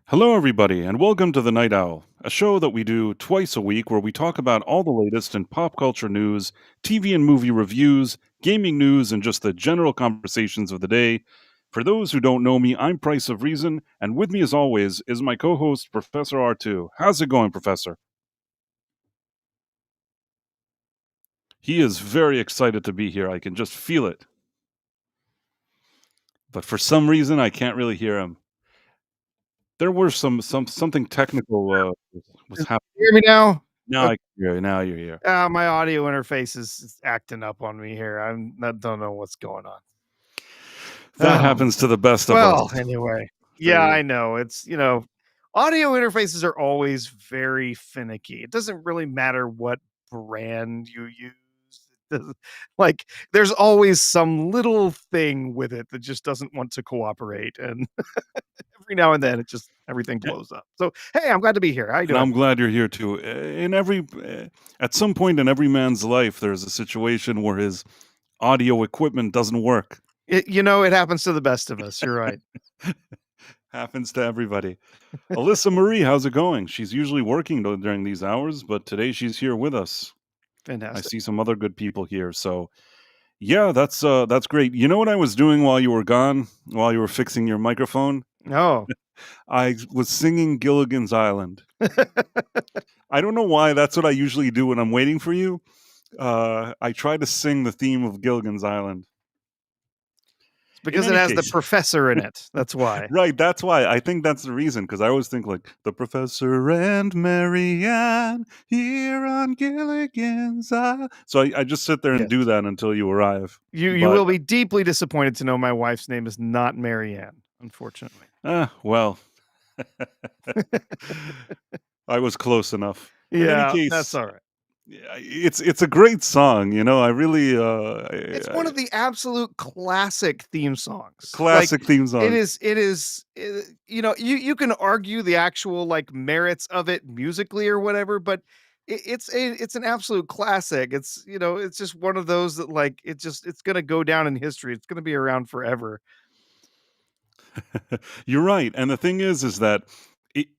Hello, everybody, and welcome to The Night Owl, a show that we do twice a week where we talk about all the latest in pop culture news, TV and movie reviews, gaming news, and just the general conversations of the day. For those who don't know me, I'm Price of Reason, and with me, as always, is my co host, Professor R2. How's it going, Professor? He is very excited to be here. I can just feel it. But for some reason, I can't really hear him. There were something technical was Can happening. you hear me now? Now I can hear you. Now you're here. My audio interface is acting up on me here. I don't know what's going on. That Oh, happens to the best of us. well, anyway. Yeah, There I know. Audio interfaces are always very finicky. It doesn't really matter what brand you use. It doesn't like, there's always some little thing with it that just doesn't want to cooperate, and every now and then, it just everything blows up. So, hey, I'm glad to be here. How you And doing? I'm glad you're here too. At some point in every man's life, there's a situation where his audio equipment doesn't work. It happens to the best of us. You're right. Happens to everybody. Alyssa Marie, how's it going? She's usually working during these hours, but today she's here with us. I Fantastic. see some other good people here. So yeah, that's great. You know what I was doing while you were gone, while you were fixing your microphone? Oh. I was singing Gilligan's Island. I don't know why. That's what I usually do when I'm waiting for you. I try to sing the theme of Gilligan's Island. In Because it any has the case, professor in it, that's why. right, that's why. I think that's the reason, because I always think like the Professor and Marianne here on Gilligan's Island. So I just sit there and Yes. do that until you arrive. You But will be deeply disappointed to know my wife's name is not Marianne, unfortunately. well, I was close enough. In any Yeah, that's case, alright. yeah, it's a great song. I really It's one of the absolute classic theme songs. Like, classic theme song. you can argue the actual, like, merits of it musically or whatever, but it's an absolute classic. It's just one of those that, like, it's gonna go down in history. It's gonna be around forever. You're right, and the thing is that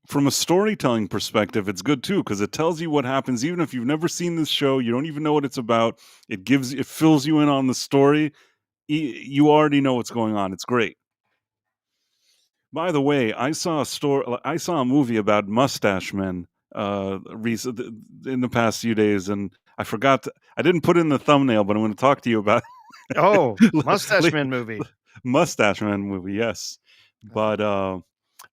from a storytelling perspective, it's good too because it tells you what happens. Even if you've never seen this show, you don't even know what it's about. It fills you in on the story. You already know what's going on. It's great. By the way, I saw a movie about mustache men recent in the past few days, and I didn't put it in the thumbnail, but I'm going to talk to you about Oh, Mustache Man movie. Mustache Man movie. Yes, Uh, but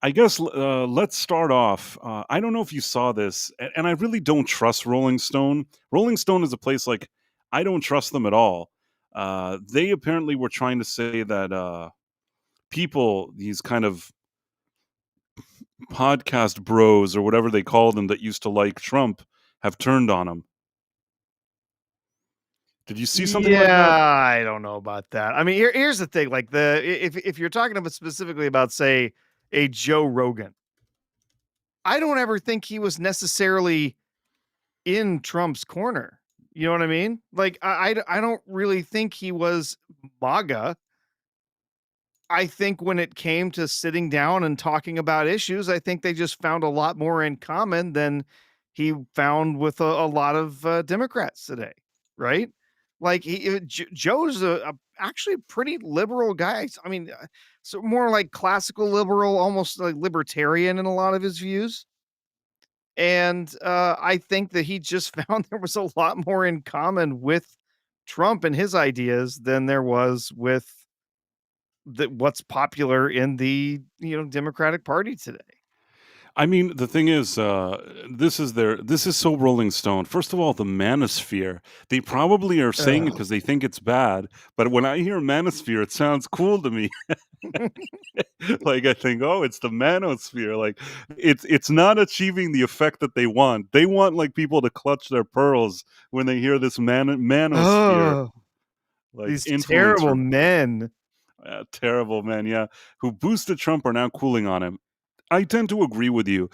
I guess let's start off. I don't know if you saw this, and I really don't trust Rolling Stone. Rolling Stone is a place like I don't trust them at all. They apparently were trying to say that these kind of podcast bros or whatever they call them that used to like Trump, have turned on him. Did you see something like Yeah, that? I don't know about that. I mean, here's the thing, like, if you're talking about specifically about, say, a Joe Rogan, I don't ever think he was necessarily in Trump's corner. You know what I mean? Like, I don't really think he was MAGA. I think when it came to sitting down and talking about issues, I think they just found a lot more in common than he found with a lot of Democrats today, right? Like Joe's actually a pretty liberal guy. I mean, so more like classical liberal, almost like libertarian in a lot of his views. And I think that he just found there was a lot more in common with Trump and his ideas than there was with what's popular in the Democratic Party today. I mean, the thing is, this is so Rolling Stone. First of all, the manosphere. They probably are saying it Ugh. because they think it's bad. But when I hear manosphere, it sounds cool to me. Like I think, oh, it's the manosphere. Like it's not achieving the effect that they want. They want like people to clutch their pearls when they hear this manosphere, Oh, like these terrible influencer. men. Terrible men, yeah, who boosted Trump are now cooling on him. I tend to agree with you.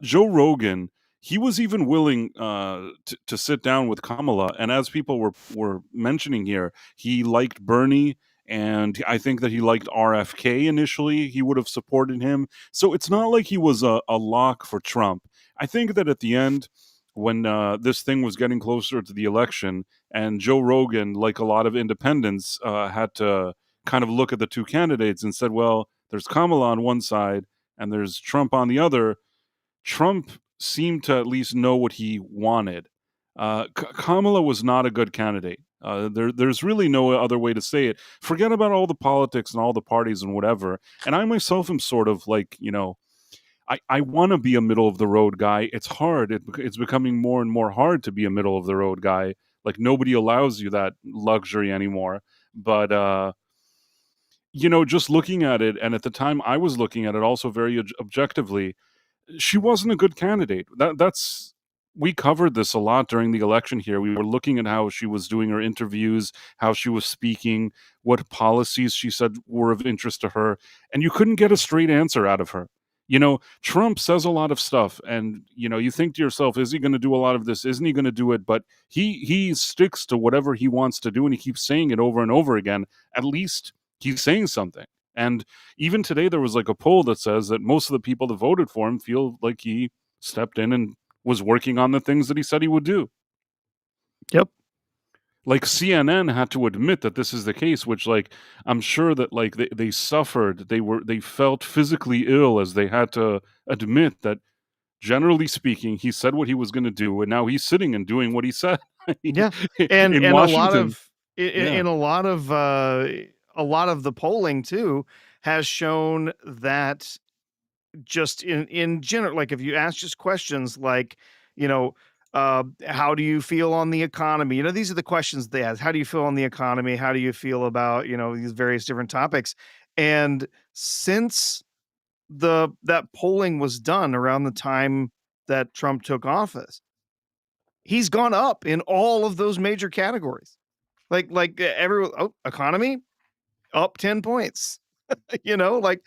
Joe Rogan, he was even willing to sit down with Kamala, and as people were mentioning here, he liked Bernie, and I think that he liked RFK initially. He would have supported him. So it's not like he was a lock for Trump. I think that at the end, when this thing was getting closer to the election, and Joe Rogan, like a lot of independents, had to kind of look at the two candidates and said, well, there's Kamala on one side and there's Trump on the other. Trump seemed to at least know what he wanted. Kamala was not a good candidate. There's really no other way to say it. Forget about all the politics and all the parties and whatever. And I myself am sort of like, I want to be a middle of the road guy. It's hard. It's becoming more and more hard to be a middle of the road guy. Like nobody allows you that luxury anymore. But just looking at it, and at the time I was looking at it also very objectively, she wasn't a good candidate. That's we covered this a lot during the election here. We were looking at how she was doing her interviews, how she was speaking, what policies she said were of interest to her, and you couldn't get a straight answer out of her. Trump says a lot of stuff, and you think to yourself, is he going to do a lot of this? Isn't he going to do it? But he sticks to whatever he wants to do, and he keeps saying it over and over again. At least he's saying something. And even today, there was like a poll that says that most of the people that voted for him feel like he stepped in and was working on the things that he said he would do. Yep. Like CNN had to admit that this is the case, which like I'm sure that like they suffered, they felt physically ill as they had to admit that generally speaking, he said what he was going to do, and now he's sitting and doing what he said. Yeah. And In a lot Washington. of Yeah. in a lot of the polling too has shown that just in general, like if you ask just questions like, you know, how do you feel on the economy? These are the questions they ask. How do you feel on the economy? How do you feel about, these various different topics? And since that polling was done around the time that Trump took office, he's gone up in all of those major categories. Everyone, oh, economy up 10 points. Like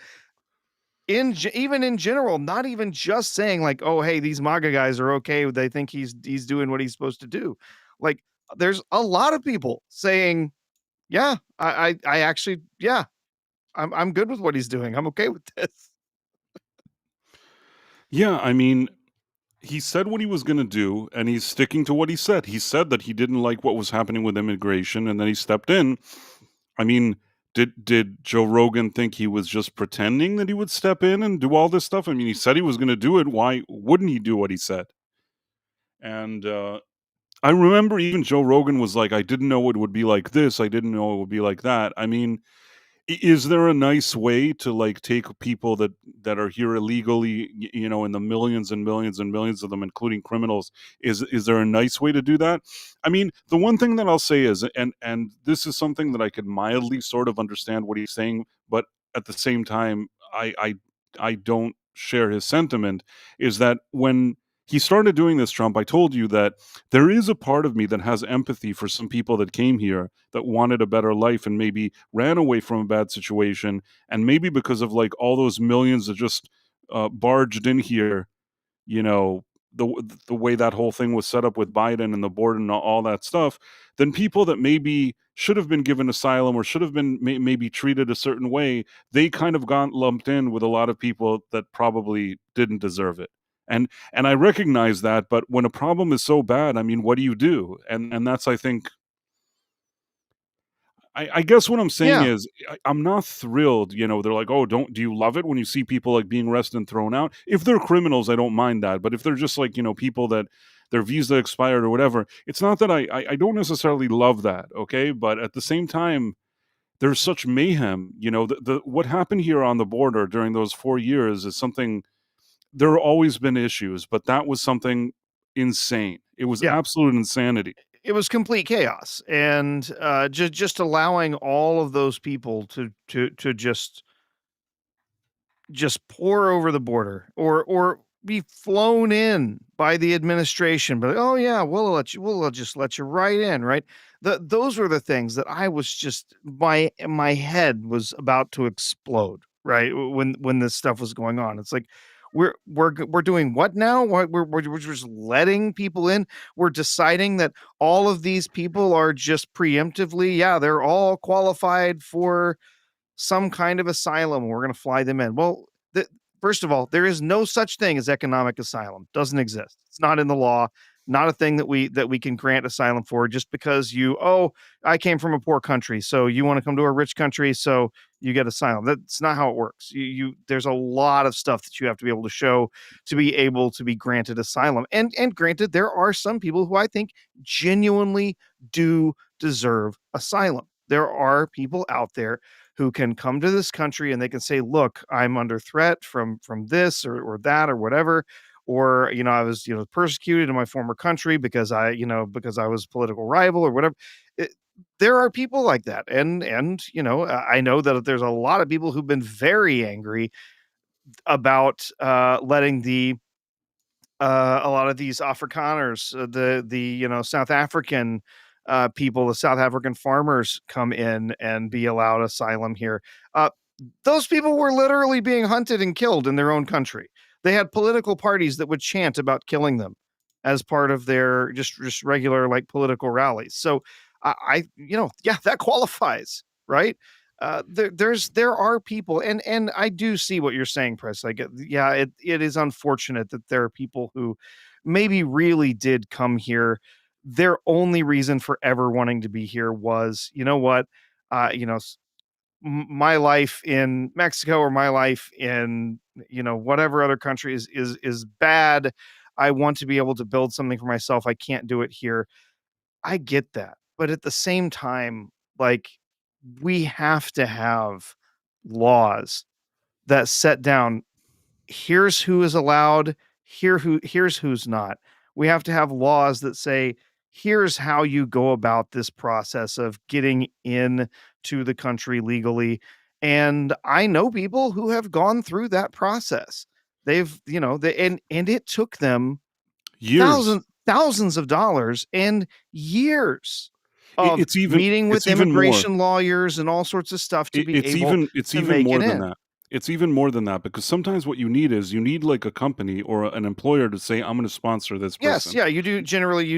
even in general, not even just saying like, "Oh, hey, these MAGA guys are okay. They think he's doing what he's supposed to do." Like, there's a lot of people saying, "Yeah, I actually, yeah, I'm good with what he's doing. I'm okay with this." Yeah, I mean, he said what he was going to do, and he's sticking to what he said. He said that he didn't like what was happening with immigration, and then he stepped in. I mean, did Joe Rogan think he was just pretending that he would step in and do all this stuff? I mean, he said he was going to do it. Why wouldn't he do what he said? And I remember even Joe Rogan was like, "I didn't know it would be like this. I didn't know it would be like that." I mean, is there a nice way to like take people that are here illegally, in the millions and millions and millions of them, including criminals? Is there a nice way to do that? I mean, the one thing that I'll say is, and this is something that I could mildly sort of understand what he's saying, but at the same time, I don't share his sentiment. Is that when he started doing this, Trump, I told you that there is a part of me that has empathy for some people that came here that wanted a better life and maybe ran away from a bad situation, and maybe because of like all those millions that just barged in here, you know, the way that whole thing was set up with Biden and the border and all that stuff, then people that maybe should have been given asylum or should have been maybe treated a certain way, they kind of got lumped in with a lot of people that probably didn't deserve it. And I recognize that, but when a problem is so bad, I mean, what do you do? And that's, I think, I guess what I'm saying Yeah. is I'm not thrilled. They're like, oh, do you love it when you see people like being arrested and thrown out? If they're criminals, I don't mind that. But if they're just like, people that their visa expired or whatever, it's not that I don't necessarily love that. Okay. But at the same time, there's such mayhem. The what happened here on the border during those 4 years is something. There have always been issues, but that was something insane. It was Yeah. absolute insanity. It was complete chaos, and just allowing all of those people to just pour over the border or be flown in by the administration, but, "Oh, yeah, we'll just let you right in," right? Those were the things that I was just my head was about to explode, right? When this stuff was going on. It's like, we're doing what now? What we're just letting people in? We're deciding that all of these people are just preemptively, yeah, they're all qualified for some kind of asylum. We're going to fly them in. Well, first of all, there is no such thing as economic asylum. Doesn't exist. It's not in the law. Not a thing that we can grant asylum for just because I came from a poor country, so you want to come to a rich country, so you get asylum. That's not how it works. There's a lot of stuff that you have to be able to show to be able to be granted asylum. And granted, there are some people who I think genuinely do deserve asylum. There are people out there who can come to this country and they can say, "Look, I'm under threat from this or that or whatever." Or, I was, persecuted in my former country because because I was a political rival or whatever. It, there are people like that. And, I know that there's a lot of people who've been very angry about letting a lot of these Afrikaners, South African people, the South African farmers come in and be allowed asylum here. Uh, those people were literally being hunted and killed in their own country. They had political parties that would chant about killing them as part of their just regular like political rallies. So yeah, that qualifies, right? There are people, and I do see what you're saying, Press. Like, yeah, it is unfortunate that there are people who maybe really did come here. Their only reason for ever wanting to be here was, you know what, my life in Mexico or my life in whatever other country is bad. I want to be able to build something for myself. I can't do it here. I get that. But at the same time, like, we have to have laws that set down, here's who is allowed, here's who's not. We have to have laws that say, here's how you go about this process of getting in to the country legally. And I know people who have gone through that process. They've, and it took them Years. thousands of dollars and years It, of it's even meeting with it's even more. immigration lawyers and all sorts of stuff to be able It's to even make more it than in. that. It's even more than that because sometimes what you need is you need like a company or an employer to say, "I'm going to sponsor this Yes, person." yeah, you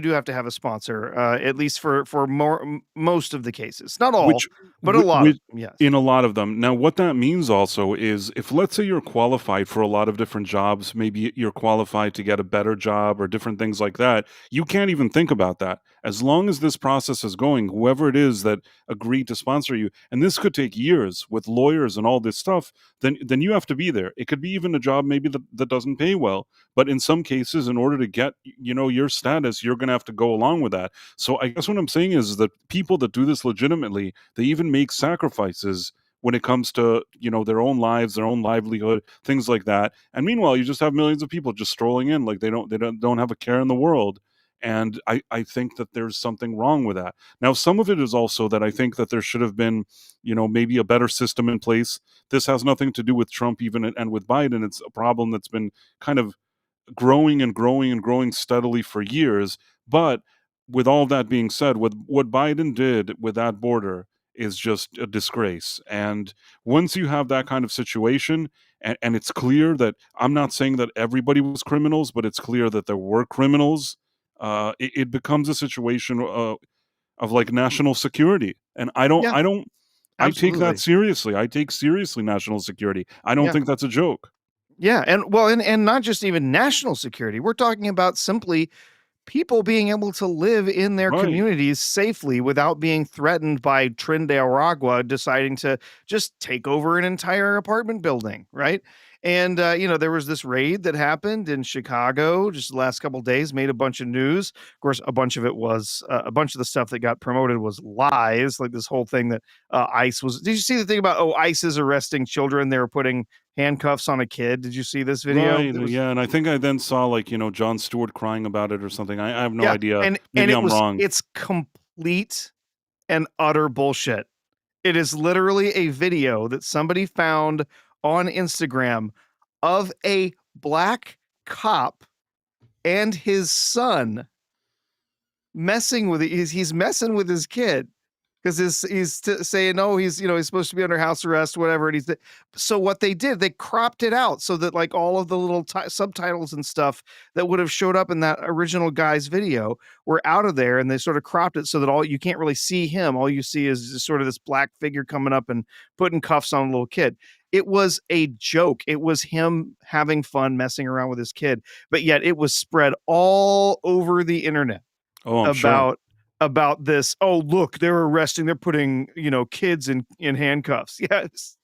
do have to have a sponsor, at least for most of the cases. Not all, Which but a lot of which them, yes. in a lot of them. Now, what that means also is if let's say you're qualified for a lot of different jobs, maybe you're qualified to get a better job or different things like that, you can't even think about that. As long as this process is going, whoever it is that agreed to sponsor you, and this could take years with lawyers and all this stuff, then you have to be there. It could be even a job maybe that doesn't pay well, but in some cases, in order to get your status, you're going to have to go along with that. So I guess what I'm saying is that people that do this legitimately, they even make sacrifices when it comes to, their own lives, their own livelihood, things like that. And meanwhile, you just have millions of people just strolling in like they don't have a care in the world. And I think that there's something wrong with that. Now, some of it is also that I think that there should have been, maybe a better system in place. This has nothing to do with Trump even and with Biden. It's a problem that's been kind of growing and growing and growing steadily for years. But with all that being said, what Biden did with that border is just a disgrace. And once you have that kind of situation, and it's clear that I'm not saying that everybody was criminals, but it's clear that there were criminals, it becomes a situation of like national security. And Yeah, I take that absolutely. seriously. I take seriously national security. I don't Yeah. think that's a joke. Yeah, and well, and not just even national security. We're talking about simply people being able to live in their Right. communities safely without being threatened by Tren de Aragua deciding to just take over an entire apartment building, right? And there was this raid that happened in Chicago just the last couple days, made a bunch of news. Of course, a bunch of the stuff that got promoted was lies, like this whole thing that ICE was. Did you see the thing about ICE is arresting children? They were putting handcuffs on a kid. Did you see this video? Right, It was yeah, and I think I then saw, like, Jon Stewart crying about it or something. I have no yeah, idea. and Maybe I'm wrong. it's complete and utter bullshit. It is literally a video that somebody found on Instagram of a black cop and his son messing with it. He's messing with his kid because saying, no, he's supposed to be under house arrest, whatever. And so what they did, they cropped it out so that like all of the little subtitles and stuff that would have showed up in that original guy's video were out of there, and they sort of cropped it so that all you can't really see him. All you see is just sort of this black figure coming up and putting cuffs on a little kid. It was a joke. It was him having fun messing around with his kid, but yet it was spread all over the internet Oh, I'm sure. about this. Oh, look, they're putting, kids in handcuffs. Yes.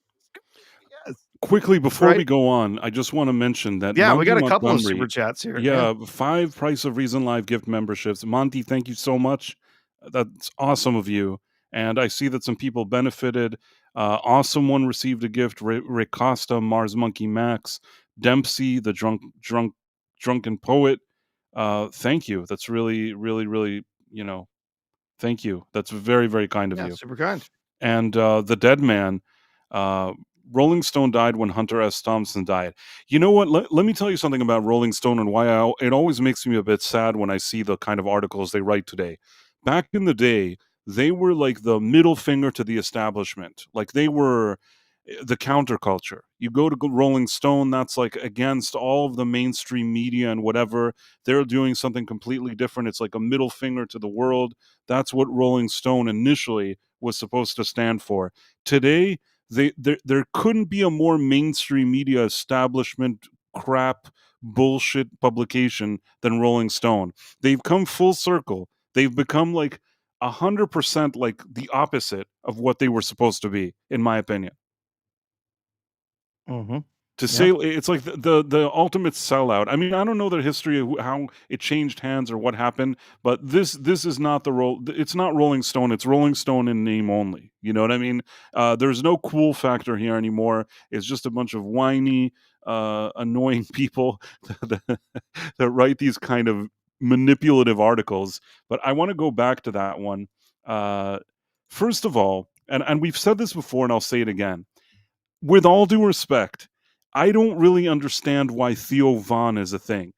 Yes. Quickly, before Right? we go on, I just wanna mention that Yeah, we Monty got a couple of super Montgomery. chats here. Yeah. Yeah, 5 Price of Reason Live gift memberships. Monty, thank you so much. That's awesome of you, and I see that some people benefited. Awesome One received a gift, Rick Costa, Mars Monkey Max, Dempsey, the drunken poet. Thank you. That's really, really, really, you know, thank you. That's very, very kind of Yeah, you. super kind. And the dead man, uh, Rolling Stone died when Hunter S. Thompson died. You know what? Let me tell you something about Rolling Stone and why it always makes me a bit sad when I see the kind of articles they write today. Back in the day, they were like the middle finger to the establishment. Like they were the counterculture. You go to Rolling Stone, that's like against all of the mainstream media and whatever. They're doing something completely different. It's like a middle finger to the world. That's what Rolling Stone initially was supposed to stand for. Today, there couldn't be a more mainstream media establishment crap bullshit publication than Rolling Stone. They've come full circle. They've become like 100% like the opposite of what they were supposed to be, in my opinion. Mhm. To Yeah. say it's like the ultimate sellout. I mean, I don't know the history of how it changed hands or what happened, but this is not the role. It's not Rolling Stone. It's Rolling Stone in name only. You know what I mean? There's no cool factor here anymore. It's just a bunch of whiny, annoying people that, that write these kind of manipulative articles. But I want to go back to that one. Uh, First of all, and we've said this before, and I'll say it again with all due respect, I don't really understand why Theo Vaughn is a thing.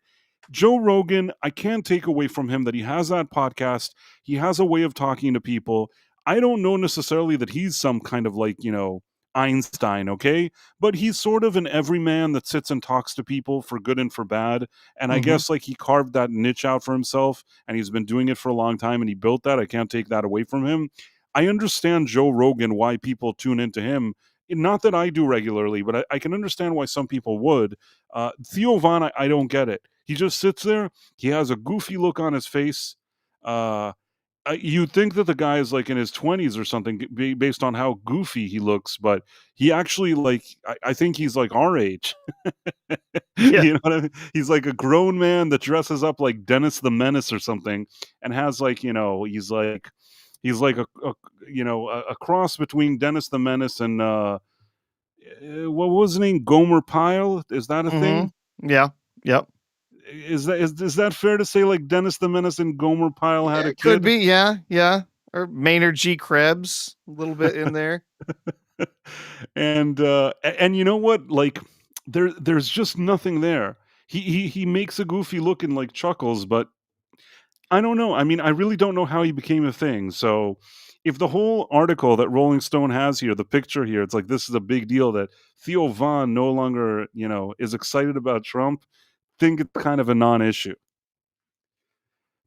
Joe Rogan, I can't take away from him that he has that podcast. He has a way of talking to people. I don't know necessarily that he's some kind of like, Einstein, okay? But he's sort of an everyman that sits and talks to people for good and for bad. And I Mhm. guess like he carved that niche out for himself and he's been doing it for a long time and he built that. I can't take that away from him. I understand Joe Rogan, why people tune into him. Not that I do regularly, but I can understand why some people would. Theo Vaughn, I don't get it. He just sits there. He has a goofy look on his face. Uh, you'd think that the guy is like in his 20s or something based on how goofy he looks, but he actually like I think he's like our age. Yeah. You know what I mean? He's like a grown man that dresses up like Dennis the Menace or something, and has like he's like a cross between Dennis the Menace and what was his name? Gomer Pyle? Is that a thing? Mhm. Yeah. Yep. Is that fair to say? Like Dennis the Menace and Gomer Pyle had Yeah, a it could kid? be. Yeah. Yeah. Or Maynard G. Krebs, a little bit in there. And you know what? Like there's just nothing there. He makes a goofy look and like chuckles, but I don't know. I mean, I really don't know how he became a thing. So if the whole article that Rolling Stone has here, the picture here, it's like this is a big deal that Theo Vaughn no longer, is excited about Trump, think it's kind of a non-issue. It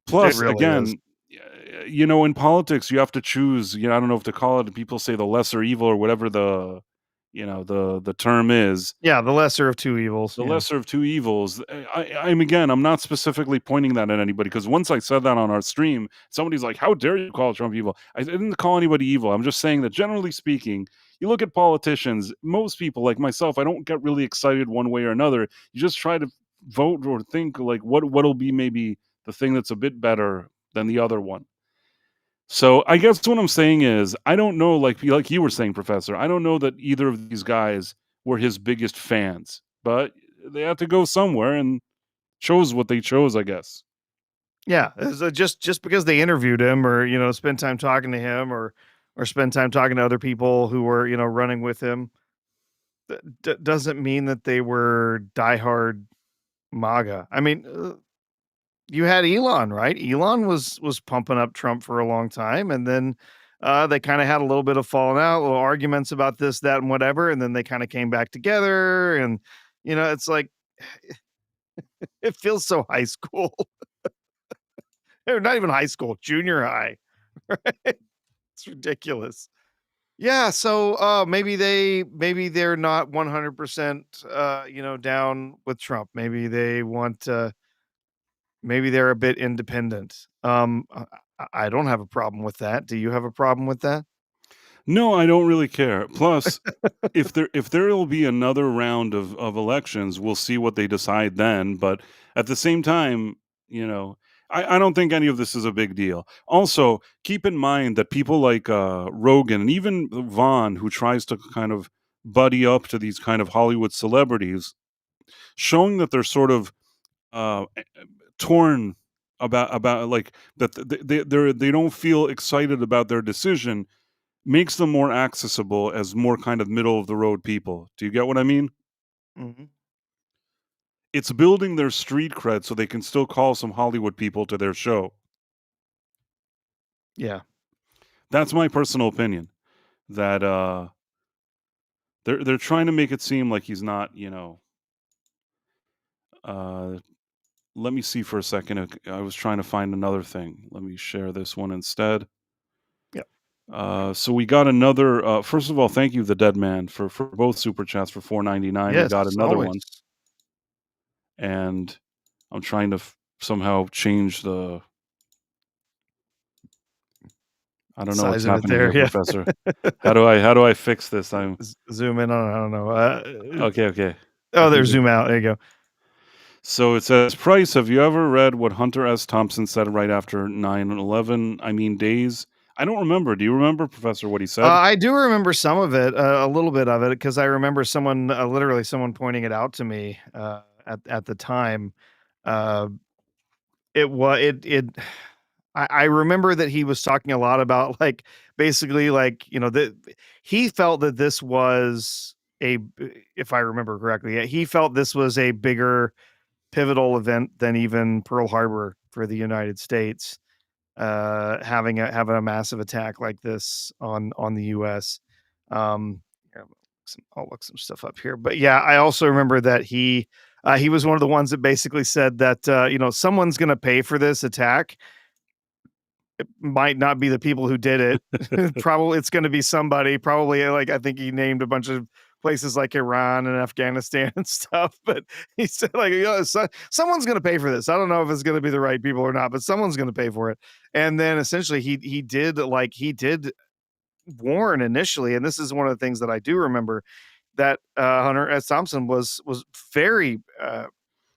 Plus, really is. again, in politics, you have to choose. I don't know if to call it. People say the lesser evil or whatever the term is. Yeah, the lesser of two evils. The Yeah. lesser of two evils. I'm not specifically pointing that at anybody because once I said that on our stream, somebody's like, "How dare you call Trump evil?" I didn't call anybody evil. I'm just saying that generally speaking, you look at politicians. Most people, like myself, I don't get really excited one way or another. You just try to vote or think like what'll be maybe the thing that's a bit better than the other one. So I guess what I'm saying is I don't know, like you were saying, Professor. I don't know that either of these guys were his biggest fans, but they had to go somewhere and chose what they chose, I guess. Yeah, just because they interviewed him or, spend time talking to him or spend time talking to other people who were, running with him, doesn't mean that they were diehard MAGA. I mean, you had Elon, right? Elon was pumping up Trump for a long time, and then They kind of had a little bit of falling out, little arguments about this, that, and whatever, and then they kind of came back together. And it's like it feels so high school, or not even high school, junior high. Right? It's ridiculous. Yeah, so maybe they're not 100% down with Trump. Maybe they're a bit independent. I don't have a problem with that. Do you have a problem with that? No, I don't really care. Plus, if there will be another round of elections, we'll see what they decide then. But at the same time, you know, I don't think any of this is a big deal. Also, keep in mind that people like Rogan and even Vaughn, who tries to kind of buddy up to these kind of Hollywood celebrities, showing that they're sort of uh, torn about like that they don't feel excited about their decision makes them more accessible as more kind of middle of the road people. Do you get what I mean? Mhm. It's building their street cred so they can still call some Hollywood people to their show. Yeah. That's my personal opinion. That they're trying to make it seem like he's not, uh let me see for a second. I was trying to find another thing. Let me share this one instead. Yeah. So we got another first of all, thank you the dead man for both super chats for 4.99. We Yes, got another always. one and I'm trying to somehow change the. I don't know what's Size of it happening there, here, yeah. professor. How do I fix this? I'm Zoom in on I don't know, okay, okay. I oh, think there's zoom out, there you go. so it says, Price, have you ever read what Hunter S. Thompson said right after 9/11? I mean, days. I don't remember. Do you remember, Professor, what he said? I do remember some of it, a little bit of it, because I remember literally someone pointing it out to me, at the time. Uh, it was it I remember that he was talking a lot about, like, basically, like, that he felt that this was if I remember correctly, yeah, he felt this was a bigger pivotal event than even Pearl Harbor for the United States, having a massive attack like this on the US. Here, I'll look some stuff up here. But yeah, I also remember that he was one of the ones that basically said that someone's going to pay for this attack. It might not be the people who did it. Probably it's going to be somebody. Probably like I think he named a bunch of places like Iran and Afghanistan and stuff. But he said like someone's going to pay for this. I don't know if it's going to be the right people or not, but someone's going to pay for it. And then essentially he did warn initially, and this is one of the things that I do remember that Hunter S. Thompson was very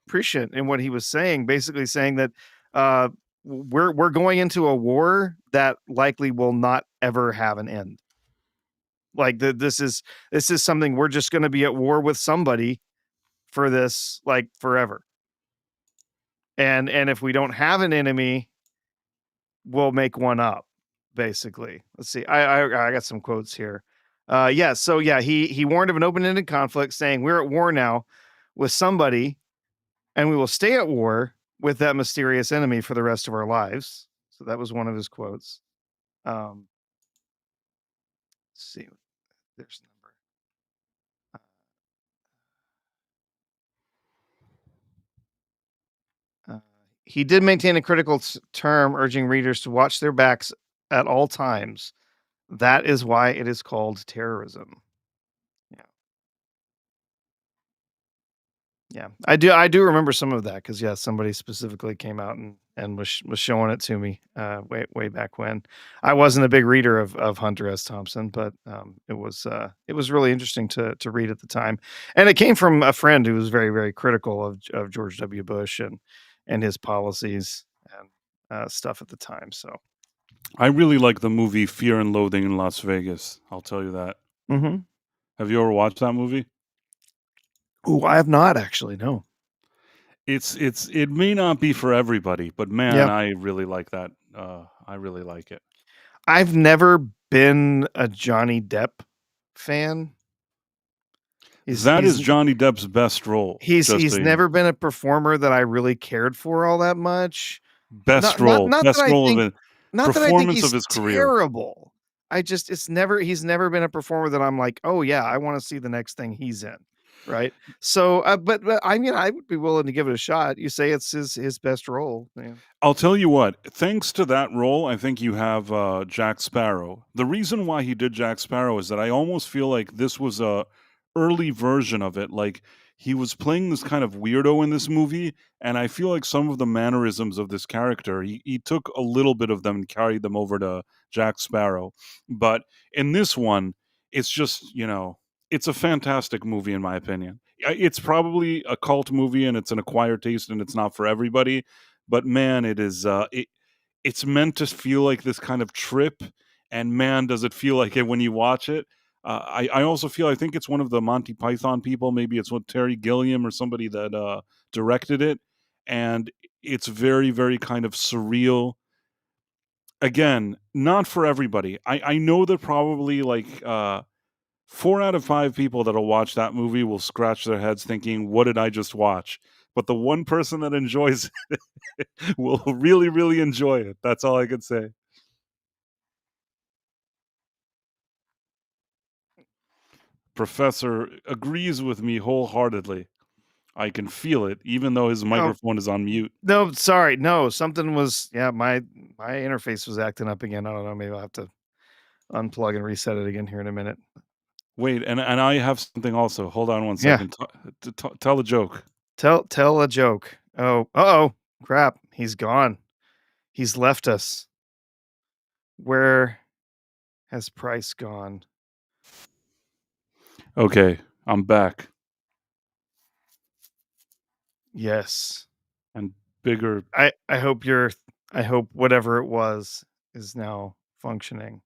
prescient in what he was saying, basically saying that uh, we're going into a war that likely will not ever have an end. Like this is something we're just going to be at war with somebody for this like forever. And if we don't have an enemy, we'll make one up. Basically, let's see. I got some quotes here. Yeah. So yeah, he warned of an open ended conflict, saying we're at war now with somebody and we will stay at war with that mysterious enemy for the rest of our lives. So that was one of his quotes. Um, let's see, there's a number. Uh, he did maintain a critical term, urging readers to watch their backs at all times. That is why it is called terrorism. Yeah. Yeah, I do remember some of that because yeah, somebody specifically came out and was showing it to me, way back when. I wasn't a big reader of Hunter S. Thompson, but, it was really interesting to read at the time, and it came from a friend who was very, very critical of George W. Bush and his policies and, stuff at the time, so. I really like the movie Fear and Loathing in Las Vegas. I'll tell you that. Mhm. Have you ever watched that movie? Ooh, I have not actually, no. It may not be for everybody, but man, Yeah. I really like that. I really like it. I've never been a Johnny Depp fan. He's That he's is Johnny Depp's best role. He's Just he's so you know, never been a performer that I really cared for all that much. best role, Not that best I role of think it, not that I think performance of he's his career. terrible. I just he's never been a performer that I'm like, "Oh, yeah, I wanna see the next thing he's in." Right? So, but I mean, I would be willing to give it a shot. You say it's his best role, yeah. I'll tell you what, thanks to that role, I think you have, Jack Sparrow. The reason why he did Jack Sparrow is that I almost feel like this was a early version of it, like, he was playing this kind of weirdo in this movie, and I feel like some of the mannerisms of this character, he took a little bit of them and carried them over to Jack Sparrow. But in this one, it's just, it's a fantastic movie in my opinion. It's probably a cult movie, and it's an acquired taste, and it's not for everybody, but man, it's meant to feel like this kind of trip, and man, does it feel like it when you watch it. I also feel I think it's one of the Monty Python people, maybe it's with Terry Gilliam or somebody that directed it, and it's very, very kind of surreal. Again, not for everybody. I know that probably like 4 out of 5 people that'll watch that movie will scratch their heads thinking, "What did I just watch?" But the one person that enjoys will really, really enjoy it. That's all I could say. Professor agrees with me wholeheartedly. I can feel it, even though his Oh, microphone is on mute. no, sorry, no, something was yeah, my interface was acting up again. I don't know, maybe I'll have to unplug and reset it again here in a minute. Wait, and I have something also. Hold on one Yeah, second. Tell a joke. tell a joke. Oh, uh-oh, crap, he's gone. He's left us. Where has Price gone? Okay, I'm back Yes. and bigger. I hope I hope whatever it was is now functioning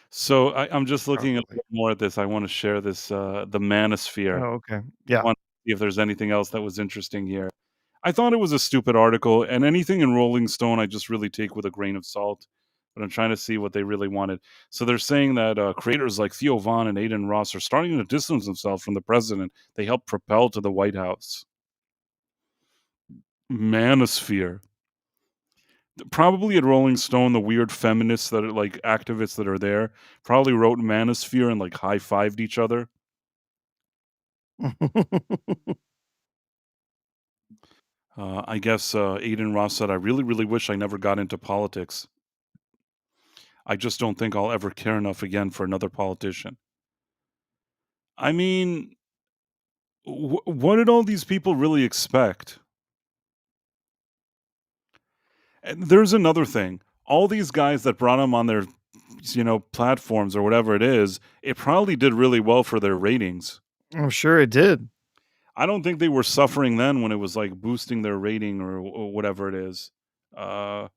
So I'm just looking a properly. little more at this. I want to share this, the Oh, manosphere. okay. Yeah. Want to see if there's anything else that was interesting here. I thought it was a stupid article, and anything in Rolling Stone, I just really take with a grain of salt. But I'm trying to see what they really wanted. So they're saying that creators like Theo Vaughn and Aiden Ross are starting to distance themselves from the president they helped propel to the White House. Manosphere. Probably at Rolling Stone, the weird feminists that are like activists that are there probably wrote Manosphere and like high fived each other. I guess Aiden Ross said, "I really, really wish I never got into politics. I just don't think I'll ever care enough again for another politician." I mean, what did all these people really expect? And there's another thing. All these guys that brought him on their, platforms or whatever it is, it probably did really well for their ratings. I'm sure it did. I don't think they were suffering then when it was like boosting their rating or whatever it is. Uh,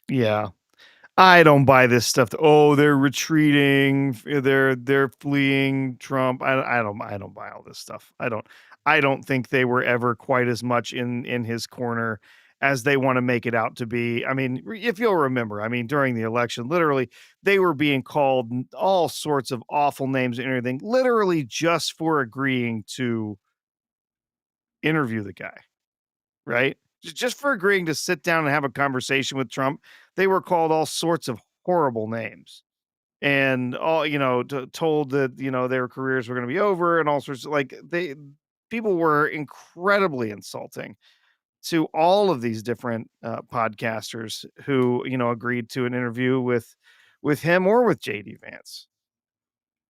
Yeah. I don't buy this stuff. Oh, they're retreating. They're fleeing Trump. I don't buy all this stuff. I don't think they were ever quite as much in his corner as they want to make it out to be. I mean, if you'll remember, I mean, during the election, literally, they were being called all sorts of awful names and everything, literally just for agreeing to interview the guy, right? Just for agreeing to sit down and have a conversation with Trump, they were called all sorts of horrible names and all told that their careers were going to be over and all sorts of like they people were incredibly insulting to all of these different podcasters who agreed to an interview with him or with JD Vance.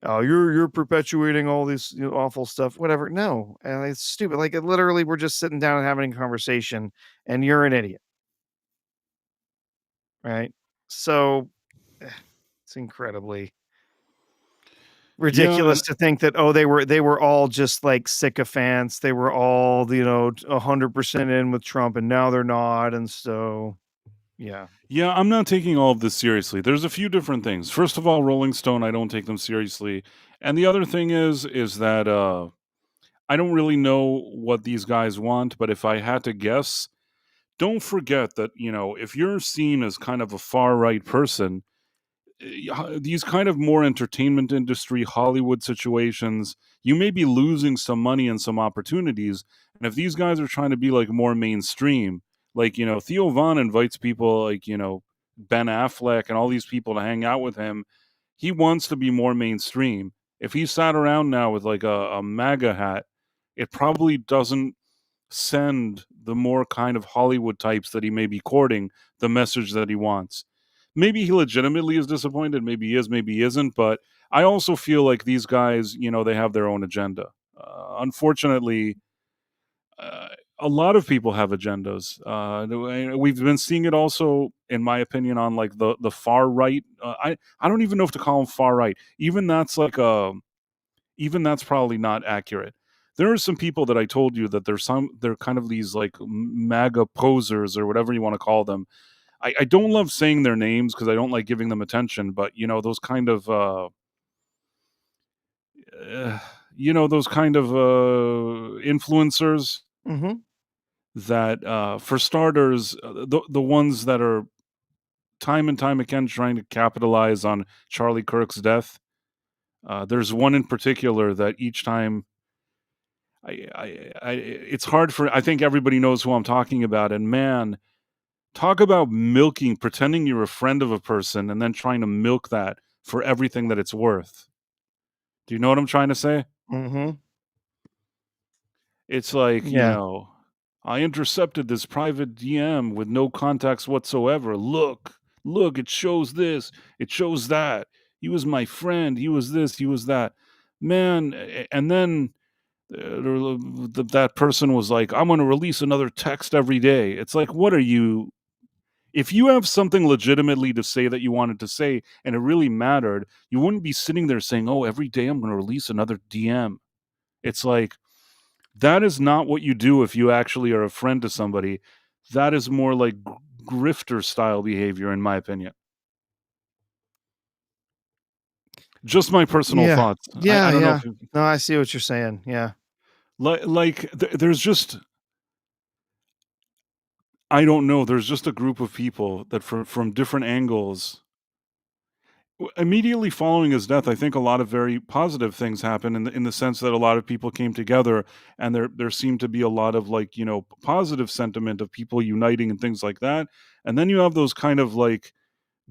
Oh, you're perpetuating all this awful stuff, whatever. No, and it's stupid. Like literally, we're just sitting down and having a conversation, and you're an idiot, right? So it's incredibly yeah, ridiculous and to think that, oh, they were all just, like, sycophants, they were all, 100% in with Trump, and now they're not, and so yeah. yeah, I'm not taking all of this seriously. There's a few different things. First of all, Rolling Stone, I don't take them seriously, and the other thing is that I don't really know what these guys want. But if I had to guess, don't forget that if you're seen as kind of a far right person, these kind of more entertainment industry Hollywood situations, you may be losing some money and some opportunities. And if these guys are trying to be like more mainstream, like Theo Vaughn invites people like Ben Affleck and all these people to hang out with him. He wants to be more mainstream. If he sat around now with like a MAGA hat, it probably doesn't send the more kind of Hollywood types that he may be courting the message that he wants. Maybe he legitimately is disappointed. Maybe he is, maybe he isn't. But I also feel like these guys, they have their own agenda. Unfortunately, uh, a lot of people have agendas. We've been seeing it also, in my opinion, on like the far right. I don't even know if to call them far right. Even that's probably not accurate. There are some people that I told you that they're kind of these like MAGA posers or whatever you want to call them. I don't love saying their names because I don't like giving them attention, but those kind of uh, influencers Mhm. that for starters, the ones that are time and time again trying to capitalize on Charlie Kirk's death. There's one in particular that each time it's hard for I think everybody knows who I'm talking about. And man, talk about milking, pretending you're a friend of a person and then trying to milk that for everything that it's worth. Do you know what I'm trying to say? Mhm. It's like, Yeah. I intercepted this private DM with no context whatsoever. Look, it shows this, it shows that. He was my friend. He was this, he was that. Man, and then that person was like, I'm going to release another text every day. It's like, what are you? If you have something legitimately to say that you wanted to say and it really mattered, you wouldn't be sitting there saying, oh, every day I'm going to release another DM. It's like, that is not what you do if you actually are a friend to somebody. That is more like grifter style behavior, in my opinion. Just my personal Yeah. thoughts. I Yeah, don't know yeah. if you, No, I see what you're saying. Yeah. there's just I don't know. There's just a group of people that from different angles. Immediately following his death, I think a lot of very positive things happened in the sense that a lot of people came together, and there seemed to be a lot of like positive sentiment of people uniting and things like that. And then you have those kind of like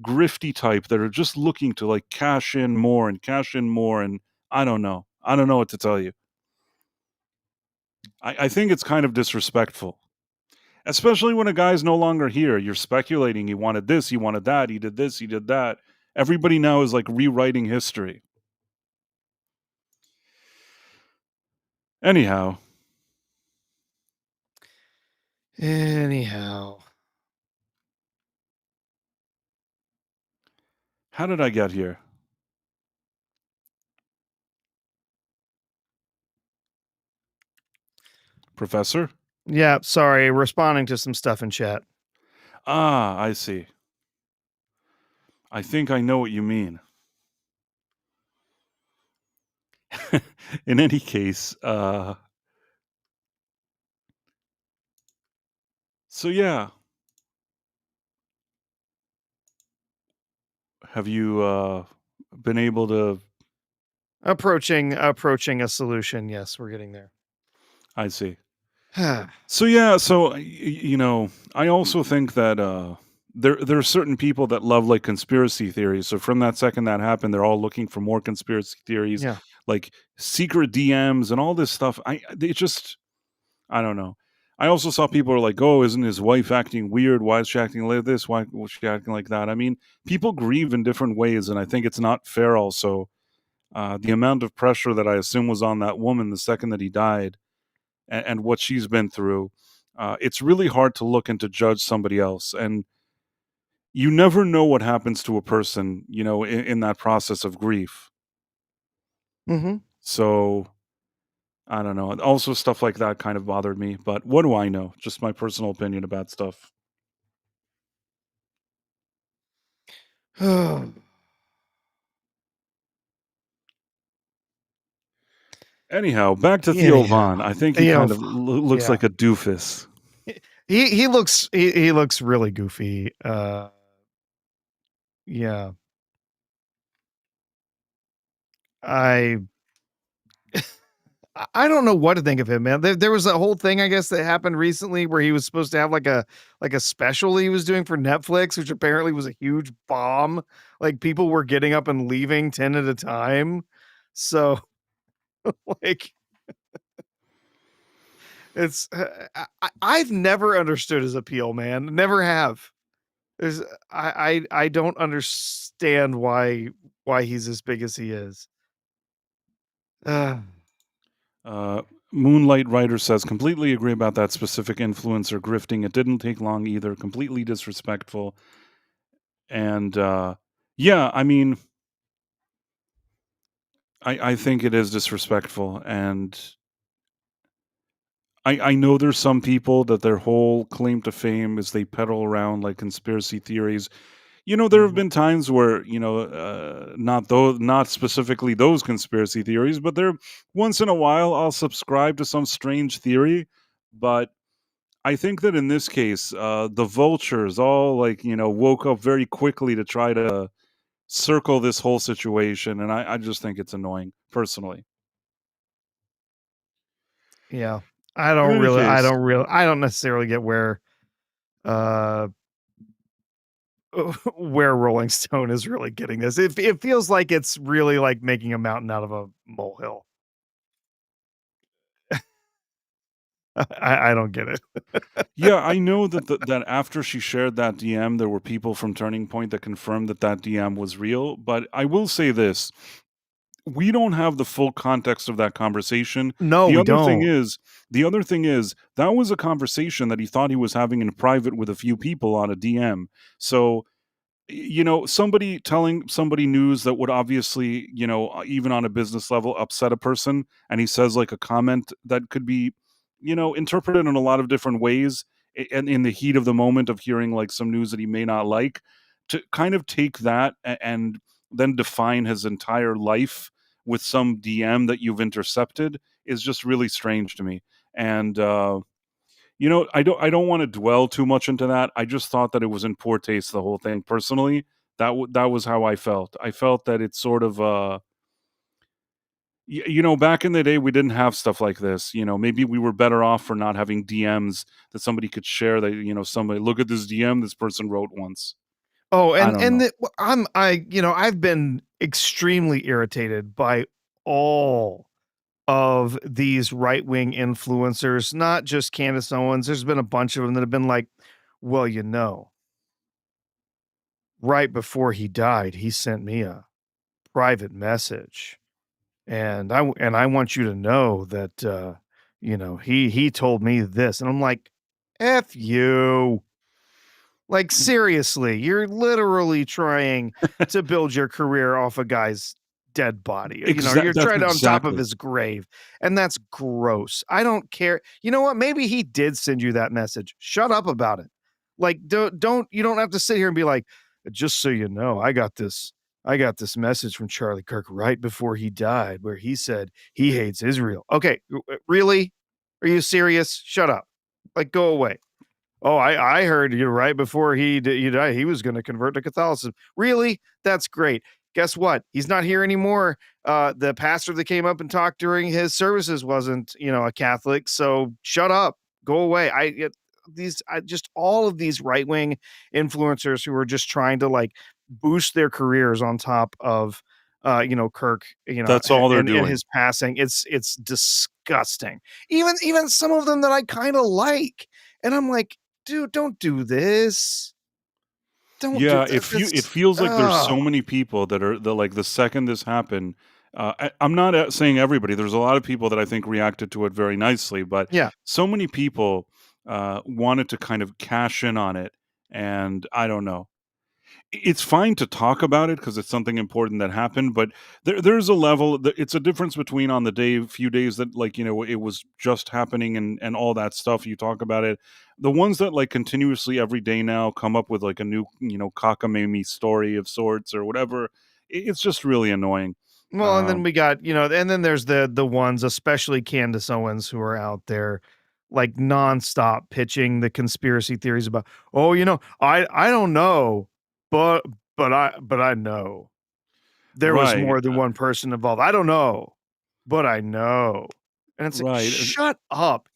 grifty type that are just looking to like cash in more and cash in more, and I don't know what to tell you. I think it's kind of disrespectful. Especially when a guy's no longer here. You're speculating he wanted this, he wanted that, he did this, he did that. Everybody now is like rewriting history. Anyhow, Anyhow. how did I get here? Professor? Yeah, sorry, responding to some stuff in chat. Ah, I see. I think I know what you mean. In any case, so yeah, have you been able to Approaching a solution. Yes, we're getting there. I see. So yeah, so I also think that there are certain people that love like conspiracy theories. So from that second that happened, they're all looking for more conspiracy theories, Yeah. like secret DMs and all this stuff. I don't know. I also saw people are like, "Oh, isn't his wife acting weird? Why is she acting like this? Why was she acting like that?" I mean, people grieve in different ways, and I think it's not fair. Also, the amount of pressure that I assume was on that woman the second that he died and what she's been through, it's really hard to look and to judge somebody else. And you never know what happens to a person, in that process of grief. Mhm. So I don't know. Also, stuff like that kind of bothered me. But what do I know? Just my personal opinion about stuff. Anyhow, back to Theo Vaughn. Anyhow. I think he Theo. kind of looks Yeah. like a doofus. He looks really goofy. Yeah. I I don't know what to think of him, man. There was a whole thing, I guess, that happened recently where he was supposed to have like a special he was doing for Netflix, which apparently was a huge bomb. Like people were getting up and leaving 10 at a time. So like it's I've never understood his appeal, man. Never have. There's I don't understand why he's as big as he is. Uh, Uh, Moonlight Rider says, completely agree about that specific influencer grifting. It didn't take long either. Completely disrespectful. And yeah, I mean, I think it is disrespectful. And I know there's some people that their whole claim to fame is they peddle around like conspiracy theories. You know, there have mhm. been times where, not specifically those conspiracy theories, but there once in a while I'll subscribe to some strange theory. But I think that in this case, the vultures all woke up very quickly to try to circle this whole situation, and I just think it's annoying personally. Yeah. In any case, I don't necessarily get uh where Rolling Stone is really getting this. It feels like it's really like making a mountain out of a molehill. I don't get it. yeah, I know that that after she shared that DM, there were people from Turning Point that confirmed that that DM was real. But I will say this: we don't have the full context of that conversation. No, The we other thing don't. is, the other thing is that was a conversation that he thought he was having in private with a few people on a DM. So somebody telling somebody news that would obviously, even on a business level, upset a person, and he says like a comment that could be, interpreted in a lot of different ways, and in the heat of the moment of hearing like some news that he may not like, to kind of take that and then define his entire life with some DM that you've intercepted is just really strange to me. And I don't wanna dwell too much into that. I just thought that it was in poor taste, the whole thing, personally. That was how I felt. I felt that it's sort of, back in the day, we didn't have stuff like this. Maybe we were better off for not having DMs that somebody could share that, somebody, "Look at this DM this person wrote once." Oh, I don't know. I've been extremely irritated by all of these right-wing influencers, not just Candace Owens. There's been a bunch of them that have been like, "Well, right before he died, he sent me a private message, and I want you to know that he told me this." And I'm like, "F you." Like, seriously, you're literally trying to build your career off a guy's dead body. You're That's trying to on top of exactly. his grave, and that's gross. I don't care. You know what? Maybe he did send you that message. Shut up about it. Like, don't you don't have to sit here and be like, just so you know, I got this message from Charlie Kirk right before he died where he said he hates Israel. Okay, really? Are you serious? Shut up. Like, go away. Oh, I heard you right before he died, he was gonna convert to Catholicism. Really? That's great. Guess what? He's not here anymore. The pastor that came up and talked during his services wasn't, a Catholic, so shut up. Go away. I just all of these right-wing influencers who are just trying to, like, boost their careers on top of, Kirk, That's all they're and doing. his passing. It's disgusting. Even some of them that I kinda like, and I'm like, dude, don't do this. Don't do Yeah, that. it That's feels like there's oh so many people that are the like the second this happened, I'm not saying everybody. There's a lot of people that I think reacted to it very nicely, but yeah. so many people wanted to kind of cash in on it, and I don't know. It's fine to talk about it because it's something important that happened, but there's a level. It's a difference between on the few days that it was just happening and all that stuff. You talk about it. The ones that like continuously every day now come up with like a new cockamamie story of sorts or whatever. It's just really annoying. Well, and then Um, we got, and then there's the ones, especially Candace Owens, who are out there like nonstop pitching the conspiracy theories about, oh, I don't know, but but I know there was right. more than one person involved. I don't know, but I know. And it's like, Right. shut up.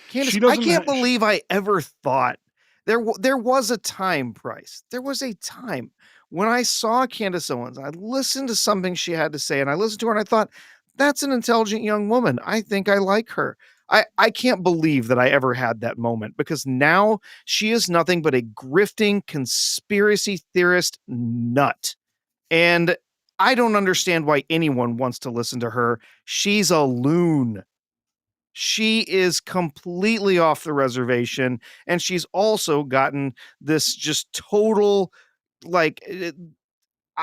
Candace, She I doesn't. can't believe I ever thought there was a time, Price. There was a time when I saw Candace Owens. I listened to something she had to say, and I listened to her, and I thought, "That's an intelligent young woman. I think I like her." I can't believe that I ever had that moment because now she is nothing but a grifting conspiracy theorist nut, and I don't understand why anyone wants to listen to her. She's a loon. She is completely off the reservation, and she's also gotten this just total, like,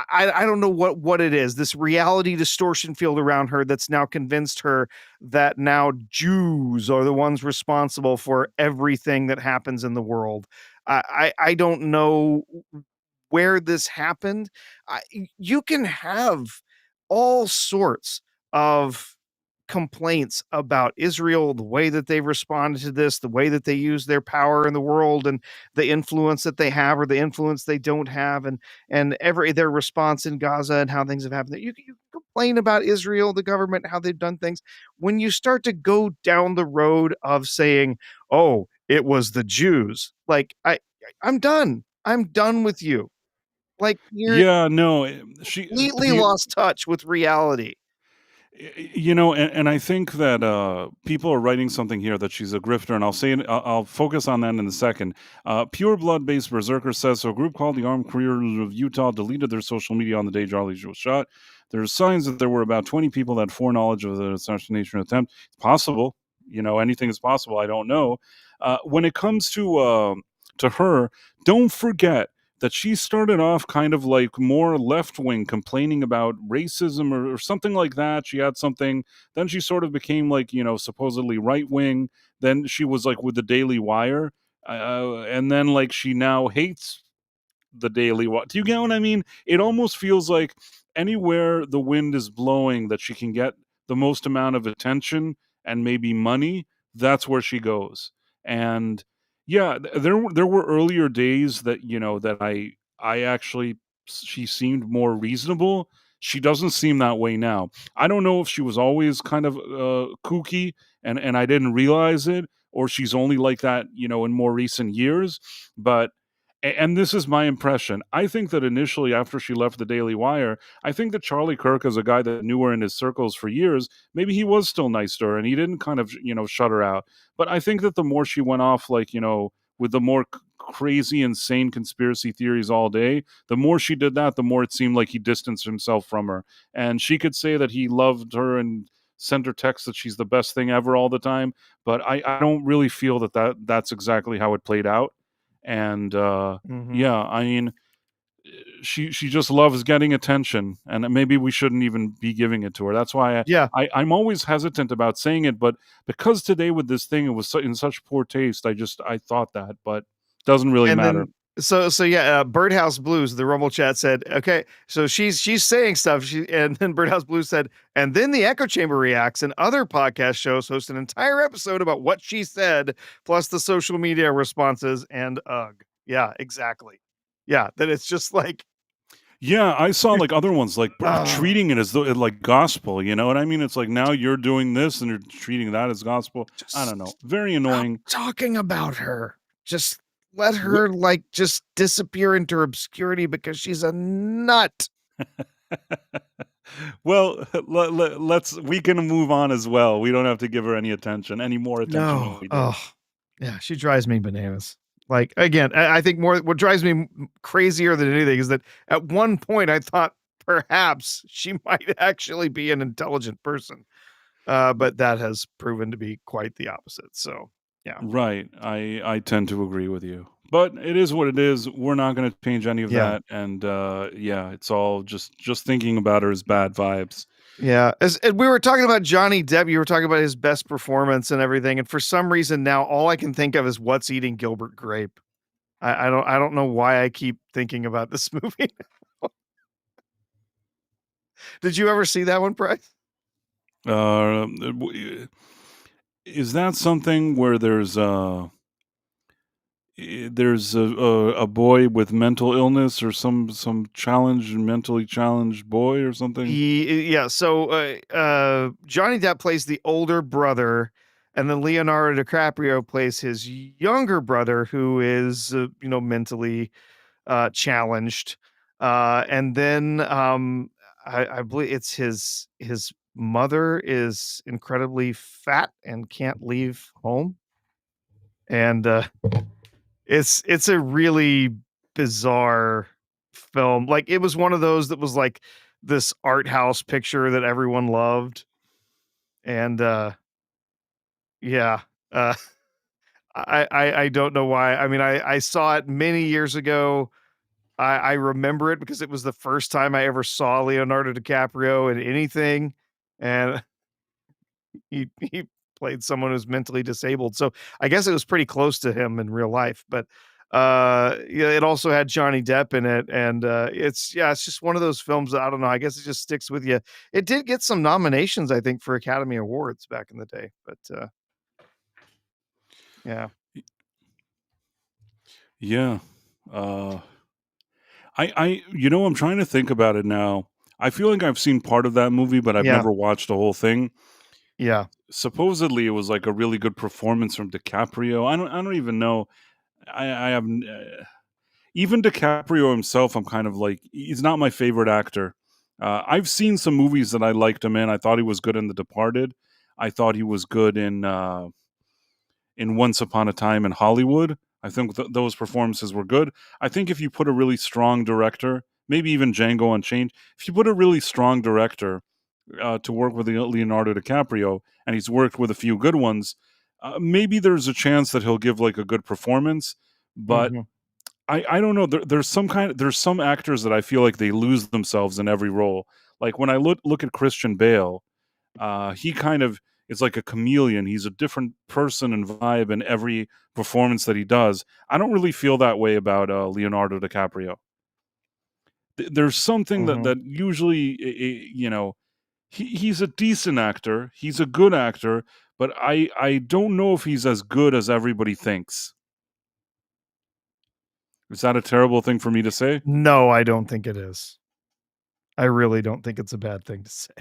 I don't know what it is, this reality distortion field around her that's now convinced her that now Jews are the ones responsible for everything that happens in the world. I don't know where this happened. You can have all sorts of complaints about Israel, the way that they responded to this, the way that they use their power in the world, and the influence that they have or the influence they don't have, and every their response in Gaza and how things have happened. You complain about Israel, the government, how they've done things. When you start to go down the road of saying, "Oh, it was the Jews," like I'm done. I'm done with you. Like, you're Yeah, no, she completely the lost touch with reality. and I think that people are writing something here that she's a grifter, and I'll say it, I'll focus on that in a second. Pure blood based berserker says so. A group called the Armed Careers of Utah deleted their social media on the day Charlie was shot. There's signs that there were about 20 people that had foreknowledge of the assassination attempt. It's possible, anything is possible. I don't know. When it comes to her, don't forget that she started off kind of like more left wing, complaining about racism or something like that. She had something, then she sort of became like, supposedly right wing. Then she was like with the Daily Wire. And then like she now hates the Daily Wire. Do you get what I mean? It almost feels like anywhere the wind is blowing that she can get the most amount of attention and maybe money, that's where she goes. And yeah, there were earlier days that that I actually she seemed more reasonable. She doesn't seem that way now. I don't know if she was always kind of kooky and I didn't realize it, or she's only like that, in more recent years. But and this is my impression. I think that initially, after she left the Daily Wire, I think that Charlie Kirk, as a guy that knew her in his circles for years, maybe he was still nice to her and he didn't kind of, shut her out. But I think that the more she went off, like, with the more crazy, insane conspiracy theories all day, the more she did that, the more it seemed like he distanced himself from her. And she could say that he loved her and sent her texts that she's the best thing ever all the time. But I don't really feel that's exactly how it played out. And Mhm. yeah, I mean, she just loves getting attention, and maybe we shouldn't even be giving it to her. That's why Yeah, I'm always hesitant about saying it, but because today with this thing it was in such poor taste, I thought that, but doesn't really and matter. then so yeah, Birdhouse Blues, the Rumble chat said, "Okay, so she's saying stuff." And then Birdhouse Blues said, "And then the Echo Chamber reacts, and other podcast shows host an entire episode about what she said, plus the social media responses." And ugh, yeah, exactly. Yeah, that it's just like, Yeah, I saw like other ones like oh, treating it as though like gospel. You know what I mean? It's like now you're doing this and you're treating that as gospel. I don't know. just Very stop annoying. talking about her. Just let her like just disappear into obscurity because she's a nut. Well, let's we can move on as well. We don't have to give her any more attention No. than we did. Oh, yeah, she drives me bananas. Like, again, I think more what drives me crazier than anything is that at one point I thought perhaps she might actually be an intelligent person, but that has proven to be quite the opposite. So, yeah. Right. I tend to agree with you. But it is what it is. We're not going to change any of Yeah. that, and yeah, it's all just thinking about her as bad vibes. Yeah. As and we were talking about Johnny Depp, you were talking about his best performance and everything, and for some reason now all I can think of is What's Eating Gilbert Grape. I don't know why I keep thinking about this movie. Did you ever see that one, Bryce? Is that something where there's there's a boy with mental illness or some challenged mentally challenged boy or something? Yeah, so, Johnny Depp plays the older brother, and then Leonardo DiCaprio plays his younger brother who is, mentally, challenged, and then, I believe it's his mother is incredibly fat and can't leave home, and, it's a really bizarre film. Like, it was one of those that was, like, this art house picture that everyone loved, and, yeah, uh, I don't know why. I mean, I saw it many years ago. I remember it because it was the first time I ever saw Leonardo DiCaprio in anything, and he played someone who's mentally disabled, so I guess it was pretty close to him in real life, but, yeah, it also had Johnny Depp in it, and, it's just one of those films that I don't know, I guess it just sticks with you. It did get some nominations, I think, for Academy Awards back in the day, but, yeah. Yeah. Uh, I'm trying to think about it now. I feel like I've seen part of that movie, but I've Yeah, never watched the whole thing. yeah. Supposedly, it was like a really good performance from DiCaprio. I don't even know. I have even DiCaprio himself. I'm kind of like he's not my favorite actor. I've seen some movies that I liked him in. I thought he was good in The Departed. I thought he was good in Once Upon a Time in Hollywood. I think those performances were good. I think if you put a really strong director, maybe even Django Unchained, if you put a really strong director to work with Leonardo DiCaprio, and he's worked with a few good ones, maybe there's a chance that he'll give like a good performance. But Mhm. I don't know. There's some actors that I feel like they lose themselves in every role. Like when I look at Christian Bale, he kind of is like a chameleon. He's a different person and vibe in every performance that he does. I don't really feel that way about Leonardo DiCaprio. There's something that Mhm. usually, he's a decent actor. He's a good actor, but I don't know if he's as good as everybody thinks. Is that a terrible thing for me to say? No, I don't think it is. I really don't think it's a bad thing to say.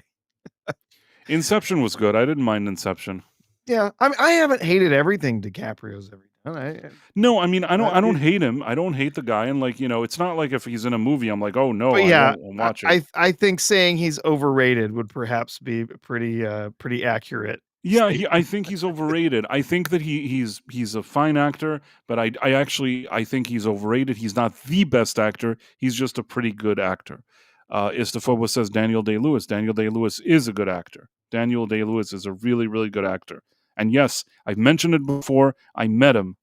Inception was good. I didn't mind Inception. Yeah, I mean, I haven't hated everything DiCaprio's ever done. No, I mean, I don't It hate him. I don't hate the guy, and, like, it's not like if he's in a movie, I'm like, "Oh, no, but I yeah, won't I watch it." I I think saying he's overrated would perhaps be a pretty accurate Yeah, I statement. think he's overrated. I think that he's a fine actor, but I think he's overrated. He's not the best actor. He's just a pretty good actor. Istafobos says Daniel Day-Lewis. Daniel Day-Lewis is a good actor. Daniel Day-Lewis is a really, really good actor. And yes, I've mentioned it before. I met him.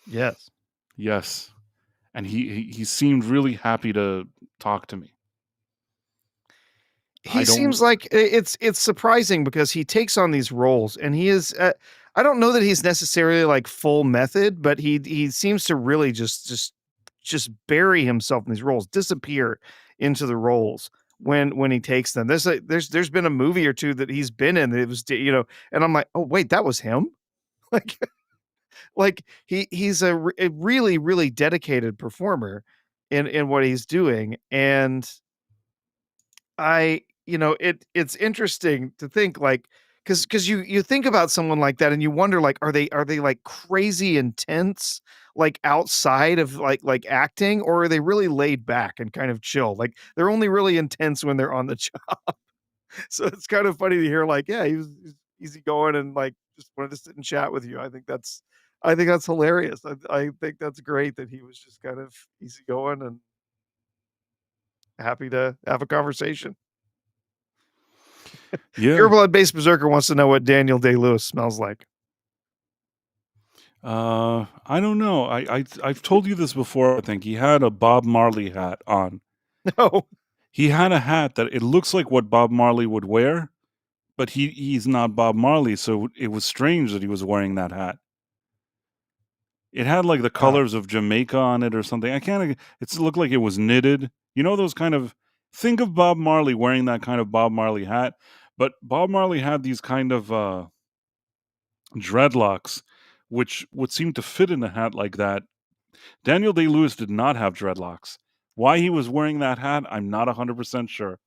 Yes. Yes, and he seemed really happy to talk to me. I He seems don't. like it's surprising because he takes on these roles and he is I don't know that he's necessarily like full method, but he seems to really just bury himself in these roles, disappear into the roles when he takes them. There's been a movie or two that he's been in that it was and I'm like, "Oh wait, that was him?" Like he's a really really dedicated performer in what he's doing and it's interesting to think like because you think about someone like that and you wonder like are they like crazy intense like outside of acting or are they really laid back and kind of chill like they're only really intense when they're on the job. So it's kind of funny to hear like yeah he's easygoing and like just wanted to sit and chat with you. I think that's hilarious. I think that's great that he was just kind of easygoing and happy to have a conversation. Pure Yeah. Blood-based berserker wants to know what Daniel Day-Lewis smells like. I don't know. I've told you this before. I think he had a Bob Marley hat on. No. He had a hat that it looks like what Bob Marley would wear, but he's not Bob Marley, so it was strange that he was wearing that hat. It had like the Oh, colors of Jamaica on it or something. I can't. It looked like it was knitted. You know those kind of. Think of Bob Marley wearing that kind of Bob Marley hat, but Bob Marley had these kind of dreadlocks which would seem to fit in a hat like that. Daniel Day-Lewis did not have dreadlocks. Why he was wearing that hat, I'm not 100% sure.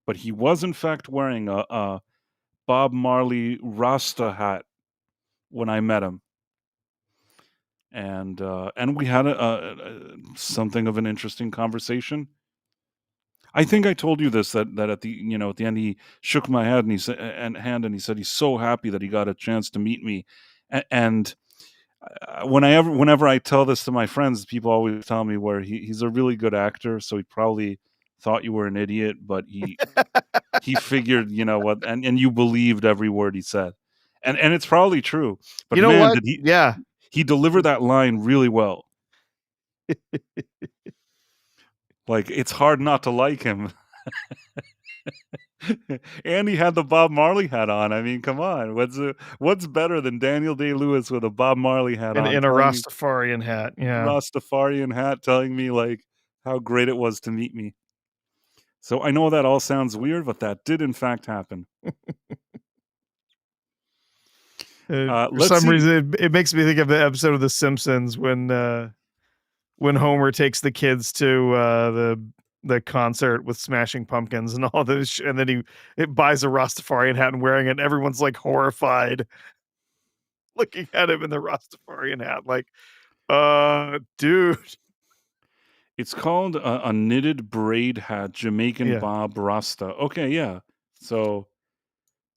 But he was, in fact, wearing a Bob Marley Rasta hat when I met him. And we had something of an interesting conversation. I think I told you this, that at the end he shook my head and he said and he said he's so happy that he got a chance to meet me. And whenever I tell this to my friends, people always tell me where he's a really good actor, so he probably thought you were an idiot, but he figured, you know what, and you believed every word he said. And it's probably true. But You know man, what? did Yeah. he delivered that line really well. Like, it's hard not to like him. And he had the Bob Marley hat on. I mean, come on. What's better than Daniel Day-Lewis with a Bob Marley hat on In a telling me Rastafarian hat. Yeah. Rastafarian hat telling me, like, how great it was to meet me. So I know that all sounds weird, but that did in fact happen. For Let's some see. reason, it makes me think of the episode of The Simpsons when Homer takes the kids to the concert with Smashing Pumpkins and all this, and then it buys a Rastafarian hat and wearing it. And everyone's like horrified, looking at him in the Rastafarian hat, like, dude, It's called a knitted braid hat, Jamaican yeah. Bob Rasta. Okay, yeah. So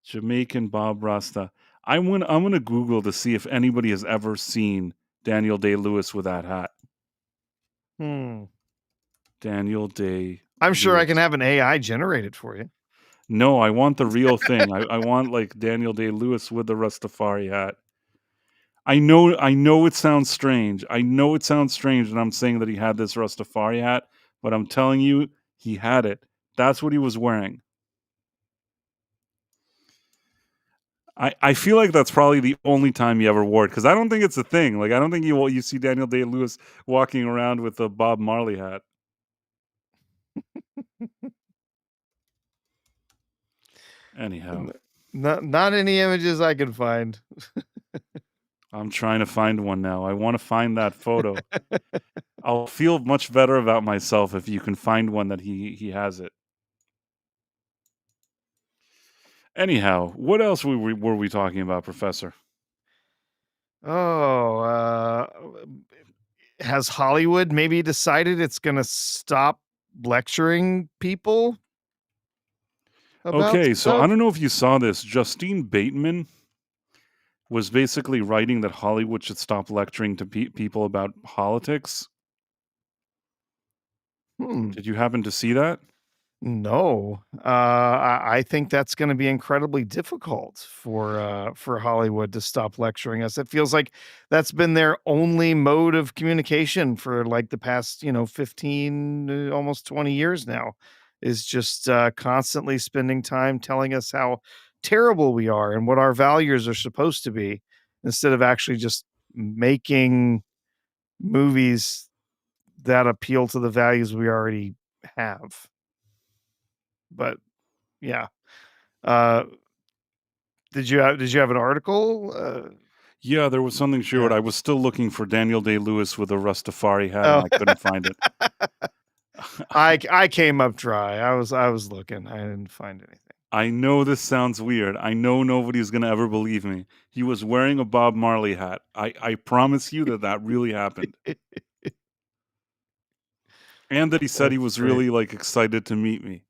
Jamaican Bob Rasta. I'm gonna Google to see if anybody has ever seen Daniel Day-Lewis with that hat. Hmm. Daniel I'm sure I can Day-Lewis. have an AI generated for you. No, I want the real thing. I want like Daniel Day-Lewis with the Rastafari hat. I know it sounds strange. I know it sounds strange that I'm saying that he had this Rastafari hat, but I'm telling you, he had it. That's what he was wearing. I feel like that's probably the only time he ever wore it because I don't think it's a thing. Like I don't think you see Daniel Day-Lewis walking around with a Bob Marley hat. Anyhow, Not any images I can find. I'm trying to find one now. I want to find that photo. I'll feel much better about myself if you can find one that he has it. Anyhow, what else were we talking about, Professor? Oh, has Hollywood maybe decided it's gonna stop lecturing people about Okay, so I stuff? don't know if you saw this. Justine Bateman was basically writing that Hollywood should stop lecturing to people about politics. Hmm. Did you happen to see that? No. I think that's gonna be incredibly difficult for Hollywood to stop lecturing us. It feels like that's been their only mode of communication for, like, the past, 15, almost 20 years now, is just, constantly spending time telling us how terrible we are and what our values are supposed to be, instead of actually just making movies that appeal to the values we already have. But yeah. Uh, did you have an article? Yeah, there was something short. Yeah. I was still looking for Daniel Day-Lewis with a Rastafari hat, and Oh, I couldn't find it. I came up dry. I was looking. I didn't find I know this sounds weird. I know nobody's gonna ever believe me. He was wearing a Bob Marley hat. I promise you that that really happened, anything. and that he said he That's was great. really like excited to meet me.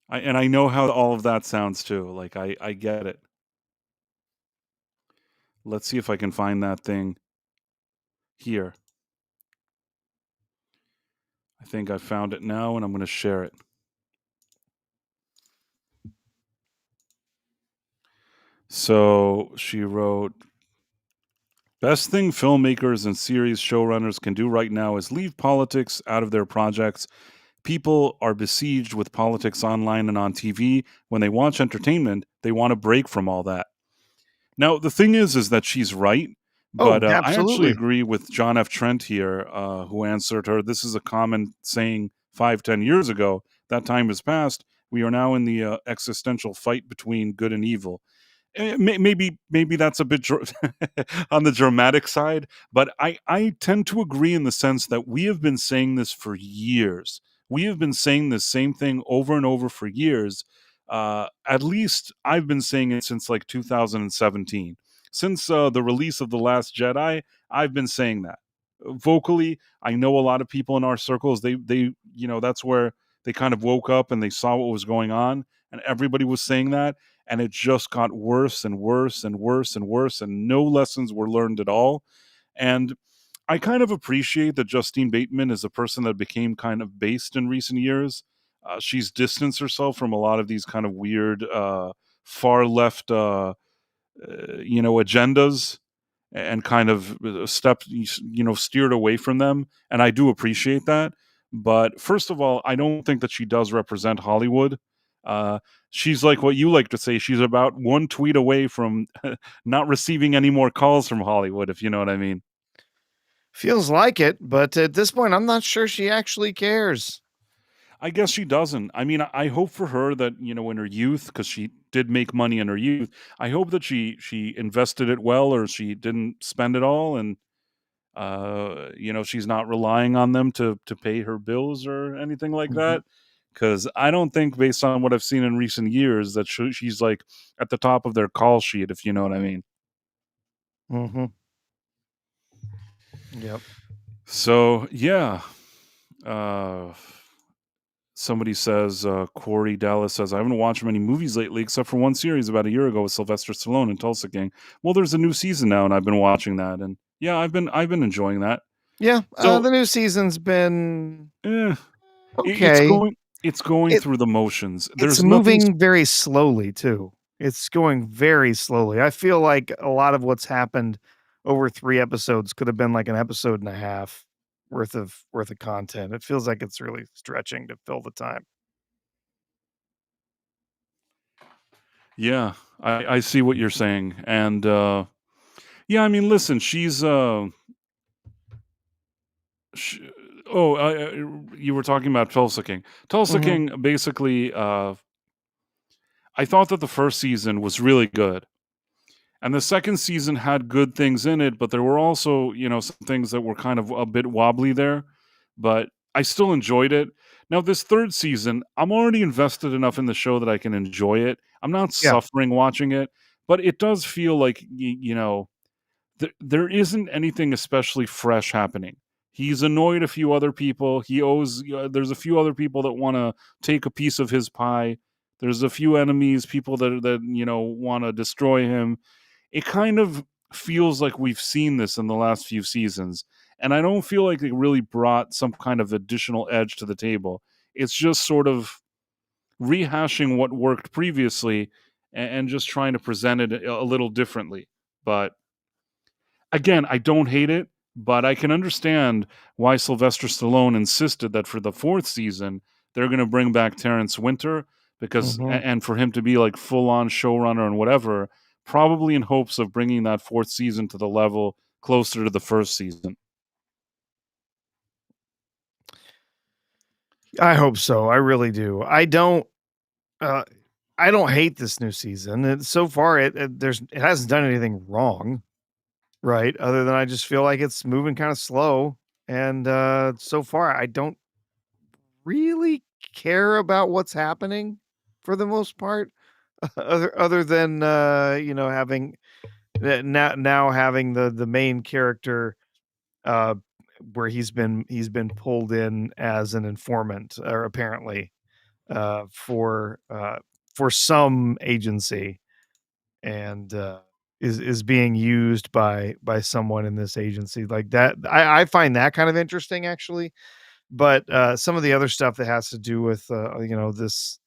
I know how all of that sounds too. Like I get it. Let's see if I can find that thing here. I think I found it now, and I'm gonna share it. So she wrote, best thing filmmakers and series showrunners can do right now is leave politics out of their projects. People are besieged with politics online and on TV. When they watch entertainment, they want a break from all that. Now, the thing is that she's right, but Oh, I actually absolutely. agree with John F. Trent here, who answered her. This is a common saying 5, 10 years ago. That time has passed. We are now in the existential fight between good and evil. Maybe that's a bit on the dramatic side, but I tend to agree in the sense that we have been saying this for years. We have been saying this same thing over and over for years. At least I've been saying it since like 2017. Since the release of The Last Jedi, I've been saying that vocally. I know a lot of people in our circles. They that's where they kind of woke up and they saw what was going on, and everybody was saying that, and it just got worse and worse and worse and worse, and no lessons were learned at all. And I kind of appreciate that Justine Bateman is a person that became kind of based in recent years. She's distanced herself from a lot of these kind of weird far left agendas, and kind of stepped steered away from them, and I do appreciate that. But first of all, I don't think that she does represent Hollywood. uh, she's like what you like to say, she's about one tweet away from not receiving any more calls from Hollywood, if you know what I mean. Feels like it, but at this point, I'm not sure she actually cares. I guess she doesn't. I mean, I hope for her that, in her youth, because she did make money in her youth, I hope that she invested it well, or she didn't spend it all, and she's not relying on them to pay her bills or anything like Mhm, that. Because I don't think, based on what I've seen in recent years, that she's like at the top of their call sheet, if you know what I mean. mhm, yep. So yeah, uh, somebody says, Corey Dallas says, I haven't watched many movies lately except for one series about a year ago with Sylvester Stallone and Tulsa King. Well, there's a new season now, and I've been watching that, and yeah, I've been enjoying that. Yeah, So, the new season's been eh, it's okay. going It through the motions. it's There's nothing. moving very slowly too. It's going very slowly. I feel like a lot of what's happened over 3 episodes could have been like an episode and a half worth of content. It feels like it's really stretching to fill the time. Yeah, I see what you're saying, and yeah, I mean, listen, she's sh- oh, you were talking about Tulsa King. Tulsa Mhm. King, basically, I thought that the first season was really good. And the second season had good things in it, but there were also, some things that were kind of a bit wobbly there. But I still enjoyed it. Now, this third season, I'm already invested enough in the show that I can enjoy it. I'm not Yeah, suffering watching it, but it does feel like, there isn't anything especially fresh happening. He's annoyed a few other people. There's a few other people that want to take a piece of his pie. There's a few enemies, people that want to destroy him. It kind of feels like we've seen this in the last few seasons, and I don't feel like it really brought some kind of additional edge to the table. It's just sort of rehashing what worked previously, and just trying to present it a little differently. But again, I don't hate it, but I can understand why Sylvester Stallone insisted that for the fourth season they're going to bring back Terrence Winter, because mhm. and for him to be like full on showrunner and whatever, probably in hopes of bringing that fourth season to the level closer to the first season. I hope so, I really do. Uh, I don't hate this new season. So far it hasn't done anything wrong, right? Other than I just feel like it's moving kinda slow, and, so far I don't really care about what's happening for the most part, other than, having now having the main character, uh, where he's been pulled in as an informant, or apparently, for, for some agency, and, is being used by someone in this agency like that. I find that kind of interesting, actually, but, some of the other stuff that has to do with, this,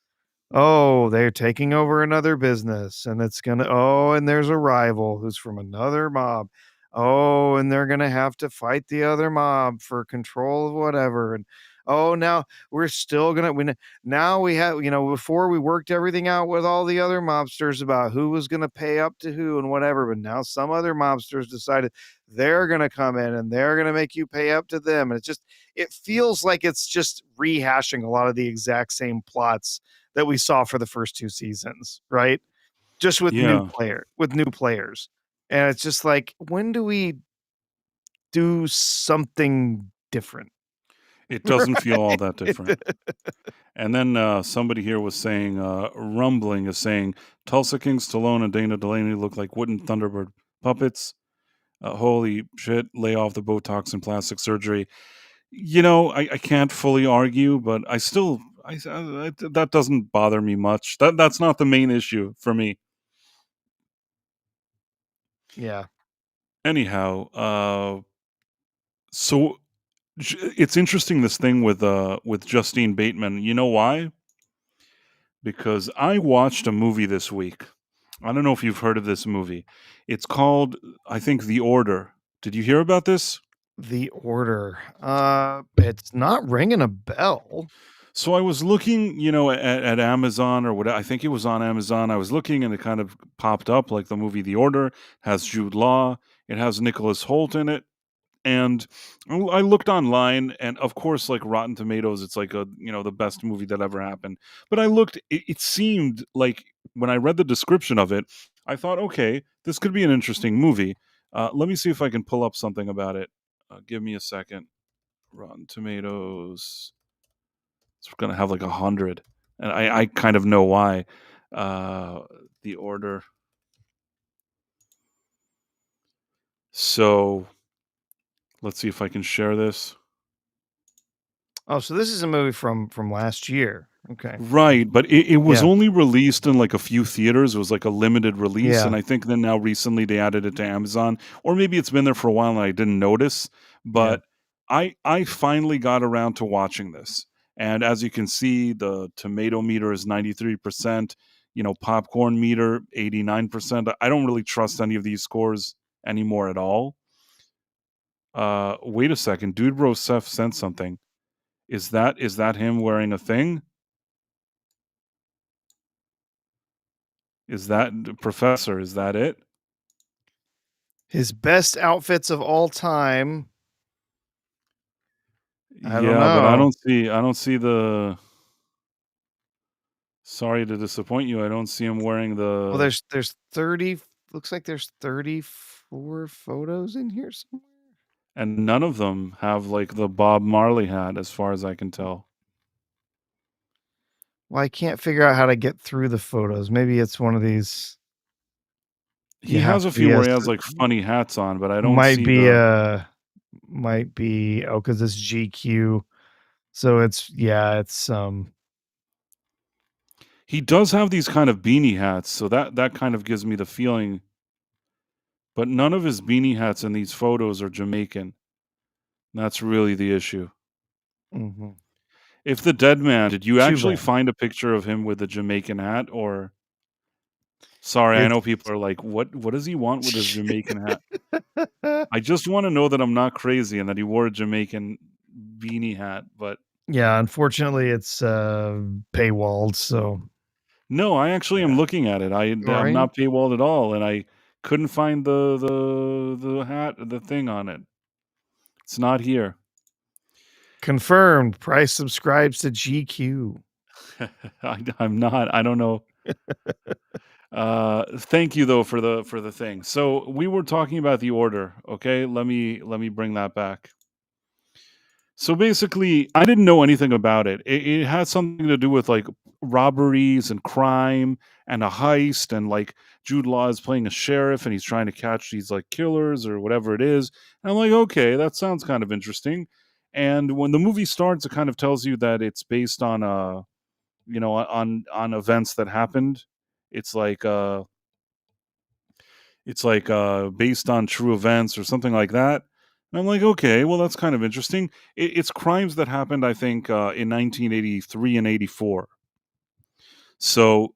"Oh, they're taking over another business, and it's gonna oh, and there's a rival who's from another mob. Oh, and they're gonna have to fight the other mob for control of whatever, and, oh, now we're still gonna we n now we have," before we worked everything out with all the other mobsters about who was gonna pay up to who and whatever, but now some other mobsters decided they're gonna come in and they're gonna make you pay up to them, and it feels like it's just rehashing a lot of the exact same plots that we saw for the first 2 seasons, right? just with Yeah, new players. And it's just like, when do we do something different? it doesn't feel all Right? that different. And then somebody here was saying, rumbling is saying, Tulsa King Stallone and Dana Delaney look like wooden Thunderbird puppets. Holy shit, lay off the Botox and plastic surgery. I can't fully argue, but I still, that doesn't bother me much. That's not the main issue for me. Yeah. Anyhow, so it's interesting this thing with Justine Bateman. You know why? Because I watched a movie this week. I don't know if you've heard of this movie. It's called, I think, The Order. Did you hear about this? The Order. It's not ringing a bell. So I was looking, at Amazon or what. I think it was on Amazon. I was looking and it kind of popped up like the movie The Order has Jude Law. It has Nicholas Holt in it. And I looked online, and of course, like Rotten Tomatoes, it's like the best movie that ever happened. But I looked, it seemed like when I read the description of it, I thought, okay, this could be an interesting movie. Let me see if I can pull up something about it. Give me a second. Rotten Tomatoes. It's going to have like 100. And I kind of know why. Uh, the Order. So let's see if I can share this. Oh, so this is a movie from last year. Okay. Right, but it was Yeah. only released in, like, a few theaters. It was, like, a limited release, and Yeah. I think then now recently they added it to Amazon, or maybe it's been there for a while and I didn't notice, Yeah. but I finally got around to watching this, and as you can see, the tomato meter is 93%, popcorn meter, 89%. I don't really trust any of these scores anymore at all. Wait a second, Dude Bro Seth sent something. Is that him wearing a thing? Is that Professor, is that it? His best outfits of all time. I don't Yeah, but I know. don't see I don't see the sorry to disappoint you, I don't see him wearing Well, the there's 30, looks like there's 34 photos in here somewhere. and none of them have, like, the Bob Marley hat as far as I can tell. Well, I can't figure out how to get through the photos. Maybe it's one of these you He have has a to few where yes, he has, like, funny hats on, but I don't might see be the oh, because it's GQ. So it's yeah, it's he does have these kind of beanie hats, so that kind of gives me the feeling, but none of his beanie hats in these photos are Jamaican. That's really the issue. mhm. If the dead man did you Too actually bad. find a picture of him with a Jamaican hat, or sorry, I It's know people are like, "What does he want with his Jamaican hat?" I just wanna know that I'm not crazy and that he wore a Jamaican beanie hat, but Yeah, unfortunately, it's, paywalled, so no, I actually am yeah. looking at it. I'm Alright. not paywalled at all, and I couldn't find the hat, the thing on it. It's not here. Confirmed. Price subscribes to GQ. I'm not. I don't know. Thank you though for the thing. So we were talking about the order. Okay, let me bring that back. So basically, I didn't know anything about it. It had something to do with like robberies and crime and a heist, and like Jude Law is playing a sheriff and he's trying to catch these like killers or whatever it is. And I'm like, okay, that sounds kind of interesting. And when the movie starts, it kind of tells you that it's based on on events that happened. It's like based on true events or something like that. And I'm like, okay, well, that's kind of interesting. It's crimes that happened, I think, in 1983 and 84. So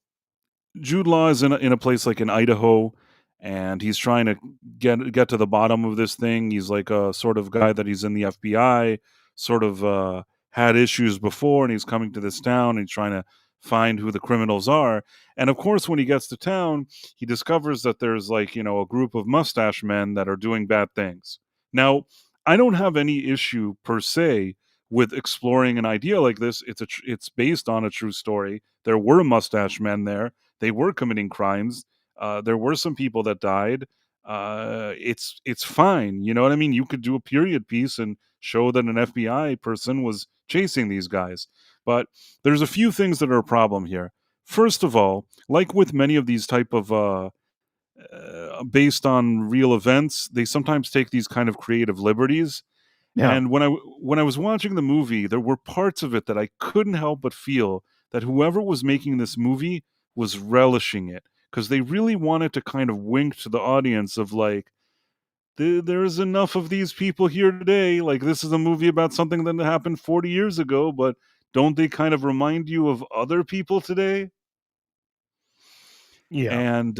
Jude Law is in a place like in Idaho, and he's trying to get to the bottom of this thing. He's like a sort of guy that he's in the FBI, sort of had issues before, and he's coming to this town and he's trying to find who the criminals are. And of course, when he gets to town, he discovers that there's like a group of mustache men that are doing bad things. Now, I don't have any issue per se with exploring an idea like this. It's based on a true story. There were mustache men there. They were committing crimes. There were some people that died. It's fine. You know what I mean? You could do a period piece and show that an FBI person was chasing these guys. But there's a few things that are a problem here. First of all, like with many of these type of based on real events, they sometimes take these kind of creative liberties. Yeah. And when I was watching the movie, there were parts of it that I couldn't help but feel that whoever was making this movie was relishing it, because they really wanted to kind of wink to the audience of like, there's enough of these people here today. Like, this is a movie about something that happened 40 years ago, but don't they kind of remind you of other people today? Yeah. And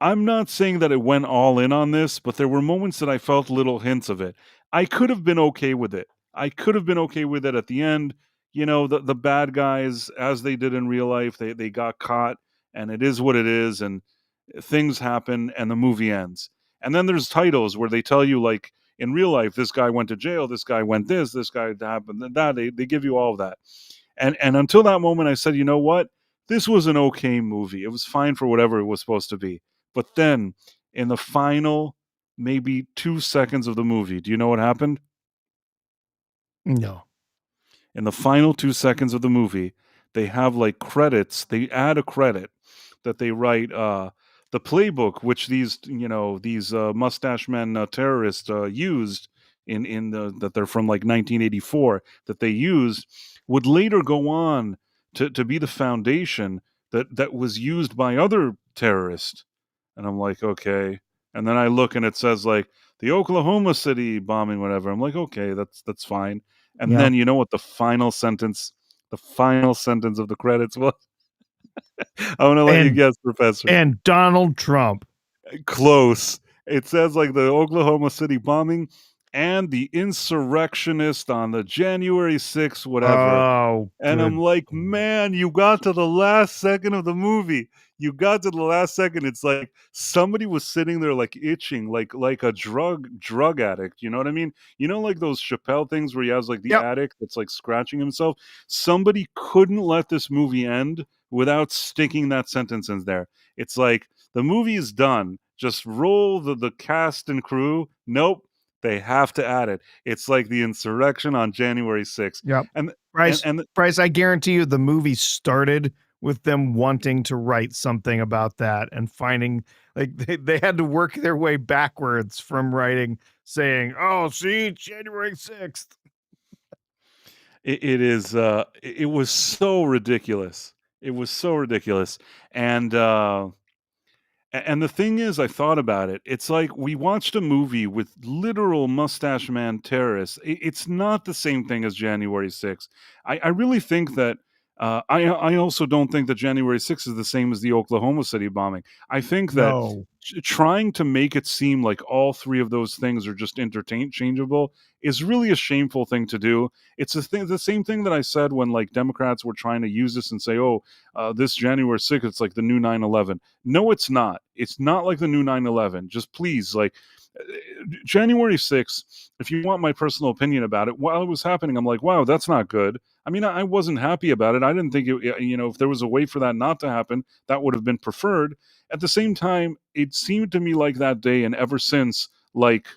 I'm not saying that it went all in on this, but there were moments that I felt little hints of it. I could have been okay with it. I could have been okay with it at the end. You know, the bad guys, as they did in real life, they got caught, and it is what it is, and things happen, and the movie ends. And then there's titles where they tell you, like, in real life, this guy went to jail, this guy went this guy happened that. They give you all of that. And until that moment, I said, you know what? This was an okay movie. It was fine for whatever it was supposed to be. But then, in the final maybe 2 seconds of the movie, do you know what happened? No. In the final 2 seconds of the movie, they have like credits. They add a credit that they write the playbook, which these mustache men terrorists used in that they're from like 1984 that they used would later go on to be the foundation that was used by other terrorists. And I'm like, okay. And then I look and it says like the Oklahoma City bombing, whatever. I'm like, okay, that's fine. And Yeah. then you know what the final sentence of the credits was? I want to let you And guess, Professor. Donald Trump. Close. It says like the Oklahoma City bombing and the insurrectionist on the January 6th, whatever. Oh, And I'm good. like, man, you got to the last second of the movie. You got to the last second. It's like somebody was sitting there like itching, like a drug addict. You know what I mean? You know, like those Chappelle things where he has like the Yep. addict that's like scratching himself. Somebody couldn't let this movie end without sticking that sentence in there. It's like the movie is done. Just roll the cast and crew. Nope. They have to add it. It's like the insurrection on January 6th. Yep. And and Bryce, and Bryce, I guarantee you the movie started with them wanting to write something about that and finding like they had to work their way backwards from writing saying, "Oh, see, January 6th." it was so ridiculous. It was so ridiculous. And and the thing is, I thought about it. It's like we watched a movie with literal mustache man terrorists. It's not the same thing as January 6th. I really think that. I also don't think that January 6th is the same as the Oklahoma City bombing. I think that No. trying to make it seem like all three of those things are just interchangeable is really a shameful thing to do. It's the same thing that I said when like Democrats were trying to use this and say, "Oh, this January 6th, it's like the new 9/11." No, it's not. It's not like the new 9/11. Just please, like January 6th, if you want my personal opinion about it, while it was happening, I'm like, wow, that's not good. I mean, I wasn't happy about it. I didn't think if there was a way for that not to happen, that would have been preferred. At the same time, it seemed to me like that day and ever since, like,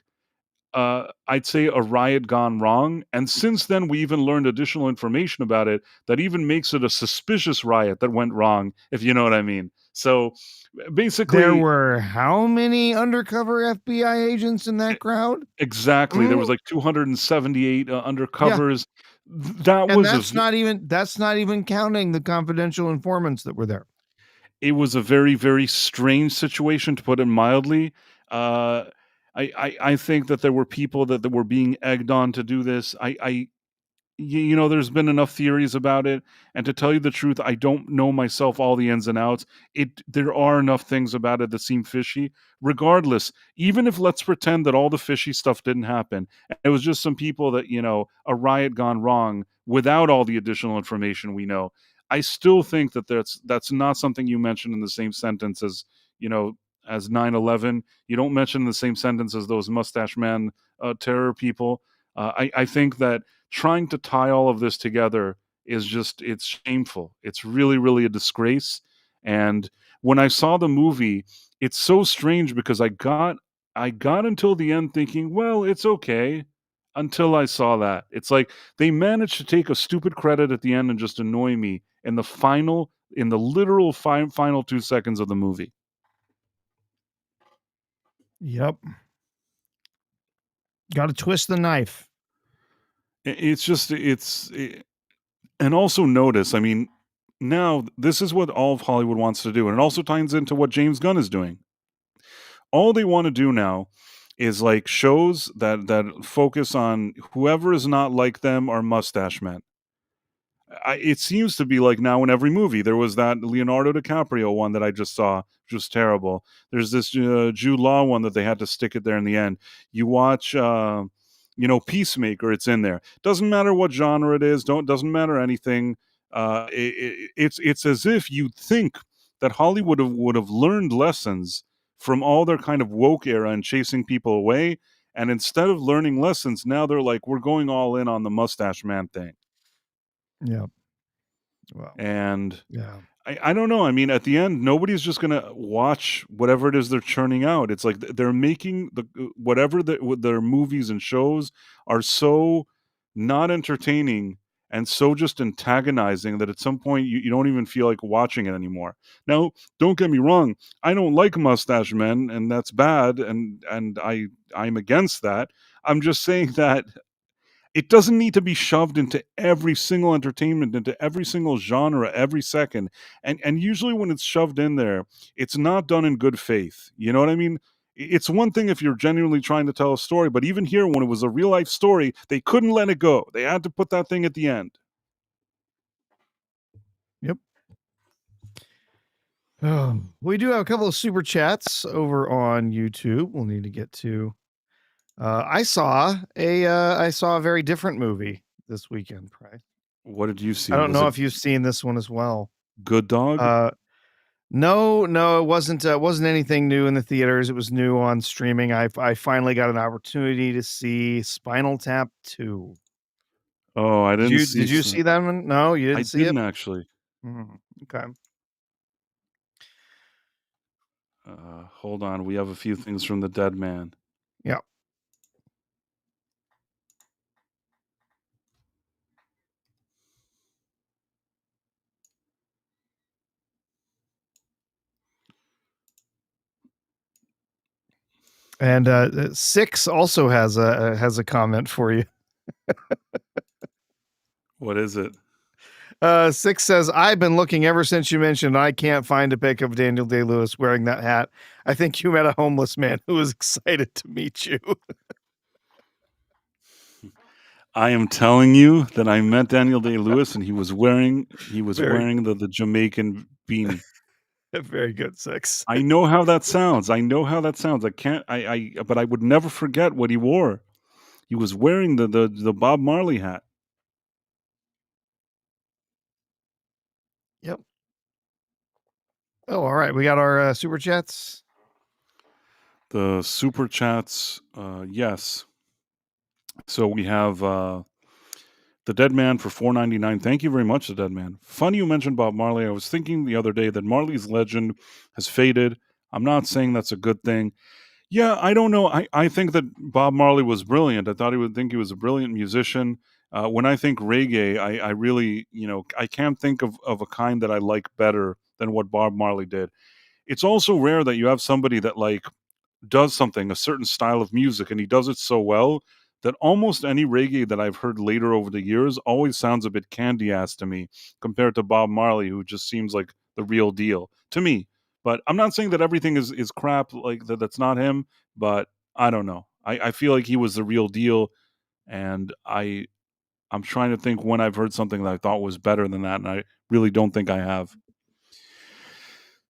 I'd say a riot gone wrong. And since then, we even learned additional information about it that even makes it a suspicious riot that went wrong, if you know what I mean. So There basically, were how many undercover FBI agents in that crowd? exactly. There was Mm, like 278 yeah. undercovers. That And was that's not even counting the confidential informants that were there. it was a very, very strange situation, to put it mildly. Uh, I think that there were people that were being egged on to do this. There's been enough theories about it, and to tell you the truth, I don't know myself all the ins and outs. There are enough things about it that seem fishy. Regardless, even if let's pretend that all the fishy stuff didn't happen, and it was just some people that a riot gone wrong without all the additional information we know. I still think that that's not something you mentioned in the same sentence as you know as 9/11. You don't mention in the same sentence as those mustache man terror people. I think that trying to tie all of this together is just it's shameful. It's really, really a disgrace. And when I saw the movie, it's so strange because I got until the end thinking, well, it's okay. Until I saw that. It's like they managed to take a stupid credit at the end and just annoy me in the literal final 2 seconds of the movie. Yep. Got to twist the knife. It's just and also notice, I mean, now this is what all of Hollywood wants to do, and it also ties into what James Gunn is doing. All they want to do now is like shows that focus on whoever is not like them are mustache men. It seems to be like now in every movie. There was that Leonardo DiCaprio one that I just saw, which was terrible. There's this Jude Law one that they had to stick it there in the end. You watch, Peacemaker. It's in there. Doesn't matter what genre it is. Doesn't matter anything. It's as if you'd think that Hollywood would have learned lessons from all their kind of woke era and chasing people away. And instead of learning lessons, now they're like, we're going all in on the mustache man thing. Yeah. Well, And yeah. I don't know. I mean, at the end, nobody's just gonna watch whatever it is they're churning out. It's like they're making whatever what their movies and shows are so not entertaining and so just antagonizing that at some point you don't even feel like watching it anymore. Now, don't get me wrong. I don't like mustache men, and that's bad, and I'm against that. I'm just saying that it doesn't need to be shoved into every single entertainment, into every single genre, every second. And usually when it's shoved in there, it's not done in good faith. You know what I mean? It's one thing if you're genuinely trying to tell a story, but even here, when it was a real life story, they couldn't let it go. They had to put that thing at the end. Yep. We do have a couple of super chats over on YouTube. We'll need to get to. I saw a very different movie this weekend. Price. What did you I see? don't Was know it if you've seen this one as well. Good Dog? Uh, no, it wasn't. Wasn't anything new in the theaters. It was new on streaming. I finally got an opportunity to see Spinal Tap 2. Oh, I didn't see. Did you see that one? No, you I didn't see it. didn't actually. Okay. Hold on. We have a few things from the Dead Man. Yeah. And 6 also has a comment for you. What is it? 6 says, I've been looking ever since you mentioned I can't find a pic of Daniel Day-Lewis wearing that hat. I think you met a homeless man who was excited to meet you. I am telling you that I met Daniel Day-Lewis and he was wearing Very, the Jamaican beanie. very good, 6. I know how that sounds. I know how that sounds. I can't but I would never forget what he wore. He was wearing the Bob Marley hat. Yep. Oh, all right. We got our super chats. The super chats, yes. So we have the Dead Man for $4.99. Thank you very much, the Dead Man. Funny you mentioned Bob Marley. I was thinking the other day that Marley's legend has faded. I'm not saying that's a good thing. Yeah, I don't know. I think that Bob Marley was brilliant. I thought he was a brilliant musician. When I think reggae, I really, I can't think of a kind that I like better than what Bob Marley did. It's also rare that you have somebody that like does something, a certain style of music, and he does it so well that almost any reggae that I've heard later over the years always sounds a bit candy ass to me compared to Bob Marley, who just seems like the real deal to me. But I'm not saying that everything is crap like that. That's not him. But I don't know. I feel like he was the real deal, and I'm trying to think when I've heard something that I thought was better than that, and I really don't think I have.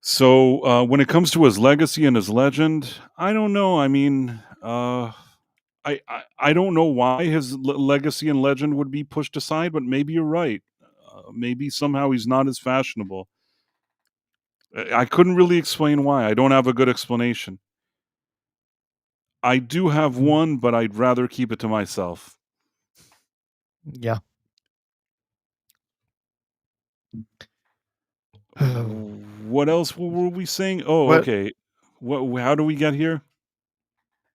So when it comes to his legacy and his legend, I don't know. I mean, I don't know why his legacy and legend would be pushed aside, but maybe you're right. Maybe somehow he's not as fashionable. I couldn't really explain why. I don't have a good explanation. I do have one, but I'd rather keep it to myself. Yeah. What else were we saying? Oh, What? okay. What? How do we get here?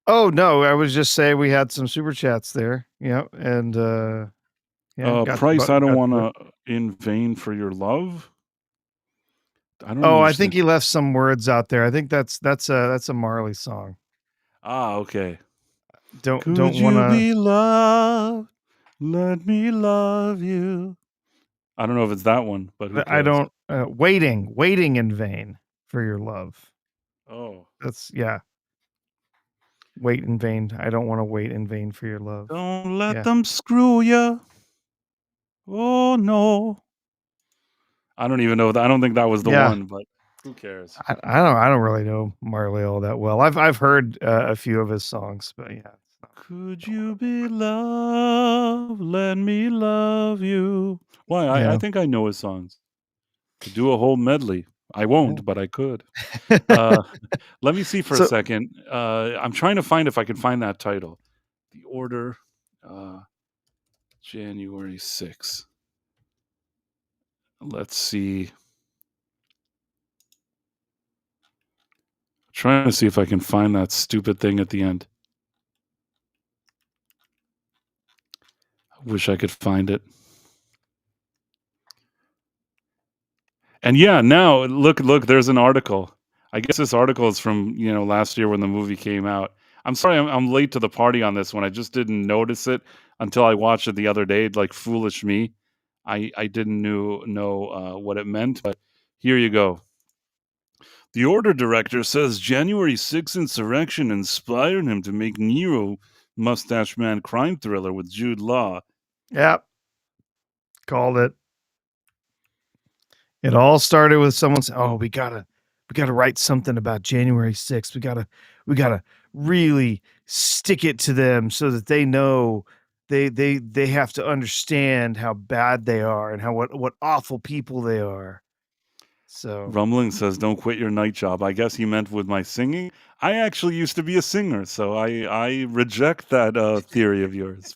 Oh, no, I was just saying we had some super chats there. Yeah, and, yeah, Price, I don't got to it. wanna in vain for your love. I don't Oh, I think understand. he left some words out there. I think that's a Marley song. Ah, okay. Could Don't you wanna be loved? Let me love you. I don't know if it's that one, but who I cares? don't waiting in vain for your love. Oh. That's yeah, wait in vain. I don't wanna wait in vain for your love. Don't let Yeah. them screw you. Oh, no. I don't even know that I don't think that was the Yeah. one, but who cares? I don't really know Marley all that well. I've heard, a few of his songs, but yeah, it's not Could don't wanna you wait. be loved? Let me love you. Why? I Yeah. think I know his songs. Could do a whole medley. I Yeah. won't, but I could. Uh, let me see for a So second. I'm trying to find if I can find that title. The Order, uh, January 6th. Let's see. Trying to see if I can find that stupid thing at the end. I wish I could find it. And yeah, now look, there's an article. I guess this article is from, last year when the movie came out. I'm sorry I'm late to the party on this one. I just didn't notice it until I watched it the other day, like foolish me. I didn't know what it meant, but here you go. The Order director says January 6th insurrection inspired him to make Nero Mustache Man crime thriller with Jude Law. yeah, called it. It all started with someone saying, "Oh, we gotta write something about January 6th. We gotta really stick it to them so that they know they have to understand how bad they are and how what awful people they are." So, Rumbling says, "Don't quit your night job." I guess he meant with my singing. I actually used to be a singer, so I reject that theory of yours.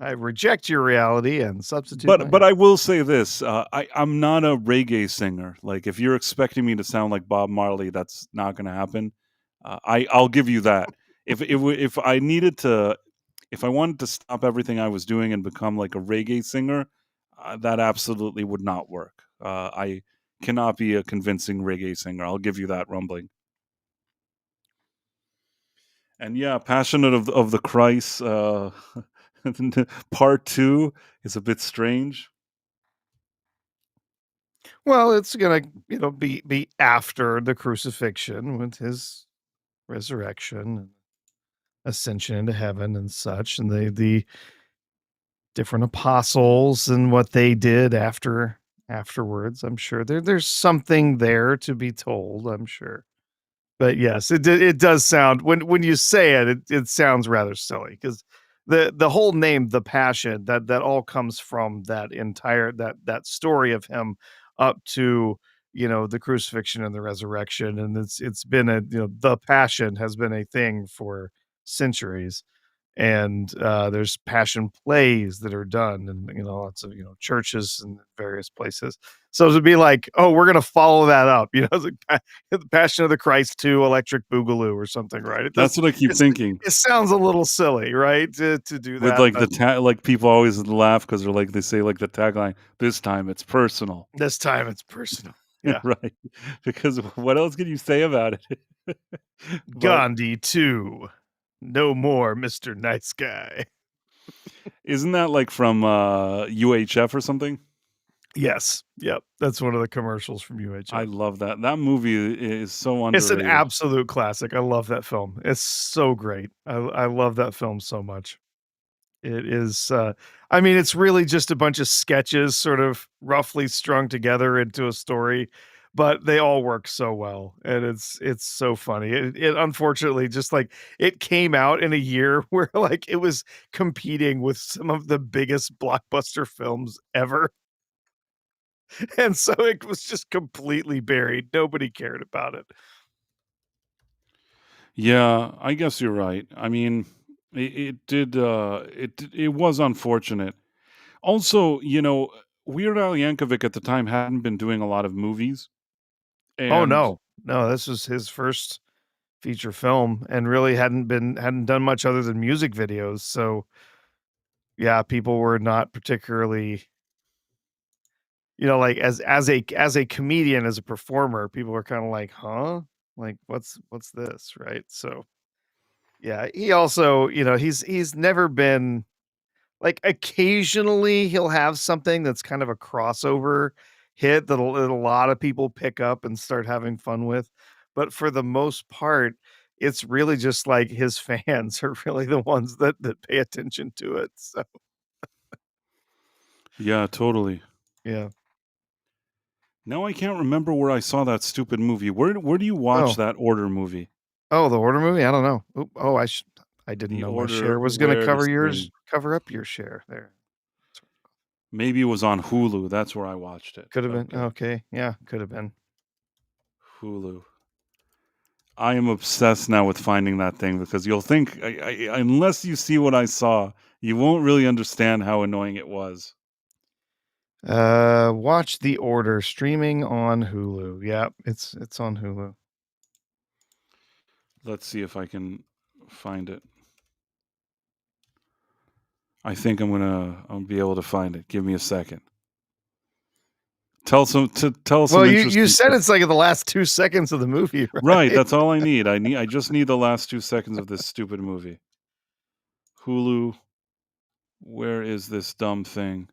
I reject your reality and substitute But my but I will say this: I'm not a reggae singer. Like if you're expecting me to sound like Bob Marley, that's not going to happen. I'll give you that. If I needed to, if I wanted to stop everything I was doing and become like a reggae singer, that absolutely would not work. I cannot be a convincing reggae singer. I'll give you that, Rumbling. And yeah, passionate of the Christ. Part two is a bit strange. well, it's gonna, be after the crucifixion with his resurrection and ascension into heaven and such, and the different apostles and what they did afterwards. I'm sure there's something there to be told, I'm sure. But yes, it does sound when you say it, it sounds rather silly because the whole name, The Passion, that all comes from that entire that story of him up to, the crucifixion and the resurrection, and it's been The Passion has been a thing for centuries, and, there's passion plays that are done and, lots of, churches and various places. So to be like, "Oh, we're gonna follow that up," it's like The Passion of the Christ 2 Electric Boogaloo or something, right? That's what I keep It's thinking. it sounds a little silly, right, to do With that, like but like people always laugh because they're like they say like the tagline, "This time it's personal." this time it's personal. Yeah. Right? Because what else can you say about it? But Gandhi 2. No more Mr. Nice Guy. isn't that like from UHF or something? Yes. Yep. That's one of the commercials from I UHF. love that. That movie is so It's an underrated. absolute classic. I love that film. It's so great. I love that film so much. It is, I mean, it's really just a bunch of sketches sort of roughly strung together into a story, but they all work so well, and it's so funny. It unfortunately just, like, it came out in a year where, like, it was competing with some of the biggest blockbuster films ever, and so it was just completely buried. Nobody cared about it. Yeah, I guess you're right. I mean, it was unfortunate. Also, Weird Al Yankovic at the time hadn't been doing a lot of movies, Oh, and no. No, this was his first feature film and really hadn't done much other than music videos, so, yeah, people were not particularly like, as a comedian, as a performer, people were kinda like, "Huh? Like, what's this?" Right? So, yeah, he also, he's never been like, occasionally, he'll have something that's kind of a crossover hit that a lot of people pick up and start having fun with, but for the most part, it's really just, like, his fans are really the ones that pay attention to it, so, yeah, totally. yeah. Now I can't remember where I saw that stupid movie. Where do you watch Oh. that Order movie? Oh, the Order movie? I don't know. Oop, oh, I didn't The know my Order share was gonna where this thing. cover up your share there. Maybe it was on Hulu. That's where I watched it. Could have been. Okay, Okay, yeah, could have been. Hulu. I am obsessed now with finding that thing because you'll think, unless you see what I saw, you won't really understand how annoying it was. Watch The Order streaming on Hulu. Yep, it's on Hulu. Let's see if I can find it. I think I'll be able to find it. Give me a second. Tell Well, some you interesting said stuff. it's like in the last 2 seconds of the movie, Right, right? that's all I need. I just need the last 2 seconds of this stupid movie. Hulu, where is this dumb thing?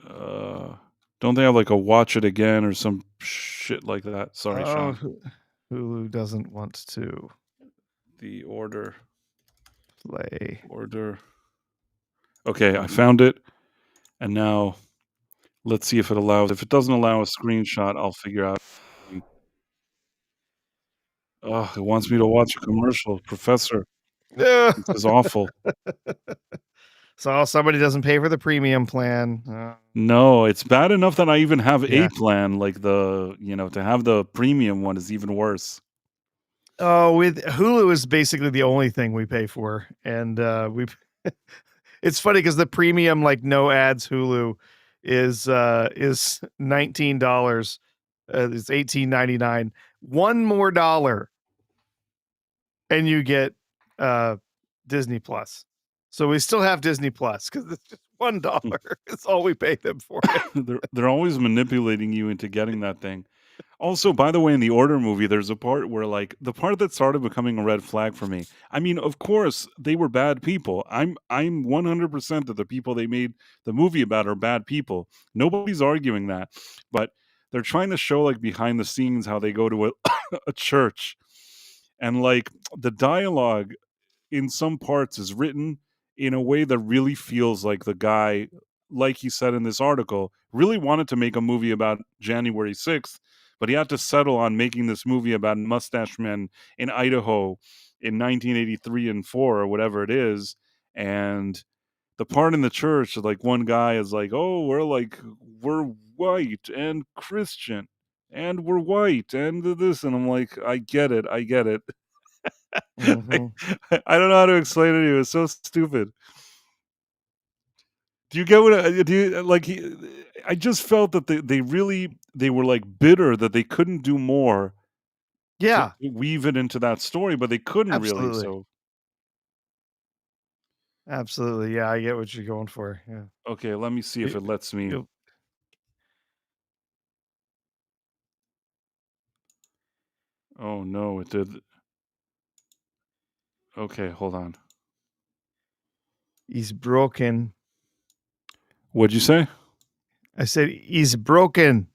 Uh, don't they have like a watch it again or some shit like that? Sorry, Oh, Sean. Hulu doesn't want to The order, play. order. Okay, I found it, and now let's see if it allows. If it doesn't allow a screenshot, I'll figure out. Oh, it wants me to watch a commercial. Professor, this is awful. So somebody doesn't pay for the premium plan. No, it's bad enough that I even have a Yeah. plan. Like to have the premium one is even worse. Oh, with Hulu is basically the only thing we pay for, and, we it's funny because the premium, like, no ads Hulu is $19. It's 18.99. One more dollar, and you get, uh, Disney Plus. So we still have Disney Plus because it's just $1. It's all we pay them for it. They're always manipulating you into getting that thing. Also, by the way, in the Order movie, there's a part where, like, the part that started becoming a red flag for me. I mean, of course, they were bad people. I'm 100% that the people they made the movie about are bad people. Nobody's arguing that. But they're trying to show, like, behind the scenes how they go to a a church, and, like, the dialogue in some parts is written in a way that really feels like the guy, like he said in this article, really wanted to make a movie about January 6th, but he had to settle on making this movie about mustache men in Idaho in 1983 and 4 or whatever it is. And the part in the church, like one guy is like, "Oh, we're white and Christian and we're white and this," and I'm like, I get it. I Mhm. I don't know how to explain it to you, it's so stupid. Do you get what do you like, he I just felt that they were, like, bitter that they couldn't do more to Yeah, weave it into that story, but they couldn't really, absolutely. so Absolutely. Yeah, I get what you're going for. Yeah. okay, let me see if You it lets me. you Oh, no, it did. Okay, hold on. he's broken. What'd you say? I said, "He's broken."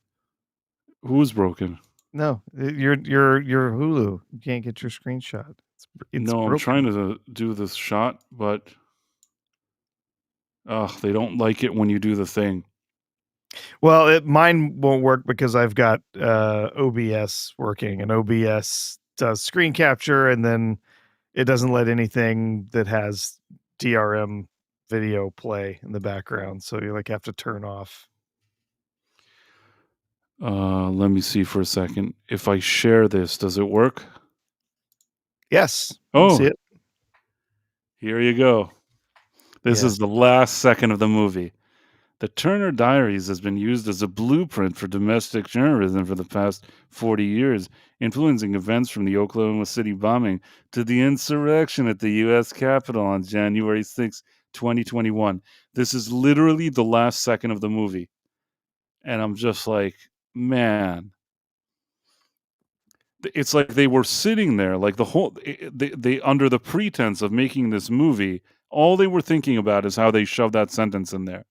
Who's broken? No, your Hulu. You can't get your screenshot. It's No, I'm trying broken. to do this shot, but, ugh, they don't like it when you do the thing. Well, mine won't work because I've got, OBS working, and OBS does screen capture, and then it doesn't let anything that has DRM video play in the background, so you, like, have to turn off. Let me see for a second. If I share this, does it work? Yes, you can see Oh, it. here you go. This Yeah. is the last second of the movie. The Turner Diaries has been used as a blueprint for domestic journalism for the past 40 years, influencing events from the Oklahoma City bombing to the insurrection at the U.S. Capitol on January 6, 2021. This is literally the last second of the movie. And I'm just like, man, it's like they were sitting there, like the whole, they under the pretense of making this movie, all they were thinking about is how they shoved that sentence in there.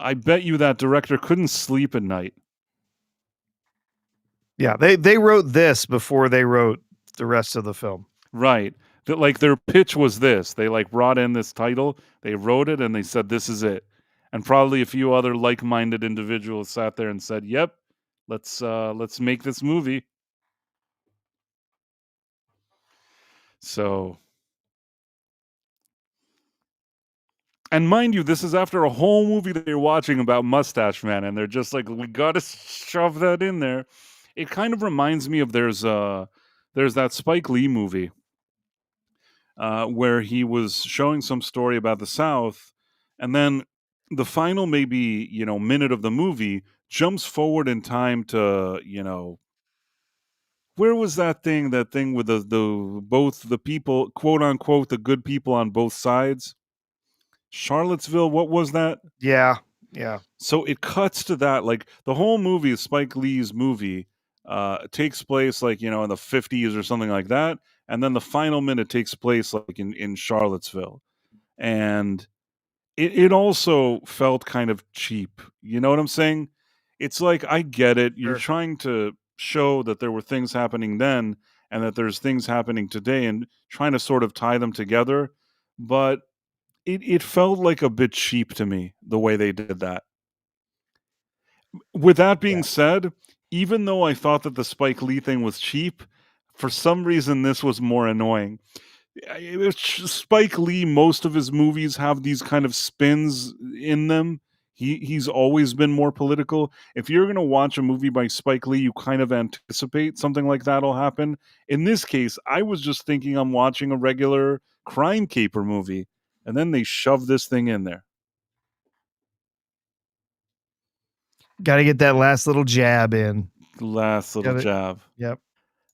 I bet you that director couldn't sleep at night. Yeah, they wrote this before they wrote the rest of the film. Right. That like their pitch was this. They like brought in this title, they wrote it and they said this is it. And probably a few other like-minded individuals sat there and said, "Yep, let's make this movie." So, and mind you, this is after a whole movie that they're watching about Mustache Man and they're just like, "We got to shove that in there." It kind of reminds me of there's that Spike Lee movie where he was showing some story about the South, and then the final maybe minute of the movie jumps forward in time to where was that thing? That thing with the both the people, quote unquote, the good people on both sides. Charlottesville. What was that? Yeah, yeah. So it cuts to that. Like the whole movie is Spike Lee's movie. Takes place like in the 50s or something like that, and then the final minute takes place like in Charlottesville, and it also felt kind of cheap, you know what I'm saying? It's like, I get it, you're Sure. trying to show that there were things happening then and that there's things happening today and trying to sort of tie them together, but it felt like a bit cheap to me, the way they did that. With that Yeah. being said, even though I thought that the Spike Lee thing was cheap, for some reason, this was more annoying. Spike Lee, most of his movies have these kind of spins in them. He's always been more political. If you're gonna watch a movie by Spike Lee, you kind of anticipate something like that'll happen. In this case, I was just thinking I'm watching a regular crime caper movie, and then they shove this thing in there. Gotta get that last little jab in. Last little Got it. jab. Yep.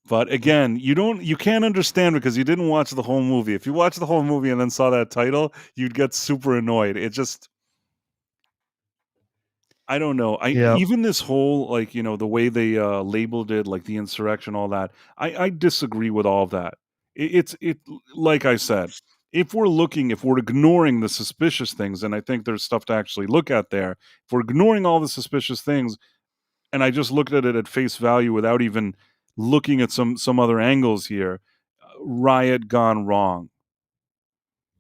But again, you can't understand because you didn't watch the whole movie. If you watched the whole movie and then saw that title, you'd get super annoyed. It just I don't know. I Yep. even this whole like, the way they labeled it, like the insurrection, all that. I disagree with all of that. It like I said, if we're ignoring the suspicious things, and I think there's stuff to actually look at there. If we're ignoring all the suspicious things, and I just looked at it at face value without even looking at some other angles here, riot gone wrong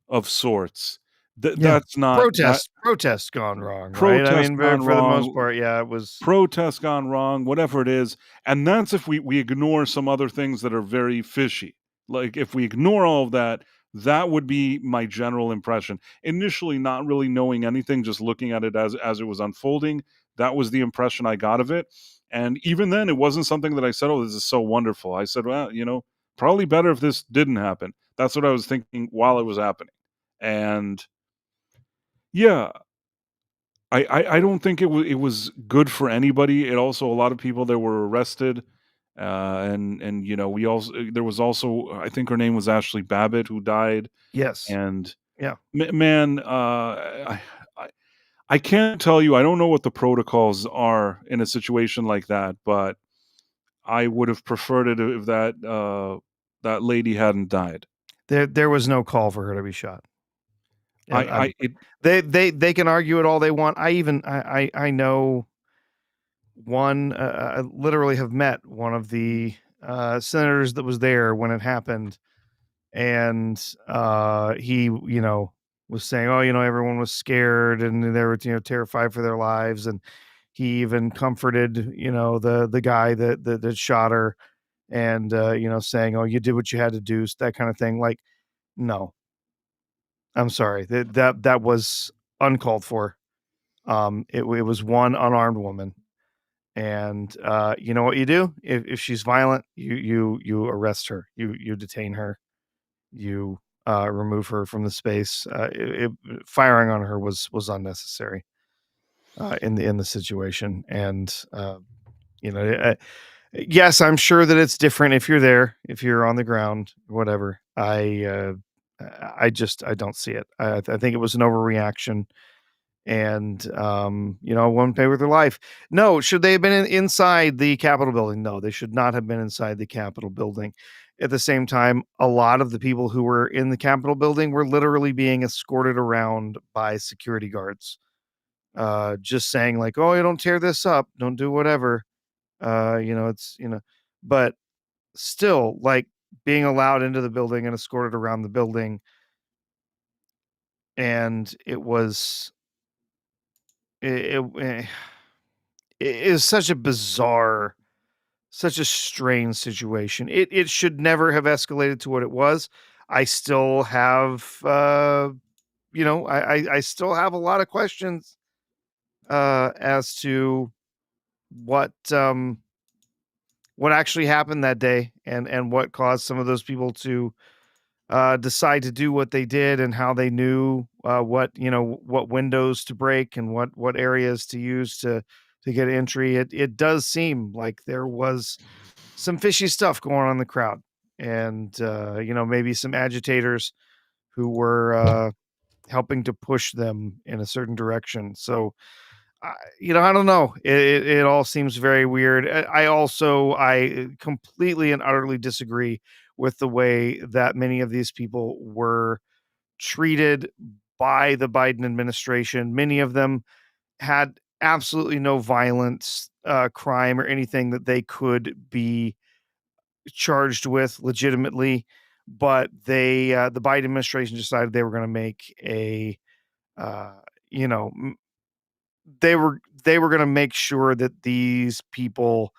of sorts. Yeah. That's not that Protest gone wrong, right? I protest mean, gone for the most wrong. part, yeah, it was. Protest gone wrong, whatever it is, and that's if we ignore some other things that are very fishy. Like, if we ignore all of that, that would be my general impression. Initially, not really knowing anything, just looking at it as it was unfolding, that was the impression I got of it, and even then, it wasn't something that I said, "Oh, this is so wonderful." I said, "Well, probably better if this didn't happen." That's what I was thinking while it was happening, and yeah, I don't think it was good for anybody. It also a lot of people that were arrested, and we also there was also I think her name was Ashley Babbitt who died, Yes. and Yeah. man, I I can't tell you. I don't know what the protocols are in a situation like that, but I would have preferred it if that lady hadn't died. There was no call for her to be shot. I And I it they can argue it all they want. I know one, I literally have met one of the, senators that was there when it happened, and, he, was saying, "Oh, everyone was scared and they were, terrified for their lives," and he even comforted, the guy that shot her and, saying, "Oh, you did what you had to do," that kinda thing, like, no, I'm sorry, that was uncalled for. It was one unarmed woman, and, you know what you do? If she's violent, you arrest her, you detain her, you remove her from the space. Firing on her was unnecessary in the situation, and you know, yes, I'm sure that it's different if you're there, if you're on the ground, whatever. I don't see it. I think it was an overreaction, and one pay with their life. No, should they have been inside the Capitol building? No, they should not have been inside the Capitol building. At the same time, a lot of the people who were in the Capitol building were literally being escorted around by security guards, just saying like, "Oh, you don't tear this up, don't do whatever." It's but still, like being allowed into the building and escorted around the building, and it is such a bizarre, such a strange situation. It should never have escalated to what it was. I still have, I still have a lot of questions as to what what actually happened that day, and what caused some of those people to decide to do what they did, and how they knew what windows to break, and what areas to use to get entry. It does seem like there was some fishy stuff going on in the crowd, and maybe some agitators who were helping to push them in a certain direction. So I don't know. It all seems very weird. I completely and utterly disagree with the way that many of these people were treated by the Biden administration. Many of them had absolutely no violence, crime, or anything that they could be charged with legitimately, but the Biden administration decided they were going to make a, uh, you know, they were gonna make sure that these people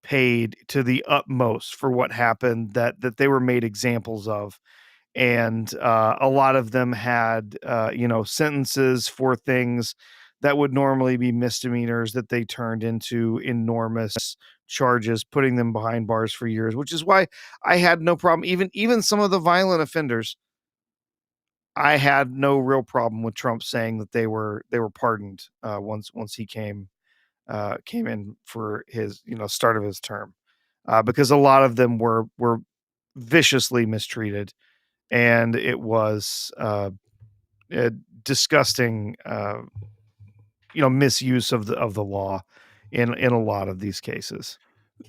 paid to the utmost for what happened, that they were made examples of, and, a lot of them had, sentences for things that would normally be misdemeanors that they turned into enormous charges, putting them behind bars for years, which is why I had no problem. Even some of the violent offenders, I had no real problem with Trump saying that they were pardoned, once he came in for his, start of his term, because a lot of them were viciously mistreated, and it was a disgusting, misuse of the law in a lot of these cases.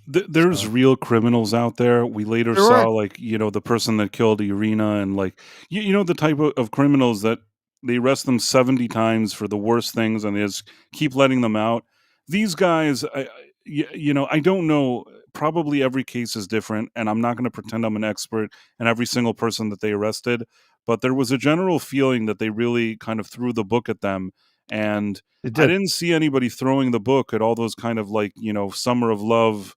There's So real criminals out there. We later there saw, are. like, the person that killed Irina, and, like, the type of criminals that they arrest them 70 times for the worst things, and they just keep letting them out. These guys, I don't know. Probably every case is different, and I'm not going to pretend I'm an expert in every single person that they arrested. But there was a general feeling that they really kind of threw the book at them, and It I did. didn't see anybody throwing the book at all those kind of, like, summer of love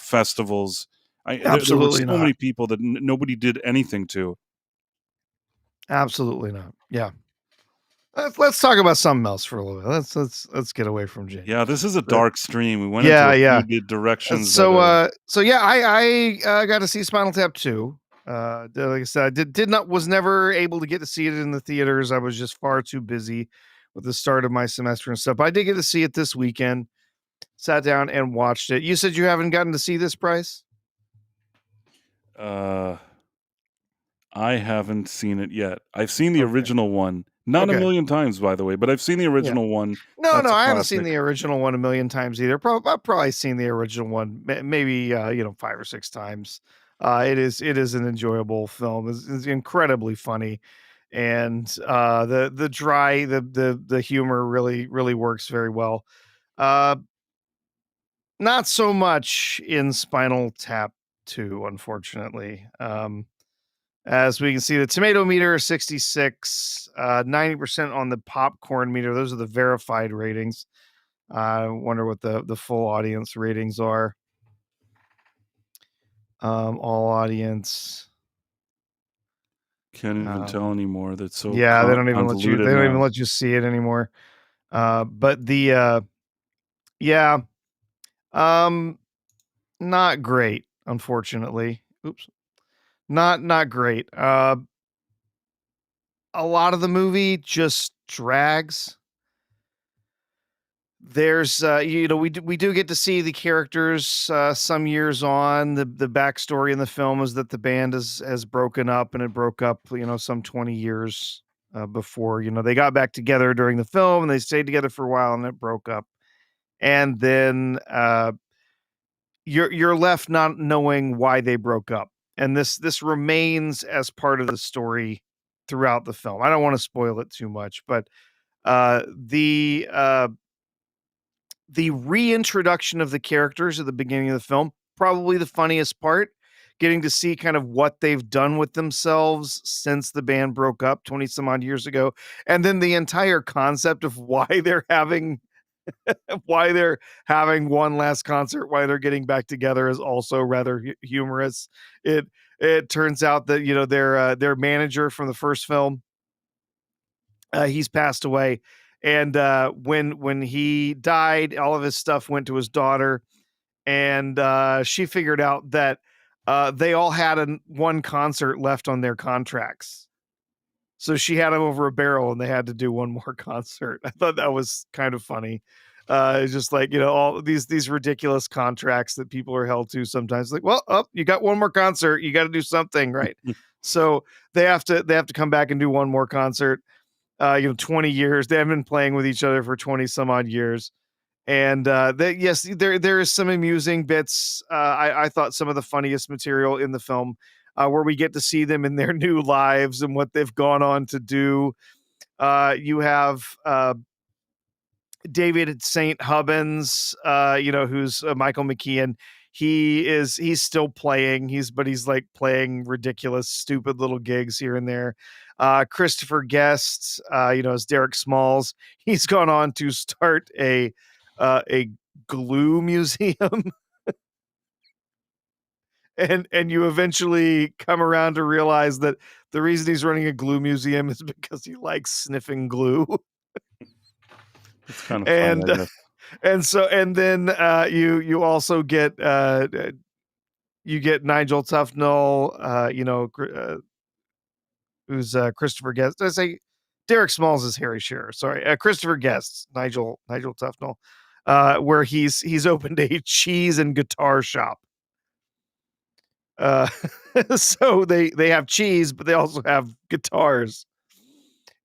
festivals. There were Absolutely so not. many people that nobody did anything to. Absolutely not. Yeah. Let's talk about something else for a little bit. Let's get away from Yeah, January this is 6th. a dark stream. We went into Yeah, a few yeah. directions that So, are. yeah, I got to see Spinal Tap 2. Like I said, I did not was never able to get to see it in the theaters. I was just far too busy with the start of my semester and stuff. But I did get to see it this weekend. Sat down and watched it. You said you haven't gotten to see this, Price? uh I haven't seen it yet. I've seen the Okay. original one. Not a Okay. million times, by the way, but I've seen the Yeah. original one. No, That's no, a I haven't seen classic. the original one a million times either. I've probably seen the original one maybe 5 or 6 times. It is an enjoyable film. It's incredibly funny, and the humor really works very well. Uh, Not so much in Spinal Tap 2, unfortunately. As we can see, the tomato meter is 66, 90% on the popcorn meter. Those are the verified ratings. I wonder what the full audience ratings are. All audience. Can't even tell Um, anymore. That's so yeah, they don't even let you. convoluted They don't even now. let you see it anymore. But yeah, um, not great, unfortunately. Oops, not great. a lot of the movie just drags. There's, we do get to see the characters, some years on. The backstory in the film is that the band has broken up, and it broke up, some 20 years, before, they got back together during the film, and they stayed together for a while, and it broke up. And then, you're left not knowing why they broke up, and this remains as part of the story throughout the film. I don't wanna spoil it too much, but, uh, the, uh the reintroduction of the characters at the beginning of the film, probably the funniest part, getting to see kind of what they've done with themselves since the band broke up 20 some odd years ago, and then the entire concept of why they're having one last concert, why they're getting back together is also rather humorous. It turns out that, their manager from the first film, he's passed away, and, when he died, all of his stuff went to his daughter, and, she figured out that, they all had one concert left on their contracts. So she had him over a barrel, and they had to do one more concert. I thought that was kind of funny. It's just like, all these ridiculous contracts that people are held to sometimes. Like, well, oh, you got one more concert, you gotta do something, right? So they have to come back and do one more concert. 20 years. They haven't been playing with each other for 20 some odd years. And yes, there is some amusing bits. I thought some of the funniest material in the film, where we get to see them in their new lives and what they've gone on to do. You have David St. Hubbins, who's Michael McKean. He's still playing. He's like playing ridiculous, stupid little gigs here and there. Christopher Guest, as Derek Smalls. He's gone on to start a glue museum. And you eventually come around to realize that the reason he's running a glue museum is because he likes sniffing glue. It's kind of funny, And I guess. then you also get you get Nigel Tufnell, who's Christopher Guest. Did I say Derek Smalls is Harry Shearer? Sorry, Christopher Guest, Nigel Tufnell, where he's opened a cheese and guitar shop. Uh, so they have cheese, but they also have guitars.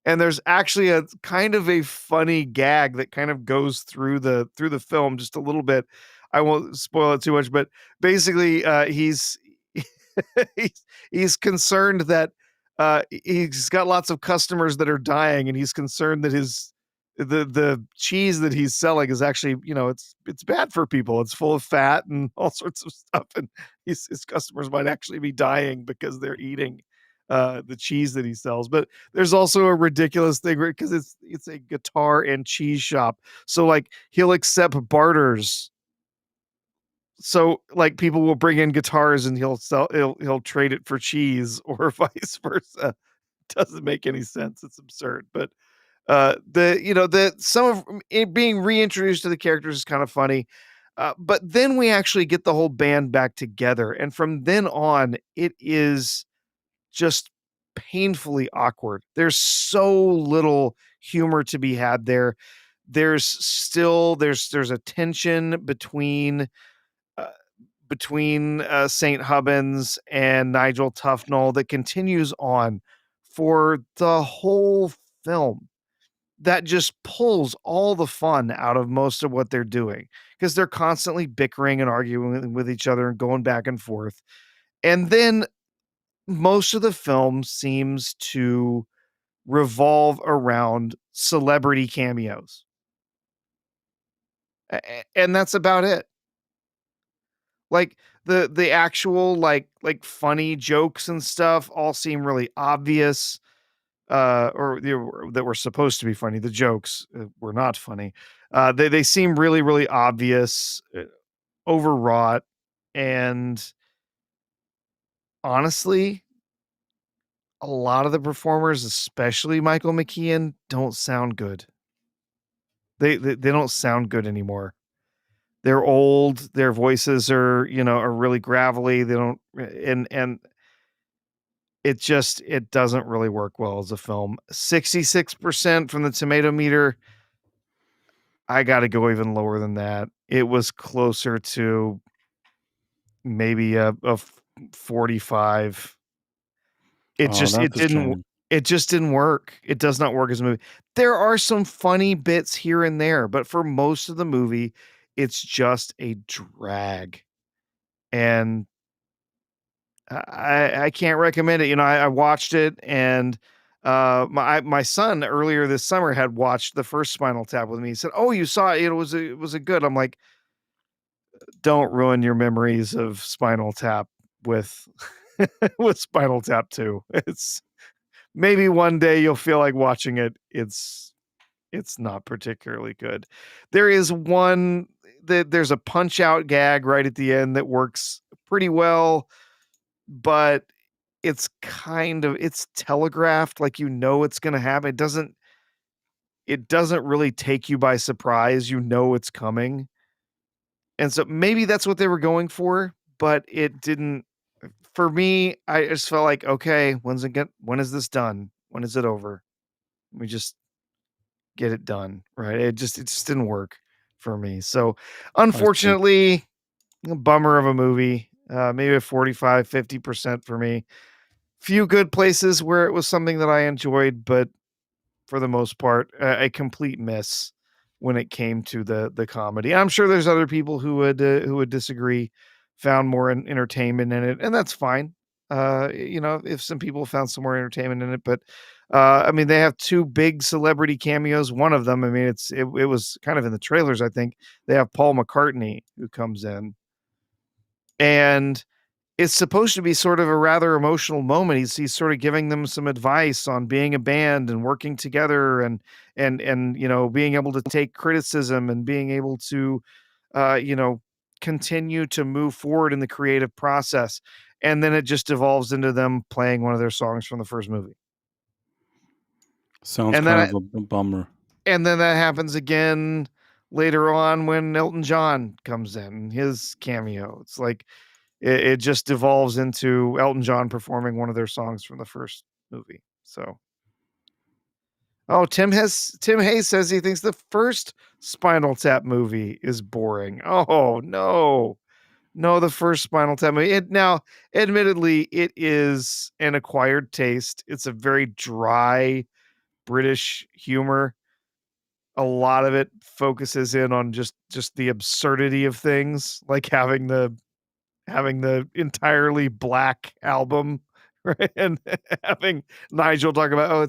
And there's actually a kind of a funny gag that kind of goes through the film just a little bit. I won't spoil it too much, but basically, he's he's concerned that, he's got lots of customers that are dying, and he's concerned that the cheese that he's selling is actually, it's bad for people. It's full of fat and all sorts of stuff, and his customers might actually be dying because they're eating, the cheese that he sells. But there's also a ridiculous thing because it's a guitar and cheese shop, so like he'll accept barters. So like people will bring in guitars and he'll trade it for cheese or vice versa. Doesn't make any sense. It's absurd. But the some of it being reintroduced to the characters is kind of funny. But then we actually get the whole band back together, and from then on, it is just painfully awkward. There's so little humor to be had there. There's a tension uh, between St. Hubbins and Nigel Tufnell that continues on for the whole film, that just pulls all the fun out of most of what they're doing because they're constantly bickering and arguing with each other and going back and forth. And then most of the film seems to revolve around celebrity cameos. And that's about it. Like the actual like funny jokes and stuff all seem really obvious, or that were supposed to be funny. The jokes, were not funny. They seem really really obvious, overwrought, and honestly, a lot of the performers, especially Michael McKean, don't sound good. They don't sound good anymore. They're old. Their voices are really gravelly. They don't, and it doesn't really work well as a film. 66% from the tomato meter. I gotta go even lower than that. It was closer to maybe a 45. It Oh, just it that's a didn't shame. it just didn't work. It does not work as a movie. There are some funny bits here and there, but for most of the movie, it's just a drag. And I can't recommend it. I watched it, and my son earlier this summer had watched the first Spinal Tap with me. He said, "Oh, you saw it? It was a good." I'm like, "Don't ruin your memories of Spinal Tap with with Spinal Tap 2. It's maybe one day you'll feel like watching it. It's not particularly good. There is one there's a punch out gag right at the end that works pretty well, but it's telegraphed, like, it's gonna happen. It doesn't really take you by surprise. It's coming. And so maybe that's what they were going for, but it didn't. For me, I just felt like, okay, when is this done? When is it over? Let me just get it done, right? It just didn't work for me. So I see. unfortunately, a bummer of a movie. Maybe a 45-50% for me. Few good places where it was something that I enjoyed, but for the most part, a complete miss when it came to the comedy. I'm sure there's other people who would disagree, found more entertainment in it, and that's fine. If some people found some more entertainment in it, but I mean, they have two big celebrity cameos. One of them, I mean, it was kind of in the trailers. I think they have Paul McCartney who comes in, and it's supposed to be sort of a rather emotional moment. He's sort of giving them some advice on being a band and working together, and being able to take criticism and being able to uh, you know continue to move forward in the creative process. And then it just evolves into them playing one of their songs from the first movie. Sounds And then kind I, of a bummer. and then that happens again later on when Elton John comes in, his cameo. It's like it just devolves into Elton John performing one of their songs from the first movie. So, oh, Tim Hayes says he thinks the first Spinal Tap movie is boring. Oh no, no, the first Spinal Tap movie. Admittedly, it is an acquired taste. It's a very dry British humor. A lot of it focuses in on just the absurdity of things, like having the entirely black album, right? And having Nigel talk about, oh,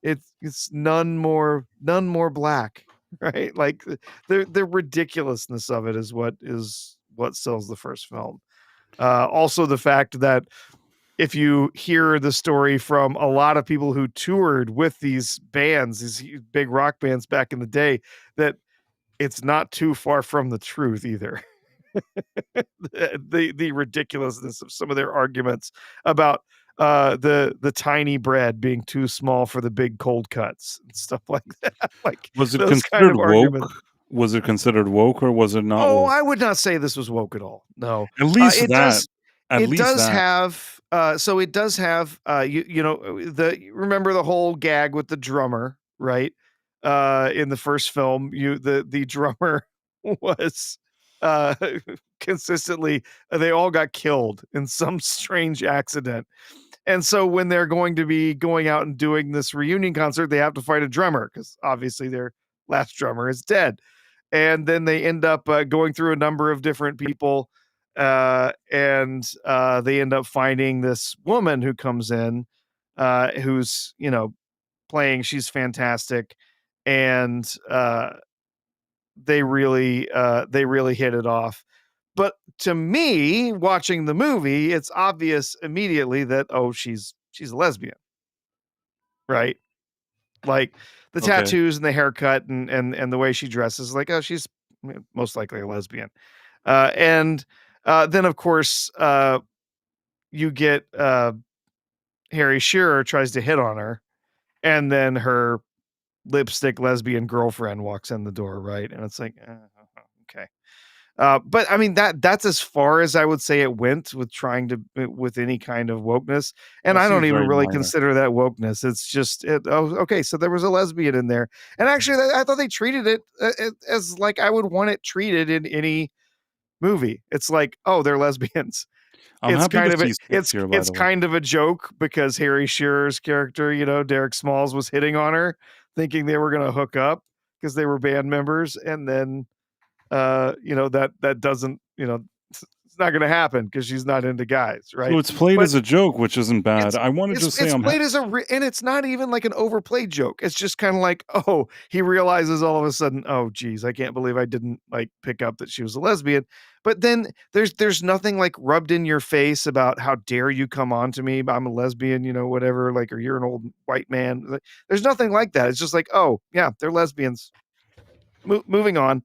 it's none more black, right? Like the ridiculousness of it is what sells the first film. Also the fact that if you hear the story from a lot of people who toured with these bands, these big rock bands back in the day, that it's not too far from the truth either. The ridiculousness of some of their arguments about the tiny bread being too small for the big cold cuts and stuff like that. Like Was it those kind considered of woke? arguments. Was it considered woke or was it not Oh, woke? I would not say this was woke at all. No. At least It that. does At it least does that. have so it does have the remember the whole gag with the drummer, right? In the first film, the drummer was uh consistently they all got killed in some strange accident. And so when they're going to be going out and doing this reunion concert, they have to fight a drummer because obviously their last drummer is dead. And then they end up going through a number of different people, and they end up finding this woman who comes in, who's playing. She's fantastic, and they really hit it off. But to me, watching the movie, it's obvious immediately that, oh, she's a lesbian, right? Like the Okay. tattoos and the haircut and the way she dresses, like, oh, she's most likely a lesbian. And then of course you get Harry Shearer tries to hit on her, and then her lipstick lesbian girlfriend walks in the door, right? And it's like, okay. But I mean that's as far as I would say it went with trying to with any kind of wokeness, and That I don't seems even very really minor. consider that wokeness. It's just oh, okay, so there was a lesbian in there, and actually I thought they treated it as like I would want it treated in any movie. It's like, oh, they're lesbians. I'm It's happy to kind of a see 6 here, by it's the way. kind of a joke because Harry Shearer's character, Derek Smalls was hitting on her, thinking they were gonna hook up because they were band members, and then, that doesn't, it's not gonna happen because she's not into guys, So right? it's played But as a joke, which isn't bad. it's I wanna it's just say it's played as and it's not even like an overplayed joke. It's just kinda like, oh, he realizes all of a sudden, "Oh, geez, I can't believe I didn't, like, pick up that she was a lesbian." But then there's nothing, like, rubbed in your face about, "How dare you come on to me? I'm a lesbian," whatever, like, or, "You're an old white man." Like, there's nothing like that. It's just like, "Oh, yeah, they're lesbians. Moving on."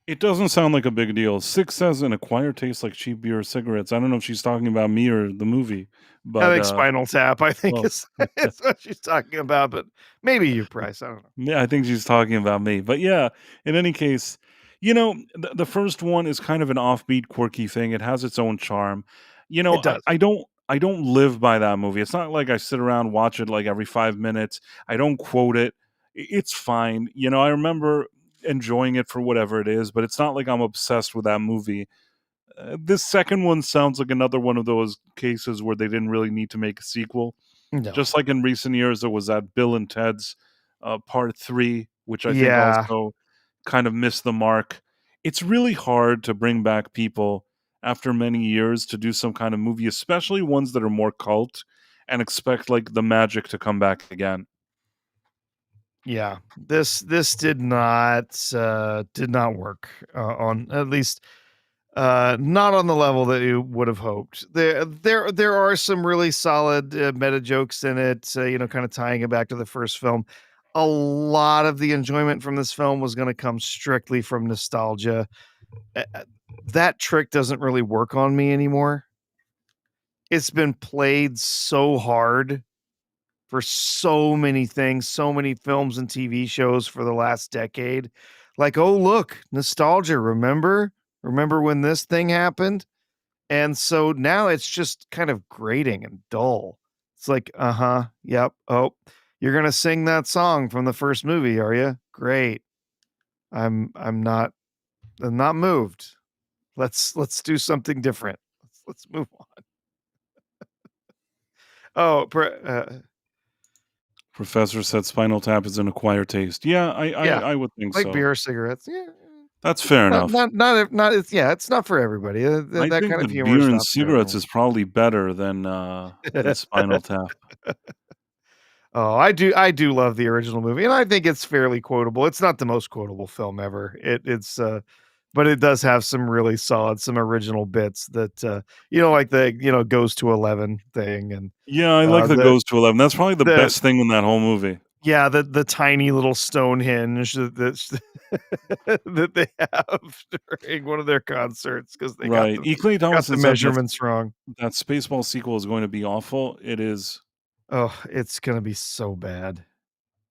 it doesn't sound like a big deal. 6 says an acquired taste like cheap beer or cigarettes. I don't know if she's talking about me or the movie, I but, think Spinal Tap, I think oh, is is what she's talking about, but maybe you, Price, I don't know. yeah, I think she's talking about me. But yeah, in any case, the first one is kind of an offbeat, quirky thing. It has its own charm. It does. I don't live by that movie. It's not like I sit around watch it like every 5 minutes. I don't quote it. It's fine. I remember enjoying it for whatever it is, but it's not like I'm obsessed with that movie. This second one sounds like another one of those cases where they didn't really need to make a sequel. No. Just like in recent years, there was that Bill and Ted's Part 3, which I think Yeah. also kind of missed the mark. It's really hard to bring back people after many years to do some kind of movie, especially ones that are more cult, and expect like the magic to come back again. Yeah, this did not work, on at least, not on the level that you would have hoped. There are some really solid, meta jokes in it, kinda tying it back to the first film. A lot of the enjoyment from this film was gonna come strictly from nostalgia. That trick doesn't really work on me anymore. It's been played so hard for so many things, so many films and TV shows for the last decade. Like, "Oh, look, nostalgia, remember? Remember when this thing happened?" And so now it's just kind of grating and dull. It's like, "Uh-huh, yep, oh, you're gonna sing that song from the first movie, are you? Great. I'm not moved. Let's do something different. Let's move on." Oh, Professor said Spinal Tap is an acquired taste. Yeah, yeah, I would think like so. beer, cigarettes, yeah. That's fair enough. Not it's yeah, it's not for everybody, I that think kind of that humor beer is and not for cigarettes everyone. is probably better than Spinal Tap. Oh, I do love the original movie, and I think it's fairly quotable. It's not the most quotable film ever. But it does have some really solid, some original bits that, like the, goes to 11 thing and, Yeah, I like the the goes to 11. That's probably the the best thing in that whole movie. yeah, the tiny little Stonehenge that that they have during one of their concerts because they Right. E. Clay got the Thompson said measurements wrong. that Spaceball sequel is going to be awful. It is. Oh, it's gonna be so bad.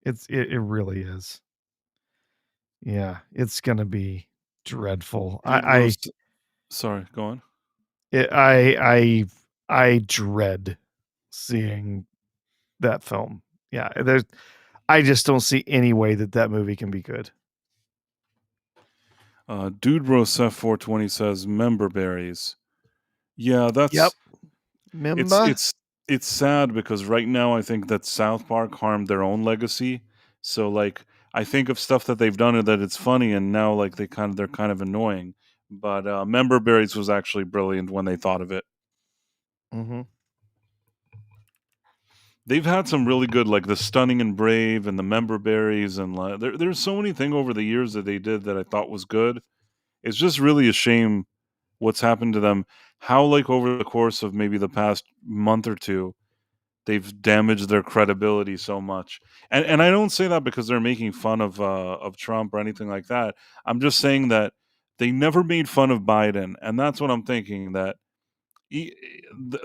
It really is. Yeah, it's gonna be dreadful. Dude Bro s Sorry, go on. I I dread seeing that film. Yeah, I just don't see any way that that movie can be good. Dude Bro Seth 420 says member berries. Yeah, Yep. that's it's Mimba? it's it's sad because right now I think that South Park harmed their own legacy. So like I think of stuff that they've done and that it's funny and now like they're kind of annoying. But member berries was actually brilliant when they thought of it. Mhm. They've had some really good like the Stunning and Brave and the member berries and there's so many things over the years that they did that I thought was good. It's just really a shame what's happened to them. How like over the course of maybe the past month or two they've damaged their credibility so much. And I don't say that because they're making fun of Trump or anything like that. I'm just saying that they never made fun of Biden, and that's what I'm thinking that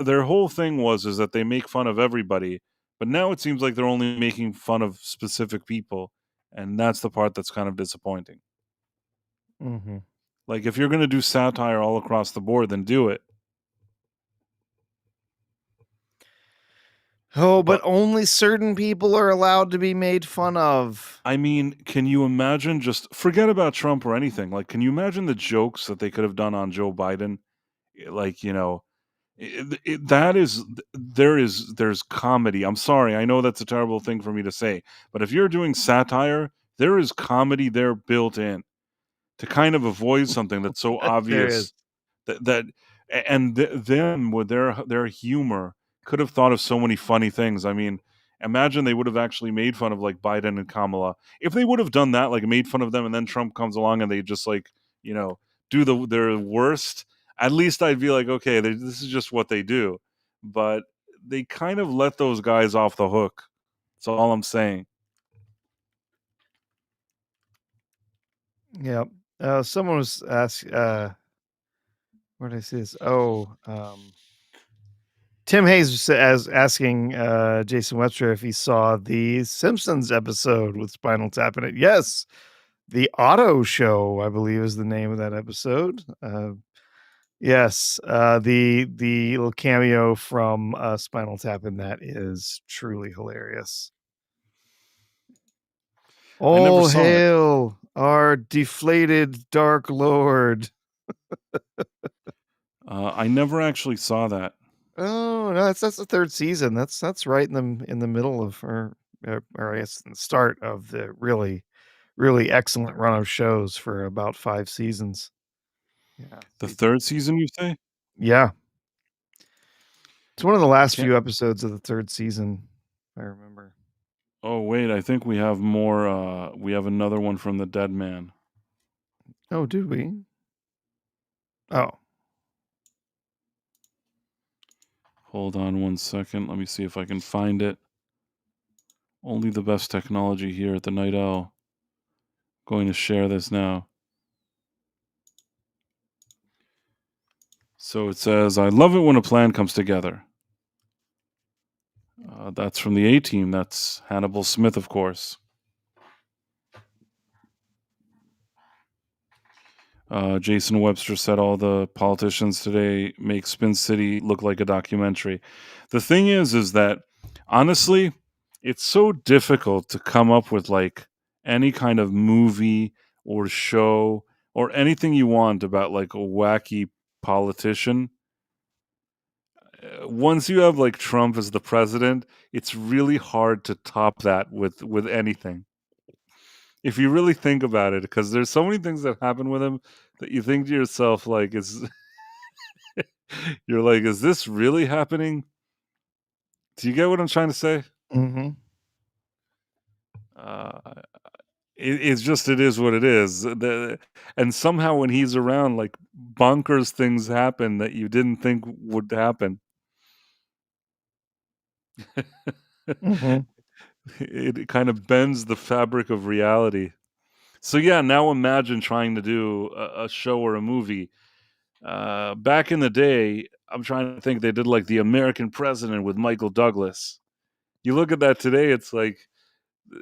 their whole thing was is that they make fun of everybody, but now it seems like they're only making fun of specific people, and that's the part that's kind of disappointing. Mhm. Like, if you're gonna do satire all across the board, then do it. Oh, but But, only certain people are allowed to be made fun of. I mean, can you imagine, just forget about Trump or anything, like, can you imagine the jokes that they could have done on Joe Biden? Like, that is there's comedy. I'm sorry, I know that's a terrible thing for me to say, but if you're doing satire, there is comedy there built in to kind of avoid something that's so There is. obvious. Them with their humor could have thought of so many funny things. I mean, imagine they would have actually made fun of like Biden and Kamala. If they would have done that, like made fun of them, and then Trump comes along and they just like you know do their worst. At least I'd be like, okay, this is just what they do. But they kind of let those guys off the hook. That's all I'm saying. Yep. Someone was where did I see this? Oh, Tim Hayes was asking Jason Webster if he saw the Simpsons episode with Spinal Tap in it. Yes, the Auto Show, I believe, is the name of that episode. Yes, the little cameo from Spinal Tap in that is truly hilarious. I never All saw it. hail our deflated Dark Lord. I never actually saw that. Oh no, that's the third season. That's right in the middle of or I guess in the start of the really excellent run of shows for about 5 seasons. Yeah, The season. third season, you say? Yeah, it's one of the I last can't. few episodes of the third season. If I remember. Oh wait, I think we have more. We have another one from the Dead Man. Oh, did we? Oh, Hold on one second. Let me see if I can find it. Only the best technology here at the Night Owl. Going to share this now. So it says, "I love it when a plan comes together." That's from the A Team. That's Hannibal Smith, of course. Jason Webster said all the politicians today make Spin City look like a documentary. The thing is that honestly, it's so difficult to come up with like any kind of movie or show or anything you want about like a wacky politician. Once you have like Trump as the president, it's really hard to top that with anything. If you really think about it, because there's so many things that happen with him that you think to yourself like is you're like, is this really happening? Do you get what I'm trying to say? mm-hmm. Uh, it's just it is what it is. And somehow when he's around, like bonkers things happen that you didn't think would happen. Mm-hmm. It kind of bends the fabric of reality. So yeah, now imagine trying to do a show or a movie. Back in the day, I'm trying to think, they did like The American President with Michael Douglas. You look at that today, it's like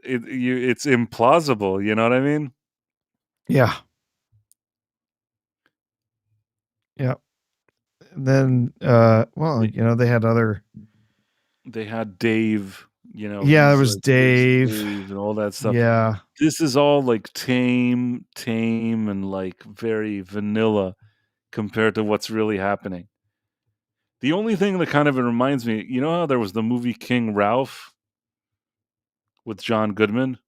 it's implausible. You know what I mean? Yeah, yeah. And then, well, They, they had other. they had Dave. Yeah, there He's was like Racing Dave. Dave and all that stuff. Yeah, This is all like tame, and like very vanilla compared to what's really happening. The only thing that kind of it reminds me, you know how there was the movie King Ralph with John Goodman?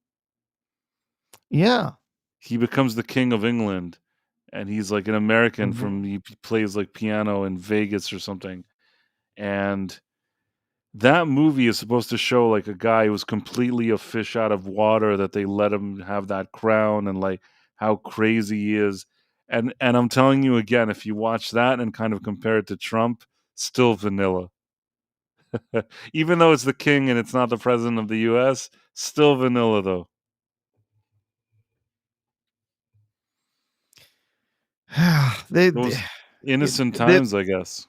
yeah. He becomes the king of England, and he's like an American Mhm. from he plays like piano in Vegas or something. And that movie is supposed to show like a guy who's completely a fish out of water, that they let him have that crown, and like how crazy he is. And I'm telling you again, if you watch that and kind of compare it to Trump, still vanilla. Even though it's the king and it's not the president of the US, still vanilla though. they, Those innocent they, times, I guess.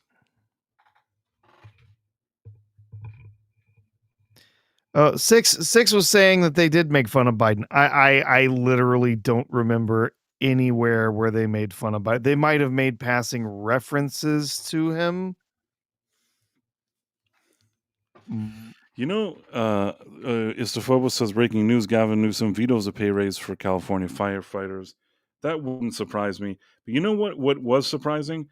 six was saying that they did make fun of Biden. I literally don't remember anywhere where they made fun of Biden. They might have made passing references to him. Mm, You know, Istafobos says breaking news: Gavin Newsom vetoes a pay raise for California firefighters. That wouldn't surprise me. But you know what? What was surprising?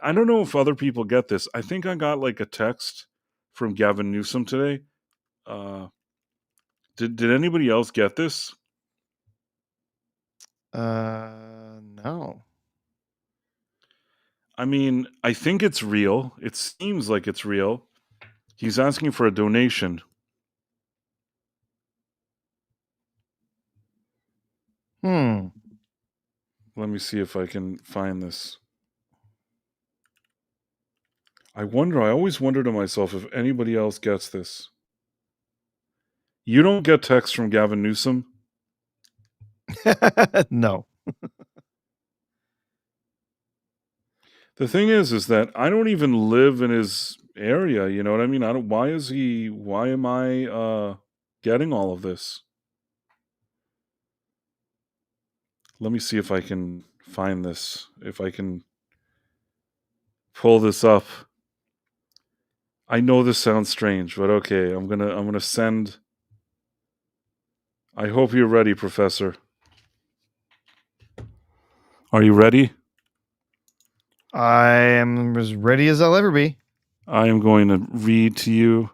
I don't know if other people get this. I think I got like a text from Gavin Newsom today. Uh, did anybody else get this? no. I mean, I think it's real. It seems like it's real. He's asking for a donation. Hmm. Let me see if I can find this. I always wonder to myself if anybody else gets this. You don't get texts from Gavin Newsom? No. The thing is that I don't even live in his area, you know what I mean? I don't why am I getting all of this? Let me see if I can find this. If I can pull this up. I know this sounds strange, but okay, I'm going to send. I hope you're ready, Professor. Are you ready? I am as ready as I'll ever be. I am going to read to you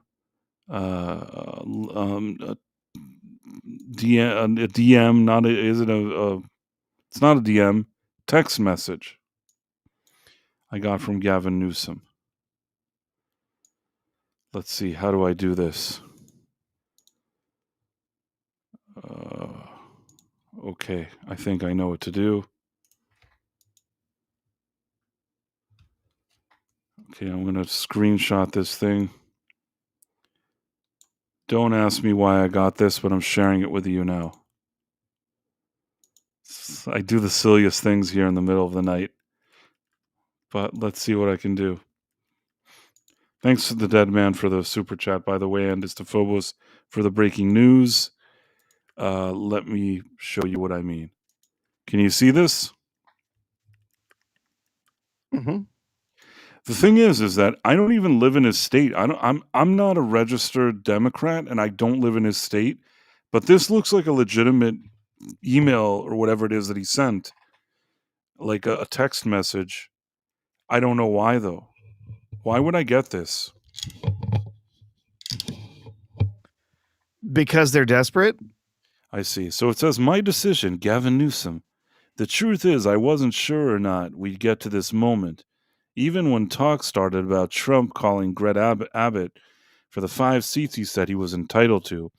a DM, not a, is it it's not a DM, text message I got from Gavin Newsom. Let's see, how do I do this? Okay, I think I know what to do. Okay, I'm going to screenshot this thing. Don't ask me why I got this, but I'm sharing it with you now. I do the silliest things here in the middle of the night. But let's see what I can do. Thanks to the Dead Man for the super chat, by the way, and to Phobos for the breaking news. Let me show you what I mean. Can you see this? Mm-hmm. The thing is that I don't even live in his state. I'm not a registered Democrat, and I don't live in his state. But this looks like a legitimate email or whatever it is that he sent, like a text message. I don't know why though. Why would I get this? Because they're desperate? I see. So it says, "My decision, Gavin Newsom. The truth is, I wasn't sure or not we'd get to this moment. Even when talk started about Trump calling Abbott for the 5 seats he said he was entitled to.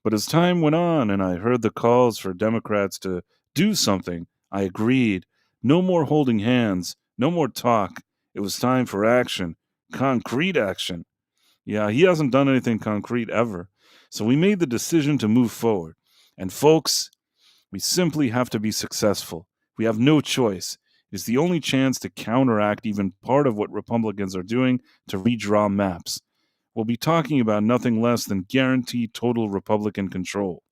But as time went on and I heard the calls for Democrats to do something, I agreed. No more holding hands, no more talk. It was time for action, concrete action. Yeah, he hasn't done anything concrete ever. So we made the decision to move forward. And folks, we simply have to be successful. We have no choice. It is the only chance to counteract even part of what Republicans are doing to redraw maps. We'll be talking about nothing less than guaranteed total Republican control.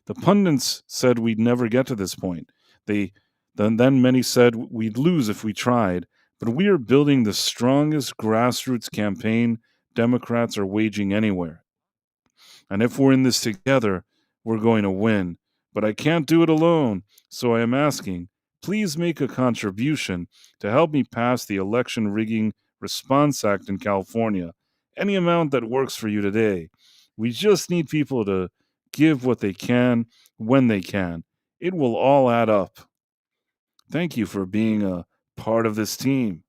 The pundits said we'd never get to this point. Then many said we'd lose if we tried, but we are building the strongest grassroots campaign Democrats are waging anywhere. And if we're in this together, we're going to win. But I can't do it alone, so I am asking, please make a contribution to help me pass the Election Rigging Response Act in California. Any amount that works for you today. We just need people to give what they can when they can. It will all add up. Thank you for being a part of this team.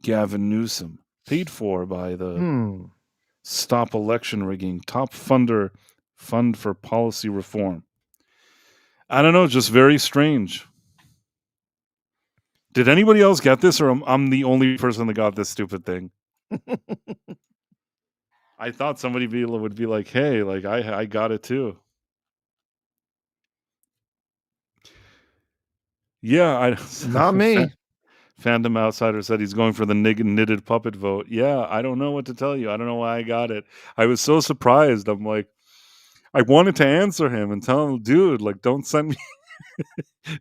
Gavin Newsom, paid for by the Stop Election Rigging, top funder, Fund for Policy Reform. I don't know, just very strange. Did anybody else get this, or I'm the only person that got this stupid thing? I thought somebody would be like, "Hey, like I got it too." Yeah, Not me. Fandom Outsider said he's going for the knitted puppet vote. Yeah, I don't know what to tell you. I don't know why I got it. I was so surprised. I'm like, I wanted to answer him and tell him, "Dude, like, don't send me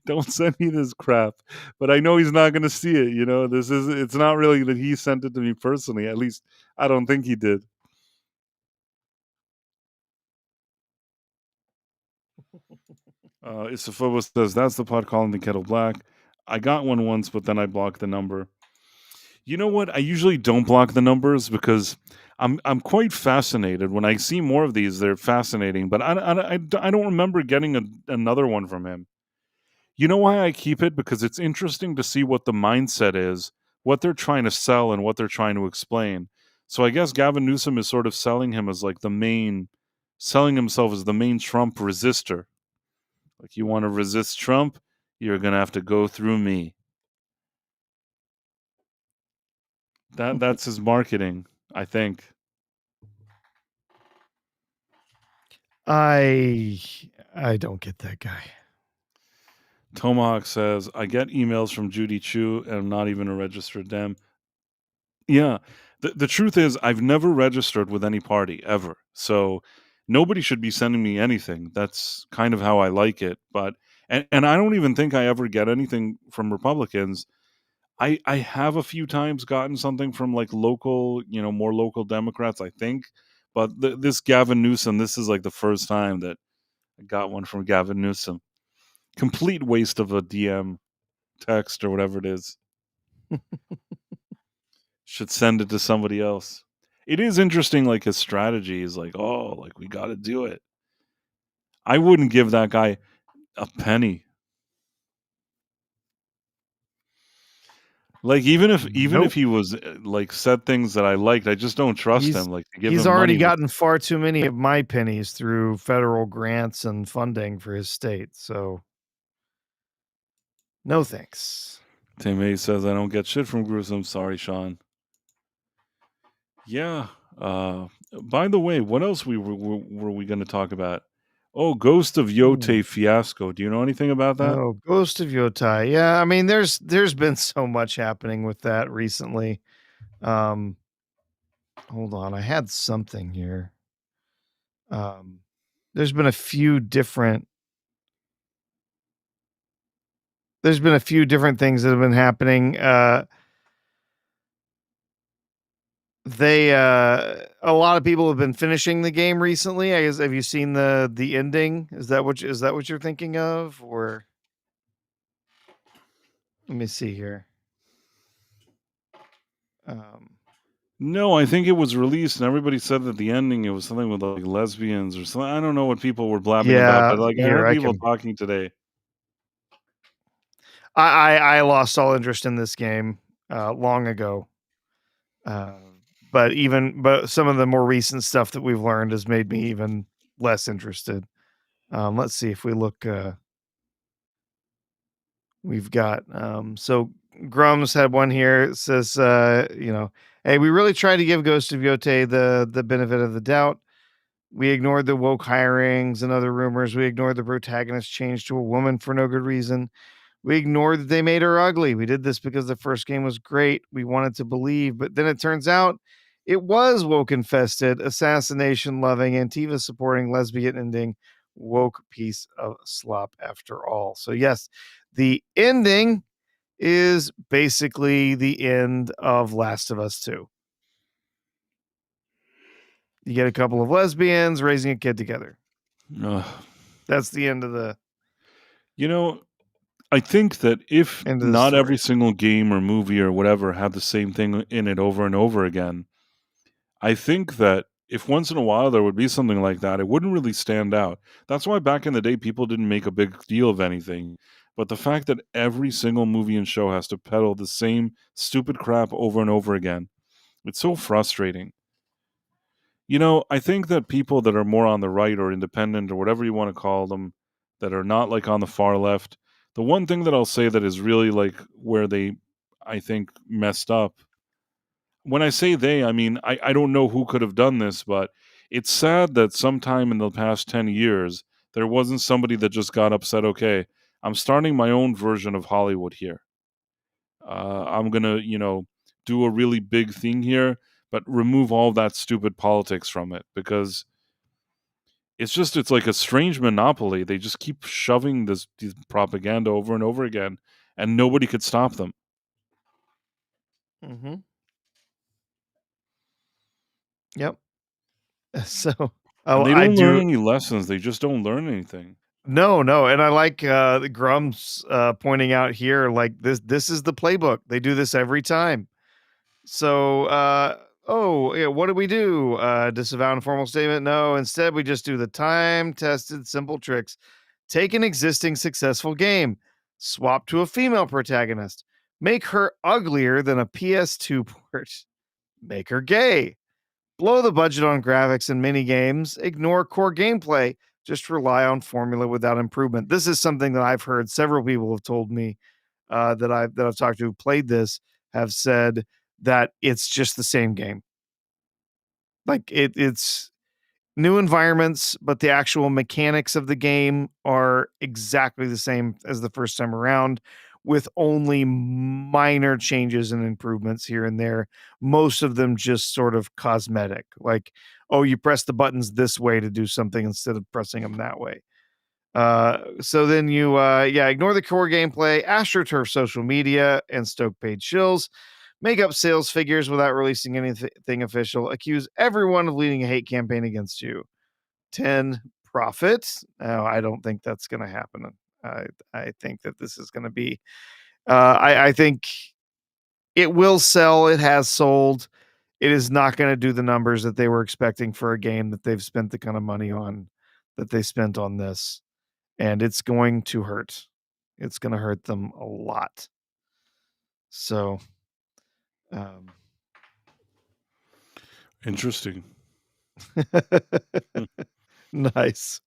don't send me this crap." But I know he's not gonna see it, you know? It's not really that he sent it to me personally, at least I don't think he did. Isophobo says, "That's the pot calling the kettle black. I got one once, but then I blocked the number." You know what? I usually don't block the numbers because I'm quite fascinated. When I see more of these, they're fascinating, but I don't remember getting another one from him. You know why I keep it? Because it's interesting to see what the mindset is, what they're trying to sell, and what they're trying to explain. So I guess Gavin Newsom is sort of selling him as like selling himself as the main Trump resistor. Like, you want to resist Trump, you're gonna have to go through me. That's his marketing, I think. I I don't get that guy. Tomahawk says, "I get emails from Judy Chu and I'm not even a registered Dem." Yeah. The truth is I've never registered with any party ever. So nobody should be sending me anything. That's kind of how I like it. But and I don't even think I ever get anything from Republicans. I have a few times gotten something from like local, more local Democrats, I think. But this Gavin Newsom, this is like the first time that I got one from Gavin Newsom. Complete waste of a DM text or whatever it is. Should send it to somebody else. It is interesting, like his strategy is like, oh, like we got to do it. I wouldn't give that guy a penny. Like even if Nope. he was like said things that I liked, I just don't trust He's him. Like to give he's him already money. gotten far too many of my pennies through federal grants and funding for his state. So no thanks. Tim Hayes says I don't get shit from Gruesome. Sorry, Sean. Yeah. Uh, by the way, what else were we going to talk about? Oh, Ghost of Ooh. Yotei Fiasco. Do you know anything about that? Oh, Ghost of Yotei. Yeah, I mean, there's been so much happening with that recently. Um, hold on, I had something here. Um, there's been a few different there's been a few different things that have been happening. A lot of people have been finishing the game recently. I guess have you seen the ending? Is that what you're thinking of? Or let me see here. Um, No, I think it was released, and everybody said that the ending it was something with like lesbians or something. I don't know what people were blabbing about, yeah, but like I here heard I people can. talking today. I lost all interest in this game long ago. Uh, but some of the more recent stuff that we've learned has made me even less interested. Let's see if we look. We've got so Grums had one here. It says, hey, we really tried to give Ghost of Yotei the benefit of the doubt. We ignored the woke hirings and other rumors. We ignored the protagonist change to a woman for no good reason. We ignored that they made her ugly. We did this because the first game was great. We wanted to believe, but then it turns out it was woke infested, assassination loving, Antifa supporting, lesbian ending, woke piece of slop after all. So, yes, the ending is basically the end of Last of Us 2. You get a couple of lesbians raising a kid together. Ugh. That's the end of the You know, I think that if end of the not every story. single game or movie or whatever had the same thing in it over and over again, I think that if once in a while there would be something like that, it wouldn't really stand out. That's why back in the day people didn't make a big deal of anything. But the fact that every single movie and show has to peddle the same stupid crap over and over again, it's so frustrating. I think that people that are more on the right or independent or whatever you want to call them, that are not like on the far left, the one thing that I'll say that is really like where they, I think, messed up. When I say they, I mean, I don't know who could have done this, but it's sad that sometime in the past 10 years, there wasn't somebody that just got upset. Okay, I'm starting my own version of Hollywood here. I'm going to, do a really big thing here, but remove all that stupid politics from it because it's like a strange monopoly. They just keep shoving these propaganda over and over again, and nobody could stop them. Mhm. Yep. So, And they I don't learn do. any lessons. They just don't learn anything. No, no, and I like, the Grum's, pointing out here, like, this is the playbook. They do this every time. So, "Oh, yeah, what do we do? Disavow an formal statement? No, instead, we just do the time-tested simple tricks. Take an existing successful game, swap to a female protagonist, make her uglier than a PS2 port, make her gay, blow the budget on graphics and mini games, ignore core gameplay, just rely on formula without improvement." This is something that I've heard several people have told me, that I've talked to who played this have said that it's just the same game. Like it's new environments, but the actual mechanics of the game are exactly the same as the first time around, with only minor changes and improvements here and there. Most of them just sort of cosmetic, like, oh, you press the buttons this way to do something instead of pressing them that way. So then you, yeah, ignore the core gameplay, astroturf social media, and stoke paid shills. Make up sales figures without releasing anything official. Accuse everyone of leading a hate campaign against you. 10 profit. No, I don't think that's going to happen. I think that this is going to be. I think it will sell. It has sold. It is not going to do the numbers that they were expecting for a game that they've spent the kind of money on that they spent on this, and it's going to hurt. It's going to hurt them a lot. So, um, Interesting. Hmm. nice.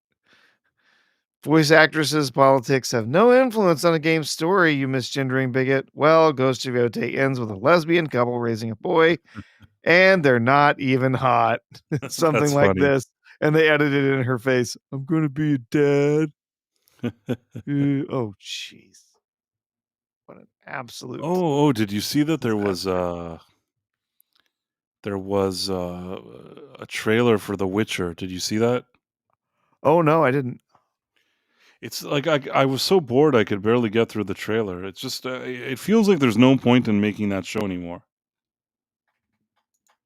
Voice actresses' politics have no influence on a game's story, you misgendering bigot. Well, Ghost of Yotei ends with a lesbian couple raising a boy, and they're not even hot. Something That's like funny. this. And they edited it in her face. I'm going to be a dad. Oh, jeez. What an absolute. Oh, did you see that disaster. there was a trailer for The Witcher? Did you see that? Oh, no, I didn't. It's like I was so bored I could barely get through the trailer. It's just it feels like there's no point in making that show anymore.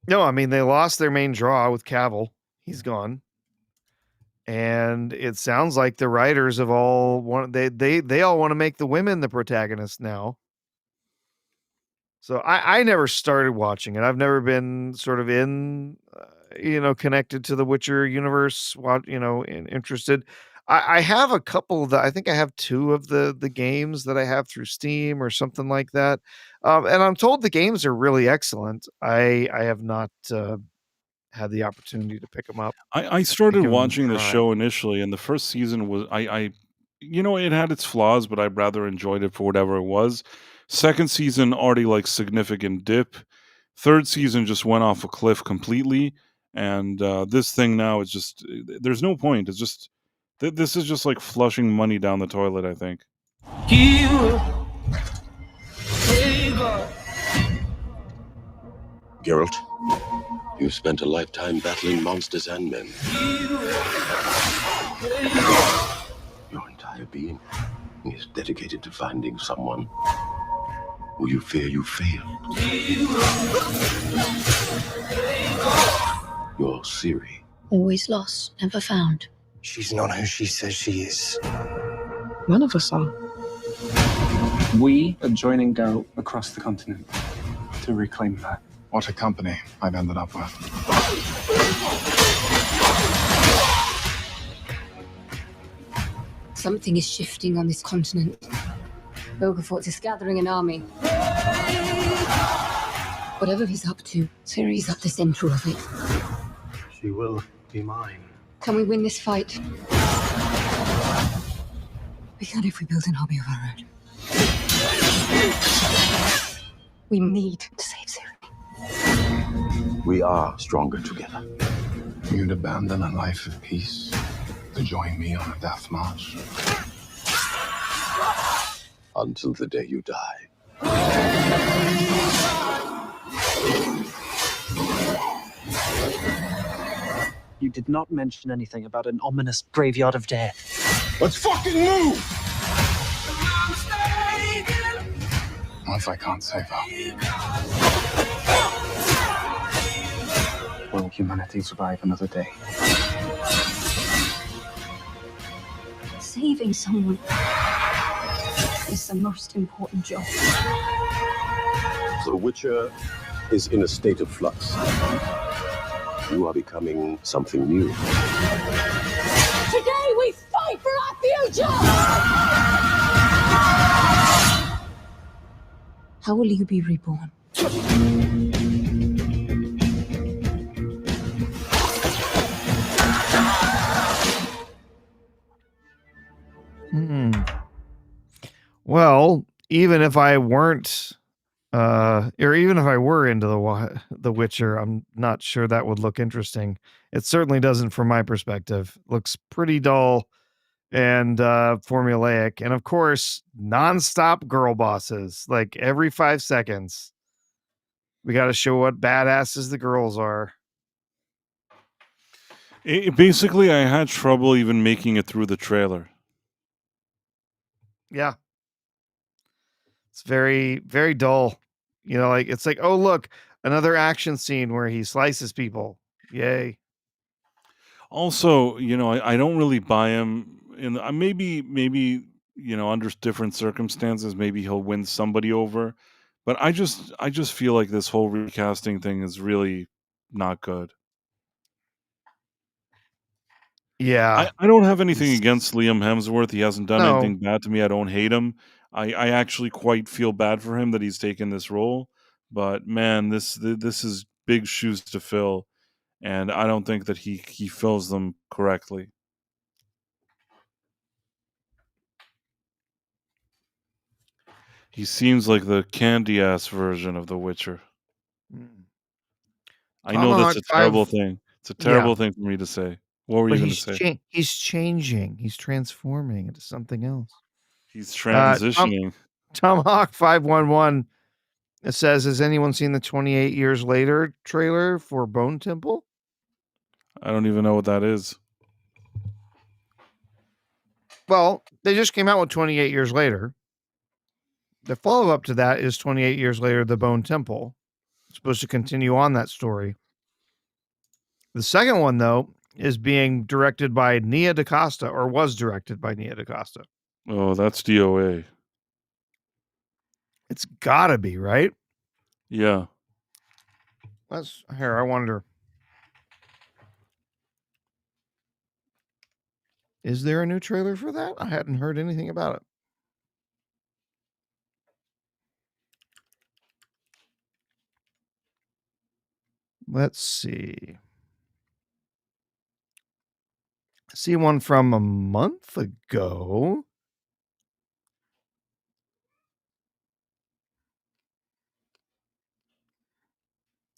No, I mean, they lost their main draw with Cavill. He's gone. And it sounds like the writers have all want they all want to make the women the protagonists now. So I never started watching it. I've never been sort of in, connected to the Witcher universe. Interested. I have a couple that I think I have two of the games that I have through Steam or something like that, and I'm told the games are really excellent. I have not had the opportunity to pick them up I and started give them a watching the try. show initially, and the first season was it had its flaws, but I rather enjoyed it for whatever it was. Second season already like significant dip. Third season just went off a cliff completely, and this thing now is just there's no point. It's just this is just like flushing money down the toilet. I think. Geralt, you spent a lifetime battling monsters and men. Your entire being is dedicated to finding someone who you fear you failed. You're Ciri. Always lost, never found. She's not who she says she is. None of us are. We are joining Geralt across the continent to reclaim her. What a company I've ended up with. Something is shifting on this continent. Bogafort is gathering an army. Whatever he's up to, Ciri's at the center of it. She will be mine. Can we win this fight? We can if we build an army of our own. We need to save Ciri. We are stronger together. You'd abandon a life of peace to join me on a death march. Until the day you die. You did not mention anything about an ominous graveyard of death. Let's fucking move! What if I can't save her? Will humanity survive another day? Saving someone is the most important job. The Witcher is in a state of flux. You are becoming something new. Today we fight for our future! How will you be reborn? Well, even if I weren't, or even if I were into the Witcher, I'm not sure that would look interesting. It certainly doesn't from my perspective. Looks pretty dull and formulaic. And of course, nonstop girl bosses. Like every 5 seconds, we got to show what badasses the girls are. Basically, I had trouble even making it through the trailer. Yeah. It's very, very dull. You know, like it's like, oh, look, another action scene where he slices people. Yay. Also, I don't really buy him in maybe under different circumstances, maybe he'll win somebody over, but I just feel like this whole recasting thing is really not good. Yeah. I don't have anything against Liam Hemsworth. He hasn't done No. anything bad to me. I don't hate him. I actually quite feel bad for him that he's taken this role, but man, this is big shoes to fill, and I don't think that he fills them correctly. He seems like the candy ass version of The Witcher. I know that's a terrible thing. It's a terrible thing for me to say. What were you going to say? He's changing. He's transforming into something else. He's transitioning. Tomahawk 511. It says, has anyone seen the 28 Years Later trailer for Bone Temple? I don't even know what that is. Well, they just came out with 28 Years Later. The follow-up to that is 28 Years Later, The Bone Temple. It's supposed to continue on that story. The second one, though, is being directed by Nia DaCosta, or was directed by Nia DaCosta. Oh, that's DOA. It's gotta be, right? Yeah. I wonder. Is there a new trailer for that? I hadn't heard anything about it. Let's see. I see one from a month ago.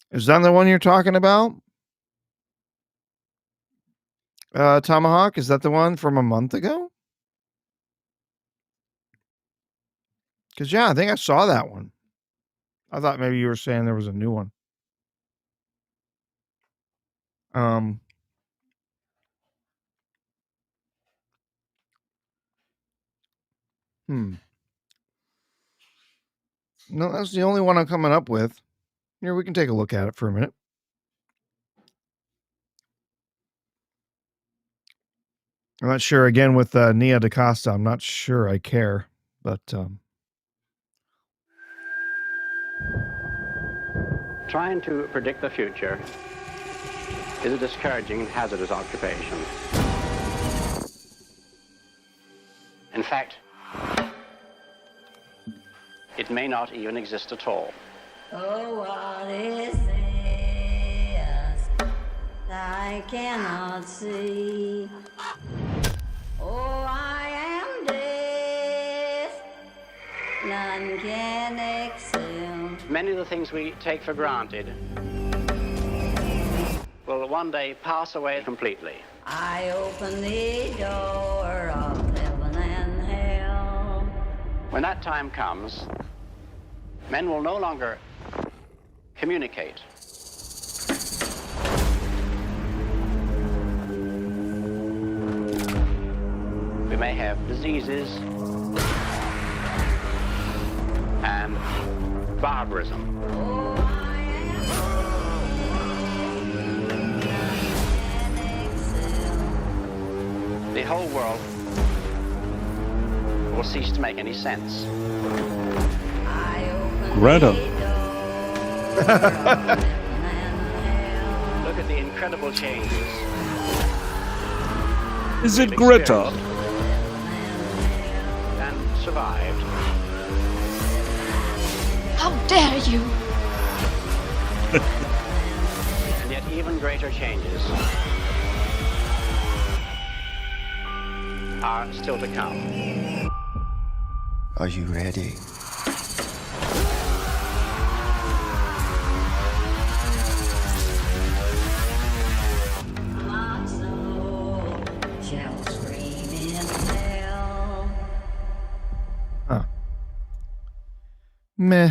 Is that the one you're talking about? Tomahawk, is that the one from a month ago? Because, yeah, I think I saw that one. I thought maybe you were saying there was a new one. No, that's the only one I'm coming up with. Here, we can take a look at it for a minute. I'm not sure. Again, with Nia DaCosta, I'm not sure I care, but trying to predict the future is a discouraging and hazardous occupation. In fact, it may not even exist at all. Oh, what is this I cannot see? Oh, I am deaf, none can excel. Many of the things we take for granted will one day pass away completely. I open the door of heaven and hell. When that time comes, men will no longer communicate. We may have diseases and barbarism. The whole world will cease to make any sense. Greta. Look at the incredible changes. Is it we've Greta? experienced and survived. How dare you! And yet even greater changes are still to come. Are you ready? Meh.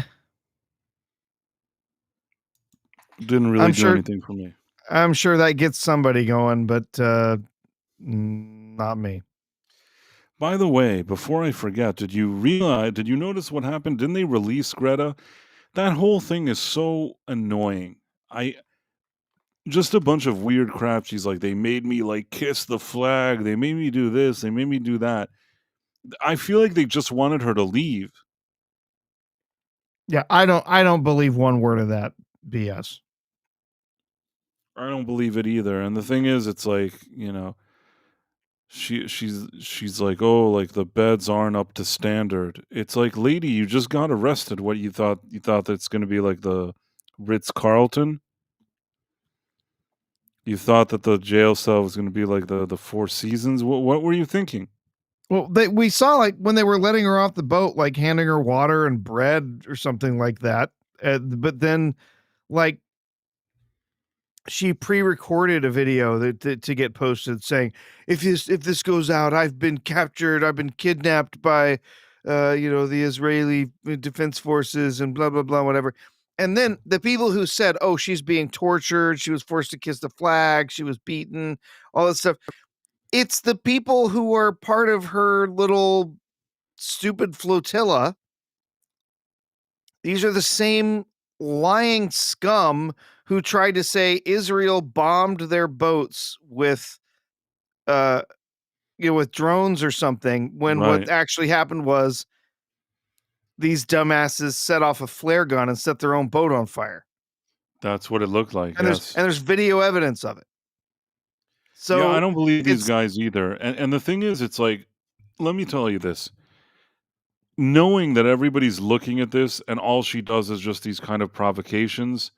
Didn't really I'm do sure- anything for me. I'm sure that gets somebody going, but not me. By the way, before I forget, did you notice what happened? Didn't they release Greta? That whole thing is so annoying. Just a bunch of weird crap. She's like, they made me like kiss the flag. They made me do this. They made me do that. I feel like they just wanted her to leave. Yeah, I don't believe one word of that BS. I don't believe it either. And the thing is, it's like, she's like, oh, like the beds aren't up to standard. It's like, lady, you just got arrested. What you thought that's going to be like the Ritz-Carlton? You thought that the jail cell was going to be like the Four Seasons? What were you thinking? Well, we saw like when they were letting her off the boat, like handing her water and bread or something like that. But then, like, she pre-recorded a video that to get posted saying, if this goes out, I've been captured, I've been kidnapped by, the Israeli Defense Forces and blah blah blah, whatever. And then the people who said, oh, she's being tortured, she was forced to kiss the flag, she was beaten, all that stuff. It's the people who are part of her little stupid flotilla. These are the same lying scum who tried to say Israel bombed their boats with with drones or something, when Right. what actually happened was these dumbasses set off a flare gun and set their own boat on fire. That's what it looked like. And Yes. there's video evidence of it. So yeah, I don't believe these it's- guys either. And the thing is, it's like, let me tell you this. Knowing that everybody's looking at this and all she does is just these kind of provocations,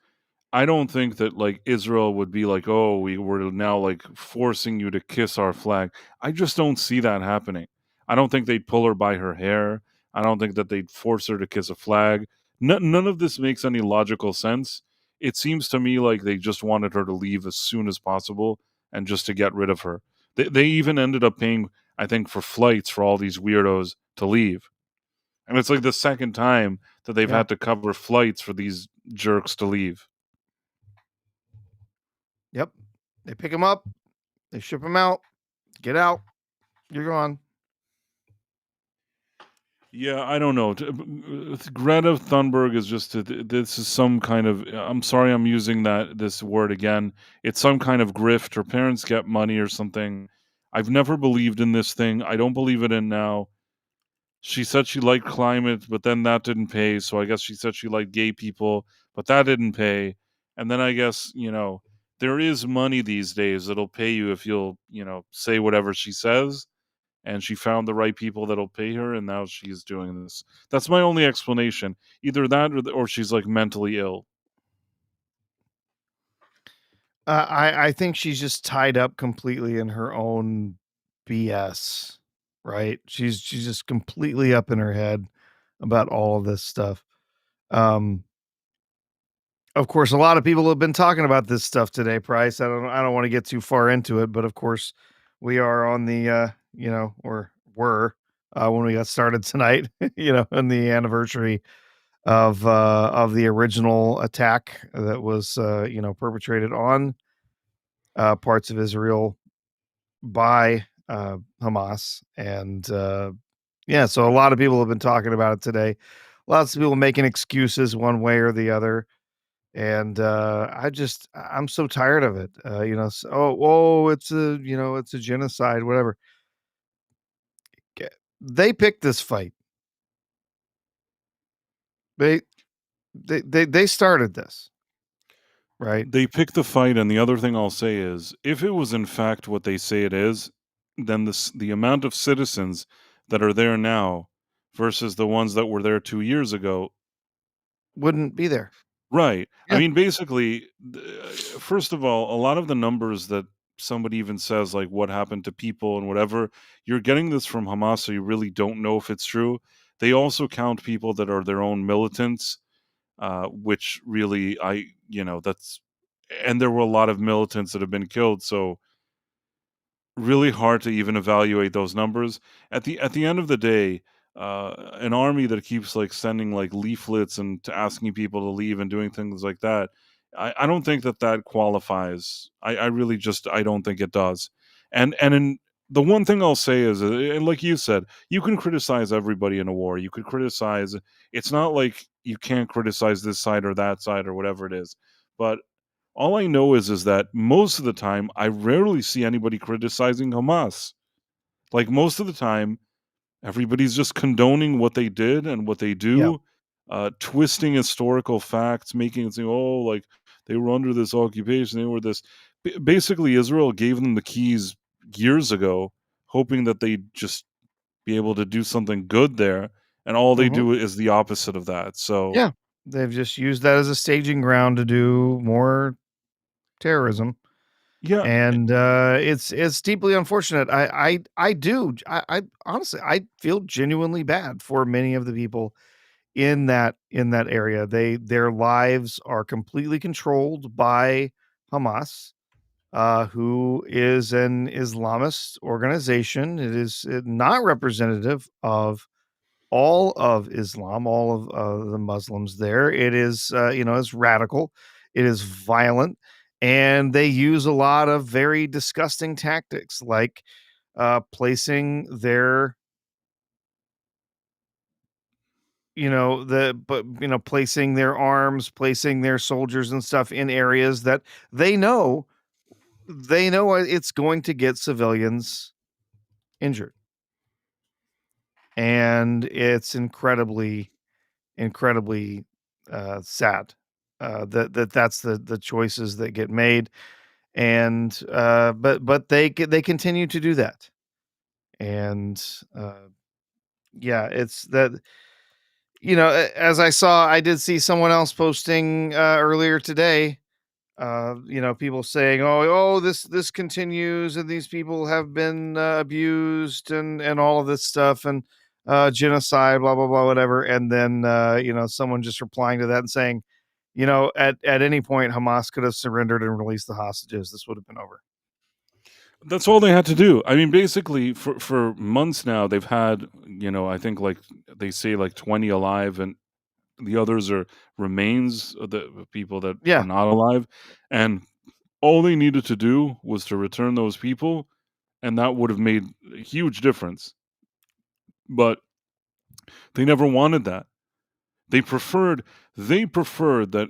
I don't think that like Israel would be like, oh, we were now like forcing you to kiss our flag. I just don't see that happening. I don't think they'd pull her by her hair. I don't think that they'd force her to kiss a flag. None of this makes any logical sense. It seems to me like they just wanted her to leave as soon as possible and just to get rid of her. They even ended up paying, I think, for flights for all these weirdos to leave. And it's like the second time that they've Yeah. had to cover flights for these jerks to leave. Yep. They pick them up, they ship them out, get out, you're gone. Yeah, I don't know. Greta Thunberg is just this is some kind of. I'm sorry, I'm using this word again. It's some kind of grift. Her parents get money or something. I've never believed in this thing. I don't believe it in now. She said she liked climate, but then that didn't pay. So I guess she said she liked gay people, but that didn't pay. And then I guess there is money these days that'll pay you if you'll say whatever she says. And she found the right people that'll pay her, and now she's doing this. That's my only explanation. Either that, or she's like mentally ill. I think she's just tied up completely in her own BS, right? She's just completely up in her head about all of this stuff. Of course, a lot of people have been talking about this stuff today, Price. I don't want to get too far into it, but of course, we are on the or were when we got started tonight, on the anniversary of the original attack that was perpetrated on parts of Israel by Hamas, and yeah, so a lot of people have been talking about it today. Lots of people making excuses one way or the other, and I'm so tired of it. It's it's a genocide, whatever. Ge- They picked this fight. They they started this, right? They pick the fight, and the other thing I'll say is, if it was in fact what they say it is, then the amount of citizens that are there now versus the ones that were there 2 years ago. Wouldn't be there. Right. I Yeah. mean, basically, first of all, a lot of the numbers that somebody even says, like what happened to people and whatever, you're getting this from Hamas, so you really don't know if it's true. They also count people that are their own militants, which really, that's, and there were a lot of militants that have been killed. So really hard to even evaluate those numbers. At the end of the day, an army that keeps like sending like leaflets and to asking people to leave and doing things like that, I don't think that that qualifies. I really just I don't think it does. And in the one thing I'll say is, and like you said, you can criticize everybody in a war. You could criticize. It's not like you can't criticize this side or that side or whatever it is, but all I know is that most of the time, I rarely see anybody criticizing Hamas. Like, most of the time, everybody's just condoning what they did and what they Yeah. do, twisting historical facts, making it seem, "Oh, like, they were under this occupation, they were this." Basically, Israel gave them the keys years ago, hoping that they'd just be able to do something good there, and all they Mhm. do is the opposite of that, so. Yeah. They've just used that as a staging ground to do more terrorism, Yeah. and it's deeply unfortunate. I honestly I feel genuinely bad for many of the people in that area. Their lives are completely controlled by Hamas, who is an Islamist organization. It is not representative of all of Islam, all of the Muslims there. It is, it's radical, it is violent, and they use a lot of very disgusting tactics, like placing their, placing their arms, placing their soldiers and stuff in areas that they know it's going to get civilians injured, and it's incredibly sad that's the choices that get made, and they continue to do that, and yeah, it's that. As I did see someone else posting earlier today. People saying, "Oh, this continues, and these people have been abused, and all of this stuff, and genocide, blah blah blah, whatever." And then someone just replying to that and saying, at any point, Hamas could have surrendered and released the hostages. This would have been over. That's all they had to do. I mean, basically, for months now, they've had, I think like they say like 20 alive, and the others are remains of the people that are Yeah. not alive. And all they needed to do was to return those people, and that would have made a huge difference. But they never wanted that. They preferred they preferred that,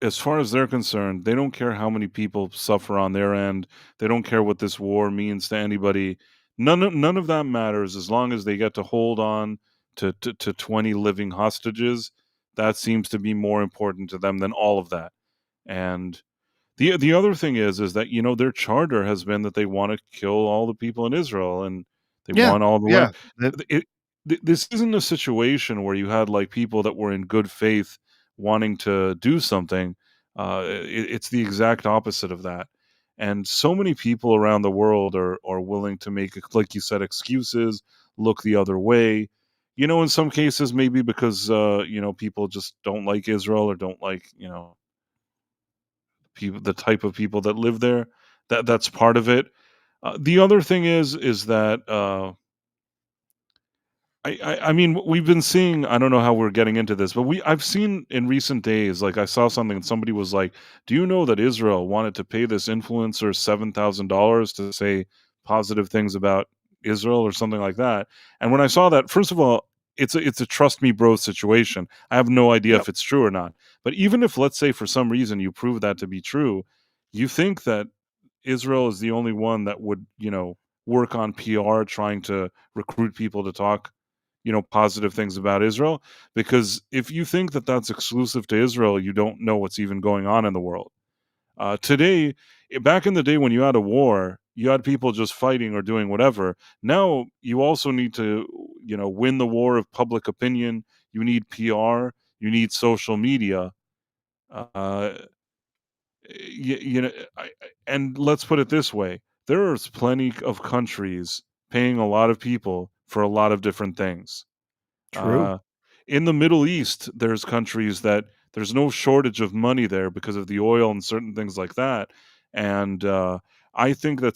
as far as they're concerned, they don't care how many people suffer on their end. They don't care what this war means to anybody. None of that matters as long as they get to hold on to 20 living hostages. That seems to be more important to them than all of that. And the other thing is that, their charter has been that they wanna kill all the people in Israel, and they Yeah. want all the Yeah. land. This isn't a situation where you had, like, people that were in good faith wanting to do something. It's the exact opposite of that, and so many people around the world are willing to make, like you said, excuses, look the other way. In some cases, maybe because, people just don't like Israel or don't like, the type of people that live there. That's part of it. The other thing is that, I mean, we've been seeing. I don't know how we're getting into this, but I've seen in recent days. Like, I saw something, and somebody was like, "Do you know that Israel wanted to pay this influencer $7,000 to say positive things about Israel or something like that. And when I saw that, first of all, it's a trust me bro situation. I have no idea Yep. if it's true or not. But even if, let's say, for some reason you prove that to be true, you think that Israel is the only one that would, work on PR trying to recruit people to talk, positive things about Israel? Because if you think that that's exclusive to Israel, you don't know what's even going on in the world. Today, back in the day when you had a war, you had people just fighting or doing whatever. Now you also need to, win the war of public opinion. You need PR. You need social media. Uh, and let's put it this way: there's plenty of countries paying a lot of people for a lot of different things. True. In the Middle East, there's countries that there's no shortage of money there because of the oil and certain things like that. And I think that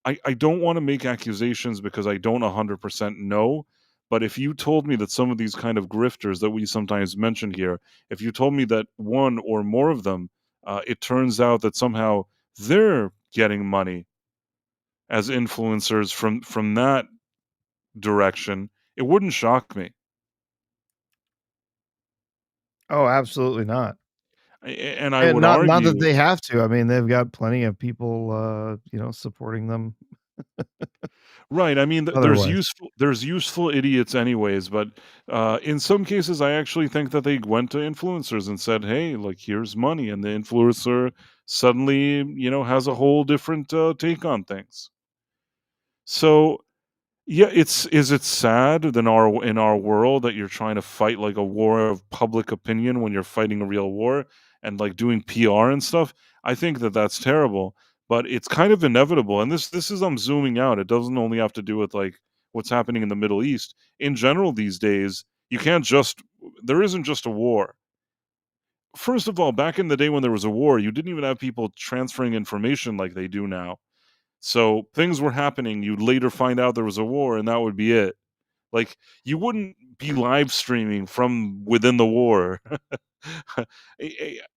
I don't want to make accusations because I don't 100% know. But if you told me that some of these kind of grifters that we sometimes mention here, if you told me that one or more of them, it turns out that somehow they're getting money as influencers from that direction, it wouldn't shock me. Oh, absolutely not. And I And would not that argue, they have to. I mean, they've got plenty of people, supporting them right? I mean, otherwise. there's useful idiots anyways, but in some cases, I actually think that they went to influencers and said, "Hey, like here's money," and the influencer suddenly, has a whole different take on things. So yeah, is it sad in our world that you're trying to fight like a war of public opinion when you're fighting a real war and like doing PR and stuff? I think that that's terrible, but it's kind of inevitable. And this is I'm zooming out. It doesn't only have to do with like what's happening in the Middle East. In general these days, you can't just there isn't just a war. First of all, back in the day when there was a war, you didn't even have people transferring information like they do now. So things were happening, you'd later find out there was a war, and that would be it. Like, you wouldn't be live streaming from within the war.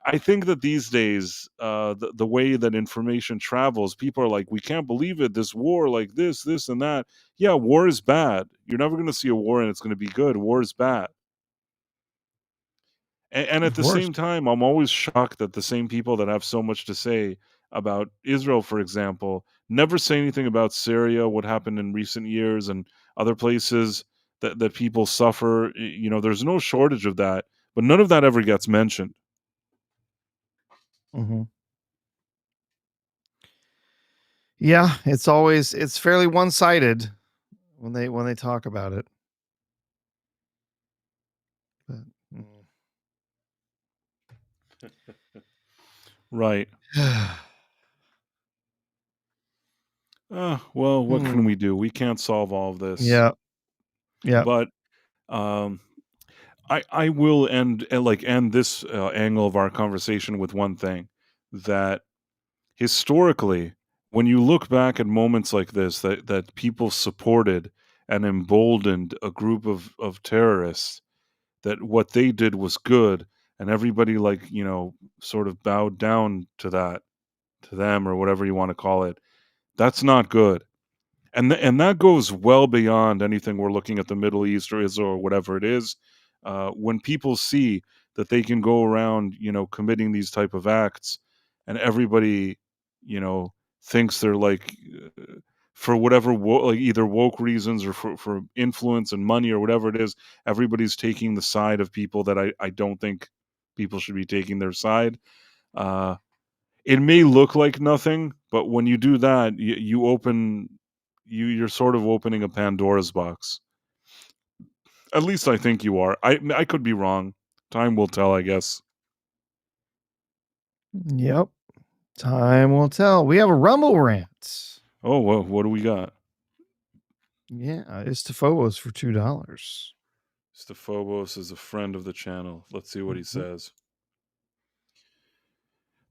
I think that these days, the way that information travels, people are like, "We can't believe it, this war, like this, and that." Yeah, war is bad. You're never gonna see a war and it's gonna be good. War is bad. And at Of the course. same time, I'm always shocked that the same people that have so much to say about Israel, for example, never say anything about Syria, what happened in recent years, and other places that people suffer. There's no shortage of that, but none of that ever gets mentioned. Mhm. Yeah, it's fairly one-sided when they talk about it. But, Right. Well, what can Hmm. we do? We can't solve all of this, Yeah. Yeah. but um, I will end this angle of our conversation with one thing that historically, when you look back at moments like this, that people supported and emboldened a group of terrorists, that what they did was good, and everybody sort of bowed down to that, to them, or whatever you want to call it. That's not good. And that goes well beyond anything we're looking at the Middle East or Israel or whatever it is. When people see that they can go around, committing these type of acts, and everybody, you know, thinks they're like, for whatever like either woke reasons or for influence and money or whatever it is, everybody's taking the side of people that I don't think people should be taking their side. Uh, it may look like nothing, but when you do that, you're sort of opening a Pandora's box. At least I think you are. I could be wrong. Time will tell, I guess. Yep. Time will tell. We have a Rumble rant. Oh, well, what do we got? Yeah, it's to Phobos for $2. Stephobos is a friend of the channel. Let's see what he Mhm. says.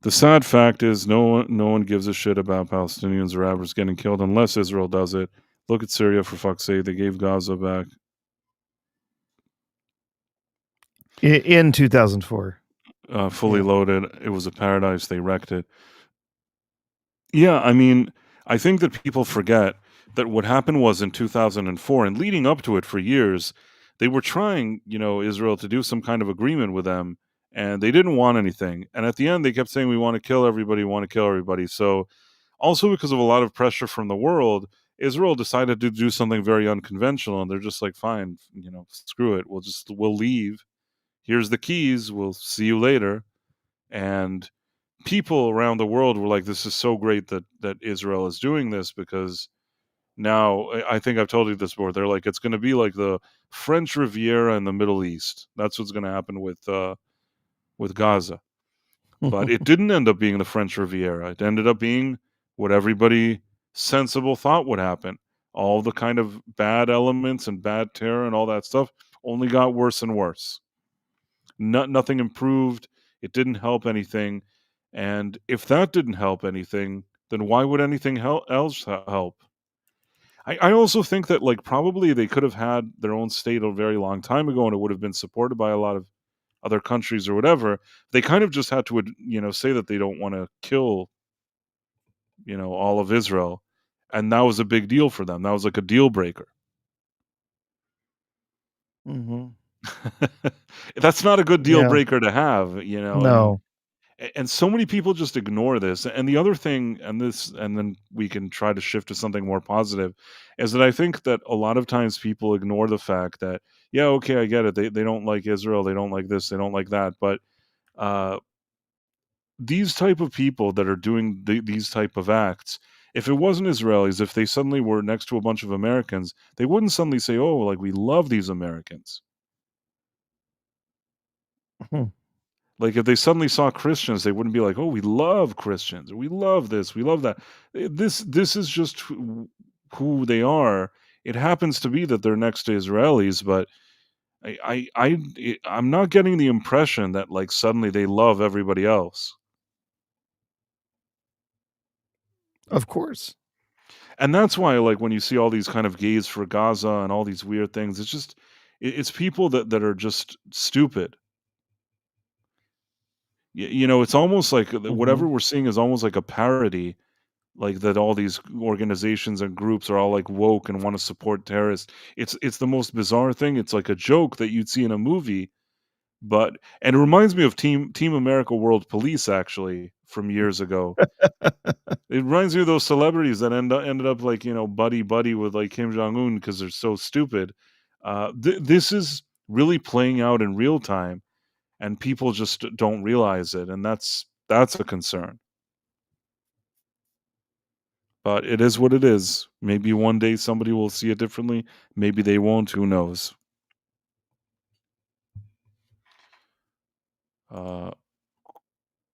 The sad fact is no one gives a shit about Palestinians or Arabs getting killed unless Israel does it. Look at Syria, for fuck's sake. They gave Gaza back. In 2004. Fully Yeah. loaded. It was a paradise. They wrecked it. Yeah, I mean, I think that people forget that what happened was in 2004 and leading up to it for years, they were trying, Israel to do some kind of agreement with them, and they didn't want anything. And at the end, they kept saying, "We want to kill everybody, we want to kill everybody." So, also because of a lot of pressure from the world, Israel decided to do something very unconventional, and they're just like, "Fine, screw it. We'll leave. Here's the keys. We'll see you later." And people around the world were like, "This is so great that Israel is doing this because now I think I've told you this before. They're like, it's going to be like the French Riviera in the Middle East. That's what's going to happen with Gaza." But it didn't end up being the French Riviera. It ended up being what everybody sensible thought would happen. All the kind of bad elements and bad terror and all that stuff only got worse and worse. Nothing improved. It didn't help anything. And if that didn't help anything, then why would anything else help? I also think that like probably they could have had their own state a very long time ago, and it would have been supported by a lot of other countries or whatever. They kind of just had to, say that they don't want to kill, all of Israel, and that was a big deal for them. That was like a deal breaker. Mm-hmm. That's not a good deal Yeah. breaker to have, No. and so many people just ignore this. And the other thing, and then we can try to shift to something more positive, is that I think that a lot of times people ignore the fact that, yeah, okay, I get it. They don't like Israel. They don't like this. They don't like that. But uh, these type of people that are doing these type of acts, if it wasn't Israelis, if they suddenly were next to a bunch of Americans, they wouldn't suddenly say, "Oh, like we love these Americans." Hmm. Like if they suddenly saw Christians, they wouldn't be like, "Oh, we love Christians. Or we love this. We love that." This is just who they are. It happens to be that they're next to Israelis, but I'm not getting the impression that like suddenly they love everybody else. Of course. And that's why like when you see all these kind of gays for Gaza and all these weird things, it's just it's people that are just stupid. It's almost like Mm-hmm. whatever we're seeing is almost like a parody, like that all these organizations and groups are all like woke and want to support terrorists. It's the most bizarre thing. It's like a joke that you'd see in a movie, but and it reminds me of Team America World Police actually from years ago. It reminds me of those celebrities that ended up like buddy buddy with like Kim Jong Un because they're so stupid. This is really playing out in real time, and people just don't realize it, and that's a concern. But it is what it is. Maybe one day somebody will see it differently. Maybe they won't. Who knows? Uh,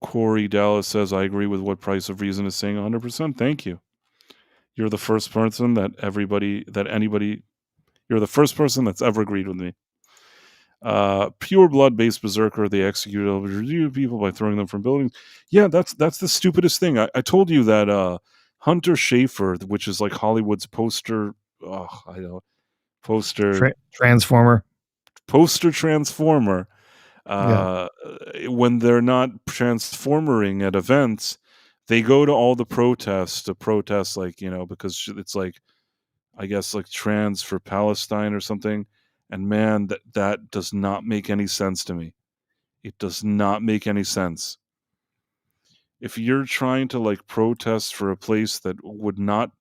Corey Dallas says, "I agree with what Price of Reason is saying 100%. Thank you. You're the first person you're the first person that's ever agreed with me." Pure blood-based berserker. They executed over people by throwing them from buildings. Yeah, that's the stupidest thing. I told you that Hunter Schafer, which is like Hollywood's poster. Oh, I know poster Transformer. Transformer. Yeah. When they're not transformering at events, they go to all the protests to protest, like because it's like I guess like trans for Palestine or something. And man, that does not make any sense to me. It does not make any sense. If you're trying to like protest for a place that would not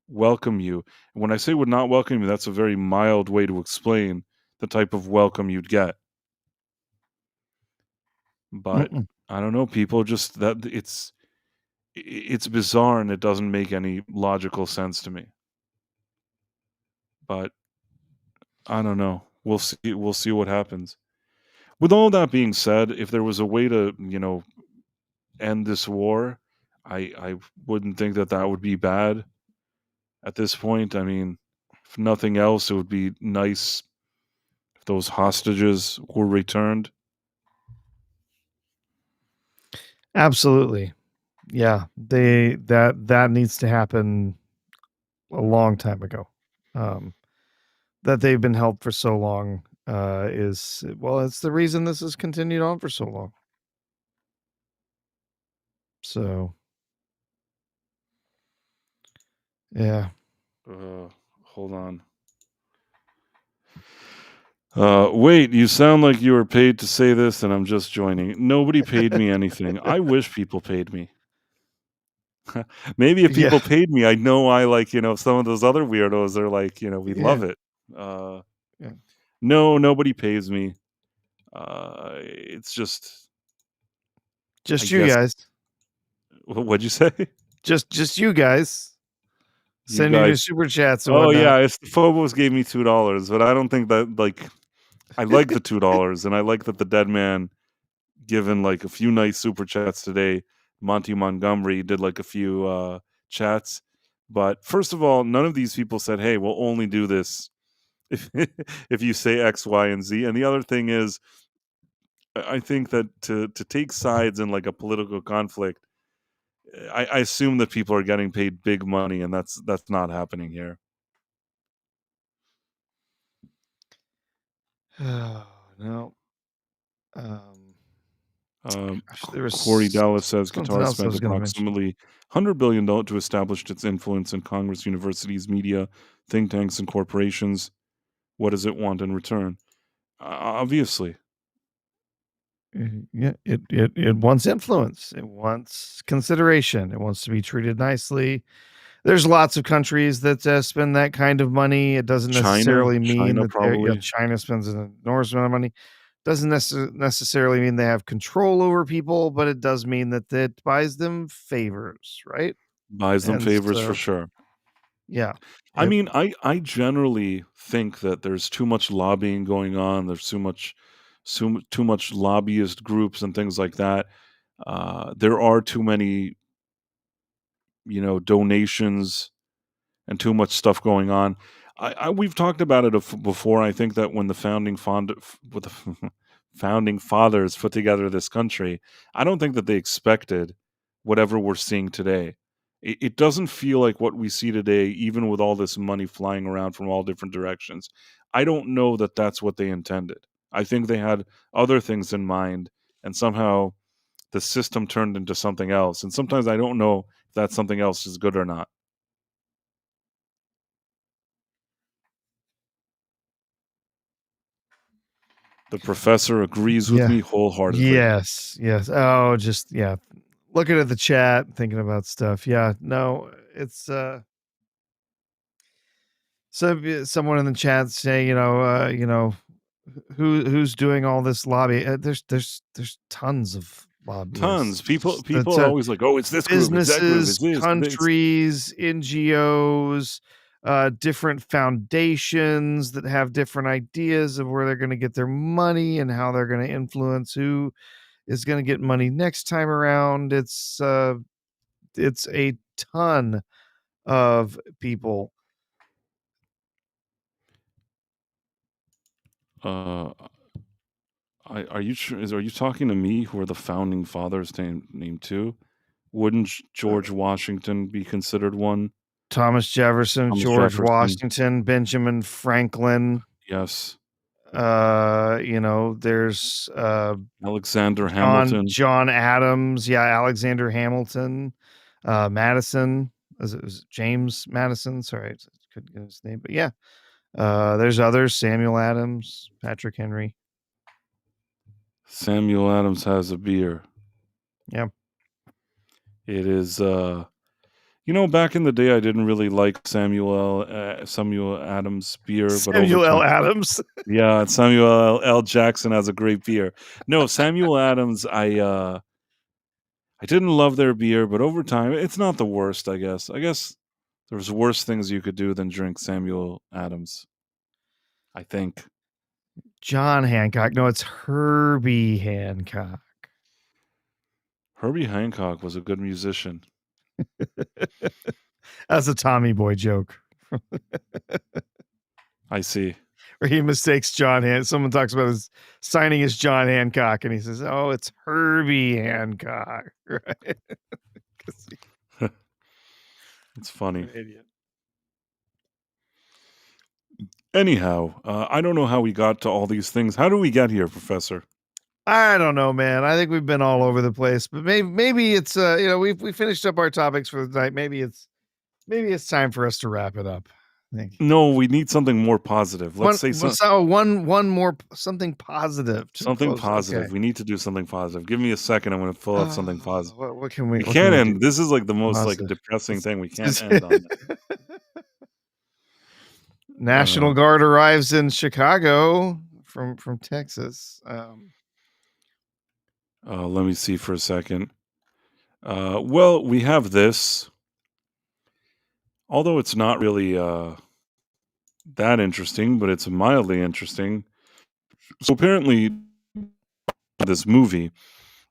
welcome you, and when I say would not welcome you, that's a very mild way to explain the type of welcome you'd get. But Mm-mm. I don't know, people just that it's bizarre and it doesn't make any logical sense to me. But I don't know. We'll see what happens. With all that being said, if there was a way to, end this war, I wouldn't think that would be bad at this point. I mean, if nothing else, it would be nice if those hostages were returned. Absolutely. Yeah. That needs to happen a long time ago. That they've been held for so long is well, it's the reason this has continued on for so long. So Yeah. Hold on. Wait, you sound like you were paid to say this, and I'm just joining. Nobody paid me anything. I wish people paid me. Maybe if Yeah. people paid me, I know I like, some of those other weirdos are like, we Yeah. love it. Yeah. No, nobody pays me. It's just, I Just you guess, guys. what'd you say? Just you guys. You Sending your guys. super chats and Oh whatnot. yeah, if the Phobos gave me $2, but I don't think that like I like the $2, and I like that the dead man given like a few nice super chats today. Monty Montgomery did like a few chats, but first of all, none of these people said, "Hey, we'll only do this if if you say X, Y, and Z." And the other thing is, I think that to take sides in like a political conflict, I assume that people are getting paid big money, and that's not happening here. Oh, no. Gosh, there Corey was Dallas says something Qatar else I spent was going to mention. approximately $100 billion to establish its influence in Congress, universities, media, think tanks, and corporations. What does it want in return? Obviously, Yeah, it wants influence. It wants consideration. It wants to be treated nicely. There's lots of countries that spend that kind of money. It doesn't necessarily mean China that they're, probably China spends an enormous amount of money. Doesn't necessarily mean they have control over people, but it does mean that it buys them favors, right? buys them And favors for so, sure. yeah, I it, mean, I generally think that there's too much lobbying going on. There's too much lobbyist groups and things like that. There are too many, donations and too much stuff going on. We've talked about it before. I think that when the with the founding fathers put together this country, I don't think that they expected whatever we're seeing today. It doesn't feel like what we see today, even with all this money flying around from all different directions. I don't know that that's what they intended. I think they had other things in mind, and somehow the system turned into something else. And sometimes I don't know if that something else is good or not. The professor agrees with yeah, me wholeheartedly. yes. Oh, just yeah. Looking at the chat, thinking about stuff. Yeah, no, it's so someone in the chat saying, who's doing all this lobby? There's tons of Tons. People lobbyists. people That's are always like, "Oh, it's this group, it's that group, businesses, it's this, this." countries, NGOs, different foundations that have different ideas of where they're going to get their money and how they're going to influence who is going to get money next time around. It's a ton of people. Uh, are you are you talking to me who are the founding fathers named too? Wouldn't George Washington be considered one? Thomas Jefferson, Thomas George Jefferson. Washington, Benjamin Franklin. Yes. There's Alexander Hamilton. John Adams, yeah, Alexander Hamilton, Madison. Was it James Madison? Sorry, I couldn't get his name, but yeah. There's others, Samuel Adams, Patrick Henry. Samuel Adams has a beer. Yeah. It is back in the day I didn't really like Samuel Adams beer, but over Samuel L. time Adams. yeah, and Samuel L. Jackson has a great beer. No, Samuel Adams, I didn't love their beer, but over time, it's not the worst, I guess. I guess there's worse things you could do than drink Samuel Adams. I think. John Hancock. No, it's Herbie Hancock. Herbie Hancock was a good musician. That's a Tommy Boy joke. I see. Where he mistakes someone talks about his signing as John Hancock, and he says, "Oh, it's Herbie Hancock." Right? It's funny. Idiot. Anyhow, I don't know how we got to all these things. How do we get here, Professor? I don't know, man. I think we've been all over the place, but maybe it's we finished up our topics for the night. Maybe it's Maybe it's time for us to wrap it up. I think No, we need something more positive. Let's say one more something positive to something close. Okay. positive. We need to do something positive. Give me a second. I'm going to pull out something positive. What We can can't we end. do? This is like the most like Positive. depressing thing. We can't end on that. National Guard arrives in Chicago from Texas. Let me see for a second. Well, we have this. Although it's not really that interesting, but it's mildly interesting. So apparently, this movie,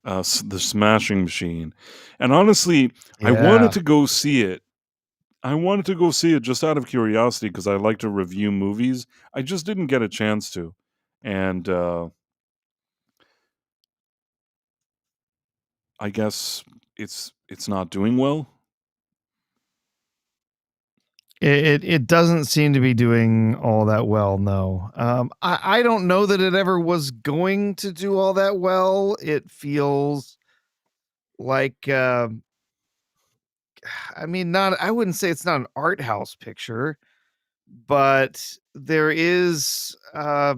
The Smashing Machine, and honestly, I wanted Yeah. to go see it. I wanted to go see it just out of curiosity because I like to review movies. I just didn't get a chance to, and I guess it's not doing well. It doesn't seem to be doing all that well, no. I don't know that it ever was going to do all that well. It feels like, I mean, not I wouldn't say it's not an art house picture, but there is, I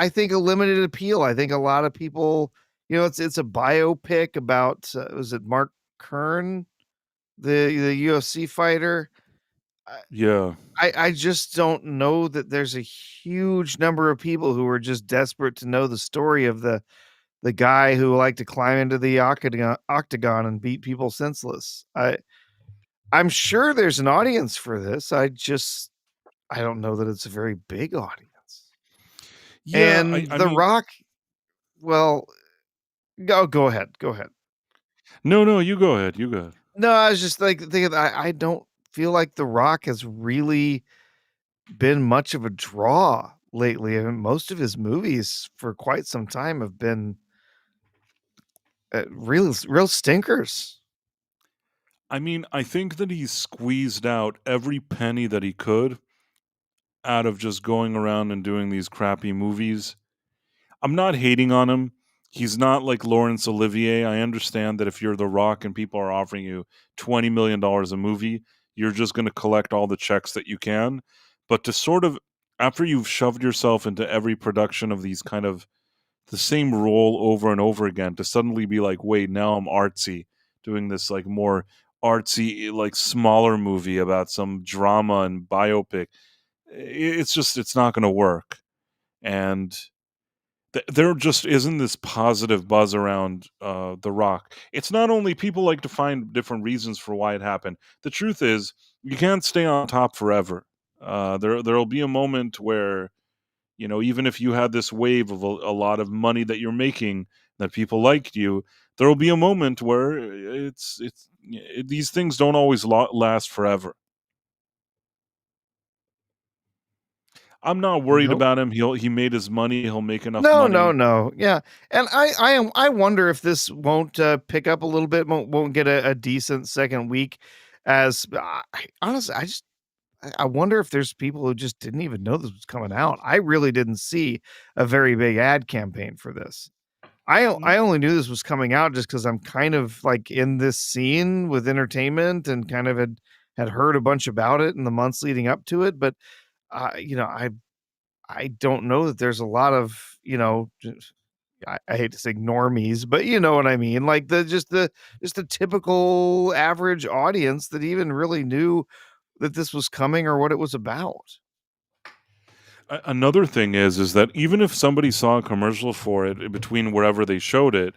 think, a limited appeal. I think a lot of people, it's a biopic about, was it Mark Kern, the UFC fighter? Yeah. I just don't know that there's a huge number of people who are just desperate to know the story of the guy who liked to climb into the octagon and beat people senseless. I'm sure there's an audience for this. I don't know that it's a very big audience. Yeah, And I The mean, Rock, well, go ahead. Go ahead. no, you go ahead. You go ahead. No, I was just like thinking I don't feel like The Rock has really been much of a draw lately. I mean, most of his movies for quite some time have been real stinkers. I mean, I think that he's squeezed out every penny that he could out of just going around and doing these crappy movies. I'm not hating on him. He's not like Laurence Olivier. I understand that if you're The Rock and people are offering you $20 million a movie, you're just going to collect all the checks that you can. But to sort of, after you've shoved yourself into every production of these kind of the same role over and over again, to suddenly be like, wait, now I'm artsy, doing this like more artsy, like smaller movie about some drama and biopic. It's just, it's not going to work. And there just isn't this positive buzz around The Rock. It's not only people like to find different reasons for why it happened. The truth is, you can't stay on top forever. There'll be a moment where, you know, even if you had this wave of a lot of money that you're making, that people liked you, there will be a moment where these things don't always last forever. I'm not worried Nope. about him. He made his money. He'll make enough No, no, money. no. Yeah, and I wonder if this won't pick up a little bit, won't get a decent second week. As honestly, I wonder if there's people who just didn't even know this was coming out. I really didn't see a very big ad campaign for this. I only knew this was coming out just because I'm kind of like in this scene with entertainment and kind of had heard a bunch about it in the months leading up to it. But I don't know that there's a lot of, I hate to say normies, but you know what I mean? Like just the typical average audience that even really knew that this was coming or what it was about. Another thing is that even if somebody saw a commercial for it in between wherever they showed it,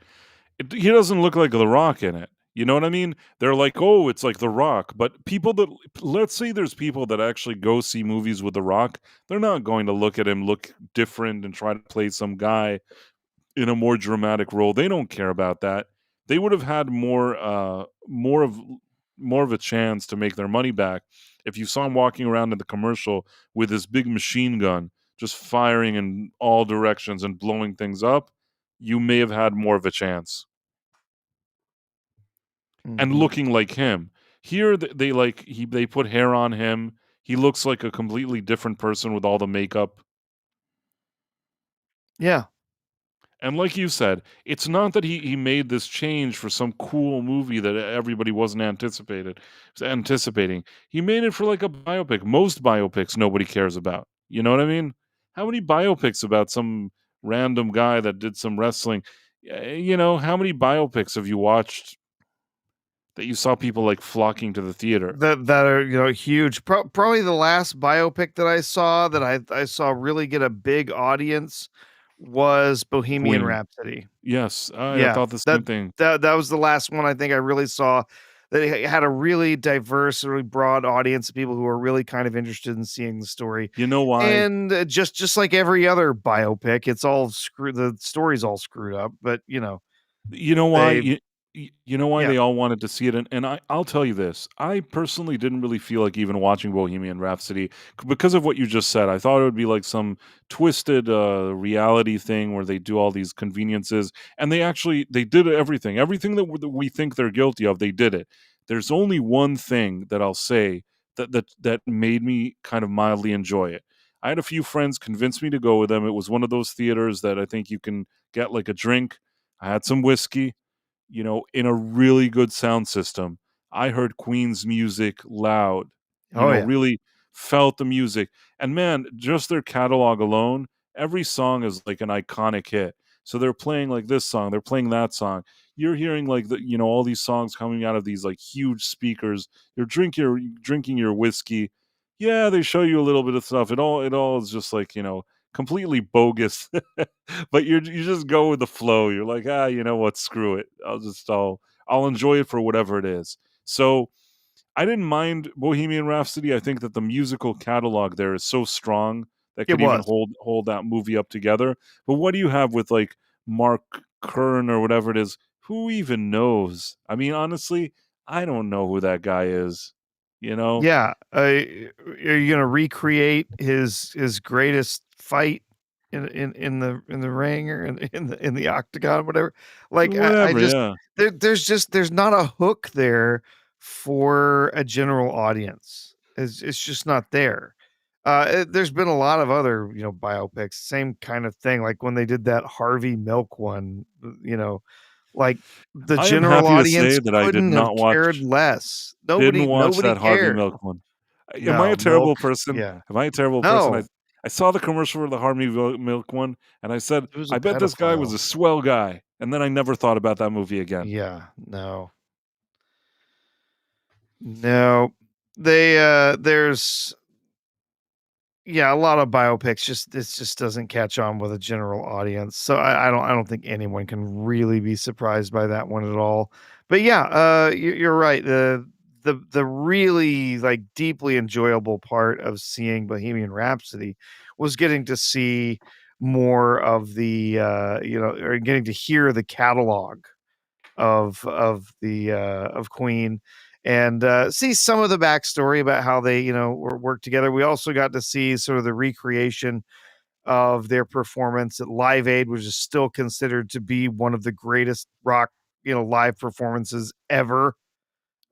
he doesn't look like The Rock in it. You know what I mean? They're like, "Oh, it's like The Rock." But people that, let's say there's people that actually go see movies with The Rock, they're not going to look at him look different and try to play some guy in a more dramatic role. They don't care about that. They would have had more of a chance to make their money back if you saw him walking around in the commercial with this big machine gun, just firing in all directions and blowing things up. You may have had more of a chance. And Mhm. looking like him. Here, they put hair on him. He looks like a completely different person with all the makeup. Yeah. And like you said, it's not that he made this change for some cool movie that everybody wasn't anticipating. He made it for like a biopic. Most biopics nobody cares about. You know what I mean? How many biopics about some random guy that did some wrestling? You know, how many biopics have you watched that you saw people like flocking to the theater? That are, huge. Probably the last biopic that I saw that I saw really get a big audience was Bohemian Queen. Rhapsody. Yes, I Yeah, thought the that same thing. that was the last one I think I really saw that it had a really diverse, really broad audience of people who are really kind of interested in seeing the story. You know why? And just like every other biopic, it's all the story's all screwed up, but You know why? they You know why yeah. they all wanted to see it, and I'll tell you this, I personally didn't really feel like even watching Bohemian Rhapsody because of what you just said. I thought it would be like some twisted, reality thing where they do all these conveniences, and they did everything that we think they're guilty of, they did it. There's only one thing that I'll say that made me kind of mildly enjoy it. I had a few friends convince me to go with them. It was one of those theaters that I think you can get like a drink. I had some whiskey, in a really good sound system. I heard Queen's music loud, Oh yeah. really felt the music. And man, just their catalog alone, every song is like an iconic hit. So they're playing like this song, they're playing that song. You're hearing like all these songs coming out of these like huge speakers. You're drinking your whiskey. Yeah, they show you a little bit of stuff. It all is just like, completely bogus. But you just go with the flow. You're like, you know what? Screw it. I'll enjoy it for whatever it is. So I didn't mind Bohemian Rhapsody. I think that the musical catalog there is so strong that It could even was. hold that movie up together. But what do you have with like Mark Kern or whatever it is? Who even knows? I mean, honestly, I don't know who that guy is. You know? Yeah, are you gonna recreate his greatest fight in the ring or in the octagon, whatever? Like I Whatever, just yeah. there's not a hook there for a general audience. It's just not there. There's been a lot of other biopics, same kind of thing. Like when they did that Harvey Milk one, like the I am general happy to audience say that I did couldn't have not cared watch less. Didn't watch Nobody that Harvey cared. Milk one. Am I No, a terrible milk. person? Yeah. Am I a terrible person? I No, I saw the commercial for the Harvey Milk one, and I said, it was a "I bet this guy was pedophile. a swell guy," and then I never thought about that movie again. Yeah, no. No. There's yeah, a lot of biopics this just doesn't catch on with a general audience. So I don't think anyone can really be surprised by that one at all. But yeah, you're right. The really like deeply enjoyable part of seeing Bohemian Rhapsody was getting to see more of the or getting to hear the catalog of Queen and see some of the backstory about how they work together. We also got to see sort of the recreation of their performance at Live Aid, which is still considered to be one of the greatest rock live performances ever.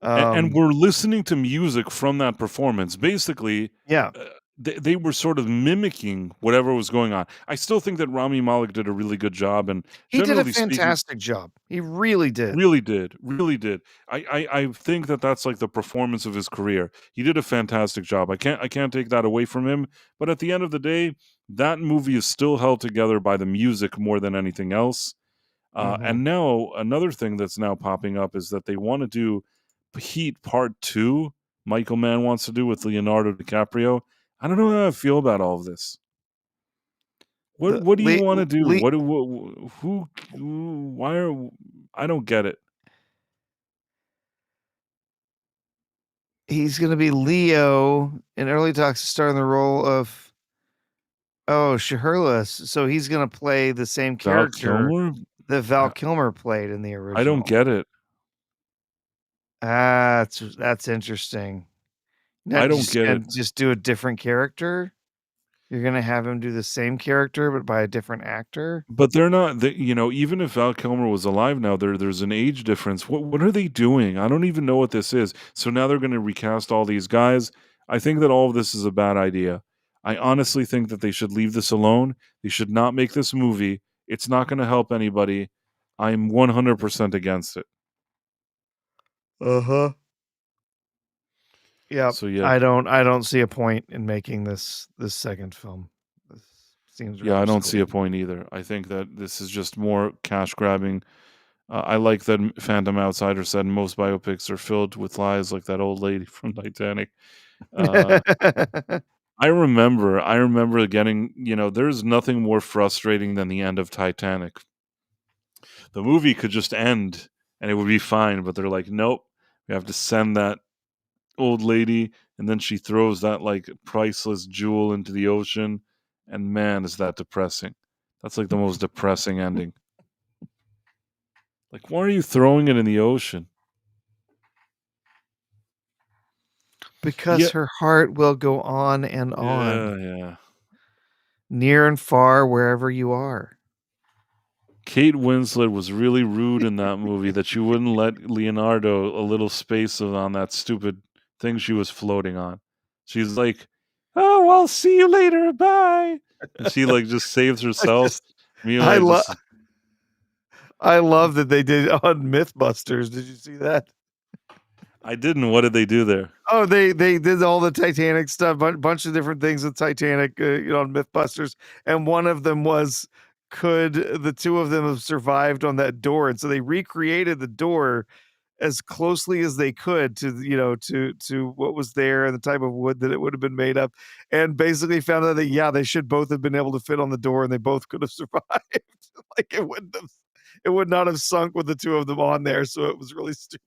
And Um, we're listening to music from that performance. Basically, yeah, uh, they were sort of mimicking whatever was going on. I still think that Rami Malek did a really good job, and he did a generally speaking, fantastic job. He really did. really did, really did. I think that that's like the performance of his career. He did a fantastic job. I can't take that away from him. But at the end of the day, that movie is still held together by the music more than anything else. Hmm. And now another thing that's now popping up is that they want to do Heat Part Two. Michael Mann wants to do with Leonardo DiCaprio. I don't know how I feel about all of this. The What do you Lee, want to do? Lee, Why are I don't get it. he's going to be Leo in early talks to star in the role of Shaherless. So he's going to play the same Val character Kilmer? that Val I Kilmer played in the I don't original. get it. Ah, that's interesting. I Not don't just get gonna it. just do a different character? You're gonna have him do the same character, but by a different actor? But they're not even if Val Kilmer was alive now, there's an age difference. What are they doing? I don't even know what this is. So now they're gonna recast all these guys. I think that all of this is a bad idea. I honestly think that they should leave this alone. They should not make this movie. It's not going to help anybody. I'm 100% against it. Uh-huh. Yeah. So yeah. I don't see a point in making this second film. This seems Yeah, rather I don't see a silly. point either. I think that this is just more cash grabbing. I like that Phantom Outsider said most biopics are filled with lies, like that old lady from Titanic. I remember getting, there's nothing more frustrating than the end of Titanic. The movie could just end and it would be fine, but they're like, nope, we have to send that old lady, and then she throws that like priceless jewel into the ocean, and man, is that depressing. That's like the most depressing ending. Like, why are you throwing it in the ocean? Because Yeah, her heart will go on and on, yeah. near and far, wherever you are. Kate Winslet was really rude in that movie that she wouldn't let Leonardo a little space on that stupid thing she was floating on. She's like, "Oh, I'll see you later. Bye." And she like just saves herself. I love Just I love that they did on Mythbusters. Did you see that? I didn't. What did they do there? Oh, they did all the Titanic stuff, bunch of different things with Titanic, on Mythbusters, and one of them was, could the two of them have survived on that door? And so they recreated the door as closely as they could to, to what was there and the type of wood that it would have been made of, and basically found out that, yeah, they should both have been able to fit on the door, and they both could have survived. Like, it would not have sunk with the two of them on there, so it was really stupid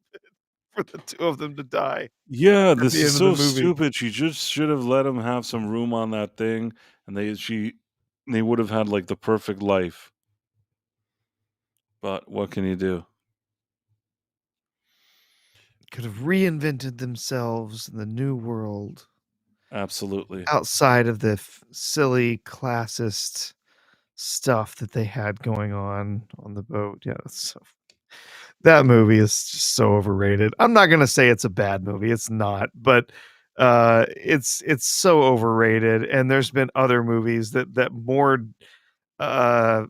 for the two of them to die Yeah, at this the is end of the so movie. stupid. She just should have let him have some room on that thing, and they would have had like the perfect life. But what can you do? Could have reinvented themselves in the new world Absolutely. outside of the silly classist stuff that they had going on the boat. Yeah, that movie is just so overrated. I'm not gonna say it's a bad movie, it's not, but, it's so overrated, and there's been other movies that uh,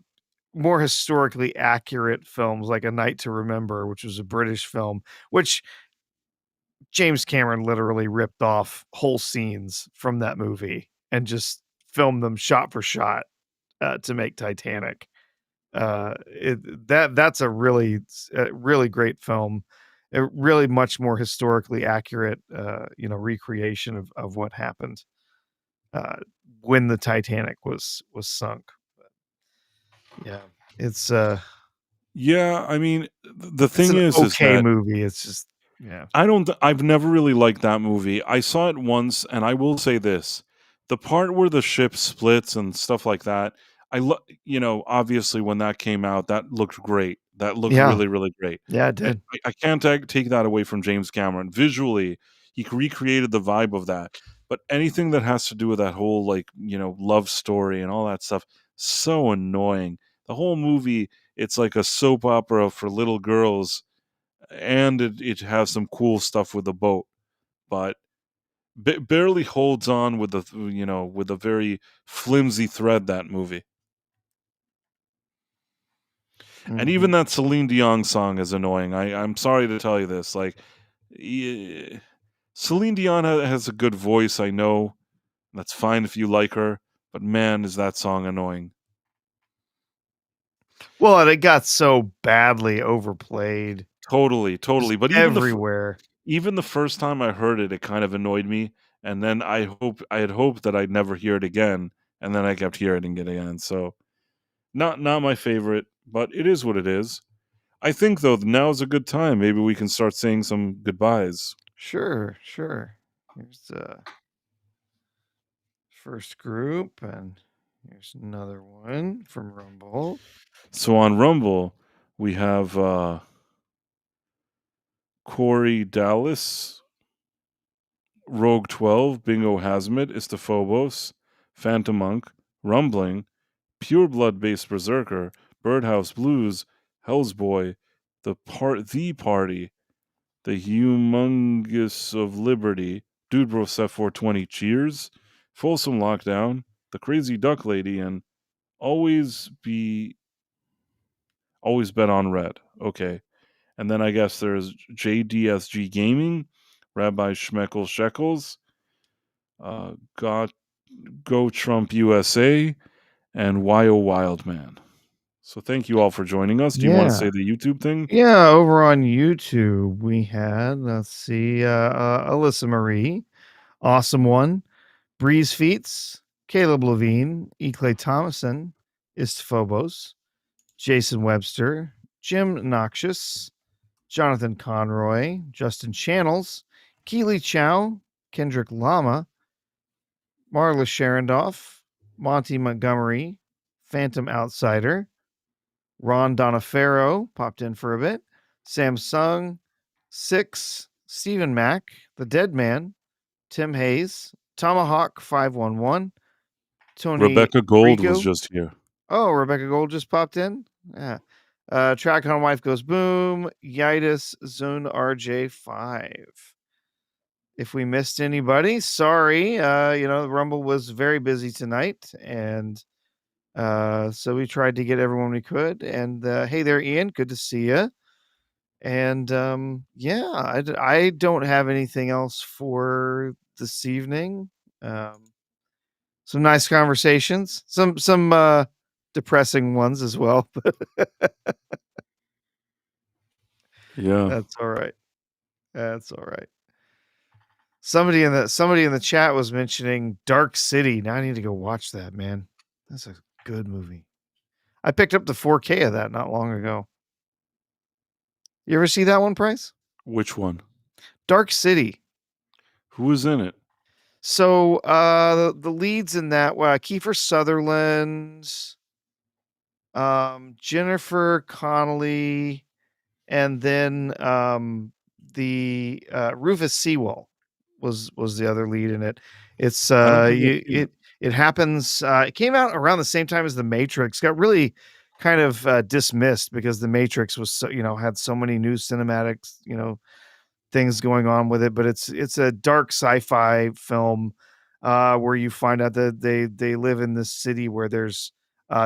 more historically accurate films, like A Night to Remember, which was a British film, which James Cameron literally ripped off whole scenes from that movie and just filmed them shot for shot, to make Titanic. That's a really great film, a really much more historically accurate, recreation of what happened, uh, when the Titanic was sunk. Yeah, it's, Yeah, I mean, the it's thing an is okay that movie, it's just yeah. I've never really liked that movie. I saw it once, and I will say this: the part where the ship splits and stuff like that, obviously when that came out, that looked great. That looked Yeah. really, really great. Yeah, it And did. I can't take that away from James Cameron. Visually, he recreated the vibe of that. But anything that has to do with that whole like, love story and all that stuff, so annoying. The whole movie, it's like a soap opera for little girls, and it has some cool stuff with the boat, but barely holds on with with a very flimsy thread, that movie. And even Mhm. that Celine Dion song is annoying. I'm sorry to tell you this, like, yeah, Celine Dion has a good voice, I know. That's fine if you like her, but man, is that song annoying. Well, and it got so badly overplayed Totally, just totally. But everywhere. even the first time I heard it, it kind of annoyed me, and then I had hoped that I'd never hear it again, and then I kept hearing it again. So not my favorite, but it is what it is. I think though now is a good time. Maybe we can start saying some goodbyes. Sure, sure. Here's the first group, and here's another one from Rumble. So on Rumble, we have Corey Dallas, Rogue 12, Bingo Hazmat, Istaphobos, Phantom Monk, Rumbling, Pure Blood Based Berserker, Birdhouse Blues, Hellsboy, the Party, the Humongous of Liberty, Dude Bro Set 420, Cheers, Folsom Lockdown, the Crazy Duck Lady, and Always Be Always bet on red. Okay. And then I guess there's JDSG Gaming, Rabbi Schmeckles Shekels, God, Go Trump USA, and YO Wildman. So thank you all for joining us. Do you want to Yeah. say the YouTube thing? Yeah, over on YouTube, we had, let's see, Alyssa Marie, Awesome One, Breeze Feats, Caleb Levine, E. Clay Thomason, Istphobos, Jason Webster, Jim Noxious, Jonathan Conroy, Justin Channels, Keely Chow, Kendrick Lama, Marla Sharondoff, Monty Montgomery, Phantom Outsider, Ron Donafero popped in for a bit, Samsung, Six, Stephen Mack, The Dead Man, Tim Hayes, Tomahawk 511, Tony Rebecca Gold was Rico. just here. Oh, Rebecca Gold just popped in. Yeah. Track on Wife Goes Boom, Yitis, Zone RJ5. If we missed anybody, sorry. The Rumble was very busy tonight, and so we tried to get everyone we could. And hey there, Ian. Good to see you. And yeah, I don't have anything else for this evening. Some nice conversations, some depressing ones as well. Yeah. That's all right. That's all right. Somebody in the chat was mentioning Dark City. Now I need to go watch that, man. That's a good movie. I picked up the 4K of that not long ago. You ever see that one, Price? Which one? Dark City. Who was in it? So the leads in that Kiefer Sutherland, Jennifer Connelly, and then the Rufus Sewell was the other lead in it. It's I don't think I've seen it happens. It came out around the same time as The Matrix. Got really kind of dismissed because The Matrix was had so many new cinematics things going on with it. But it's a dark sci-fi film where you find out that they live in this city where there's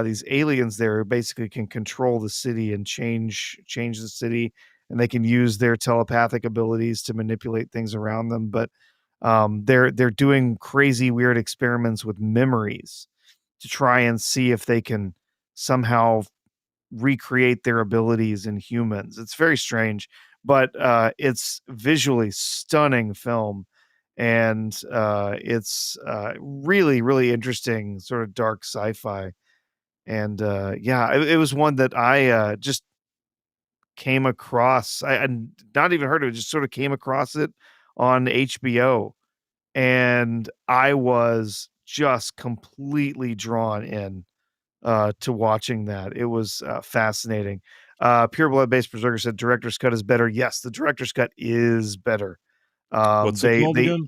these aliens there who basically can control the city and change the city, and they can use their telepathic abilities to manipulate things around them. But they're doing crazy, weird experiments with memories to try and see if they can somehow recreate their abilities in humans. It's very strange, but it's visually stunning film, and it's really, really interesting, sort of dark sci-fi. And yeah, it was one that I just came across. I not even heard of it, just sort of came across it on HBO, and I was just completely drawn in to watching that. It was fascinating. Pure Blood Based Berserker said director's cut is better. Yes, the director's cut is better. What's it called They again?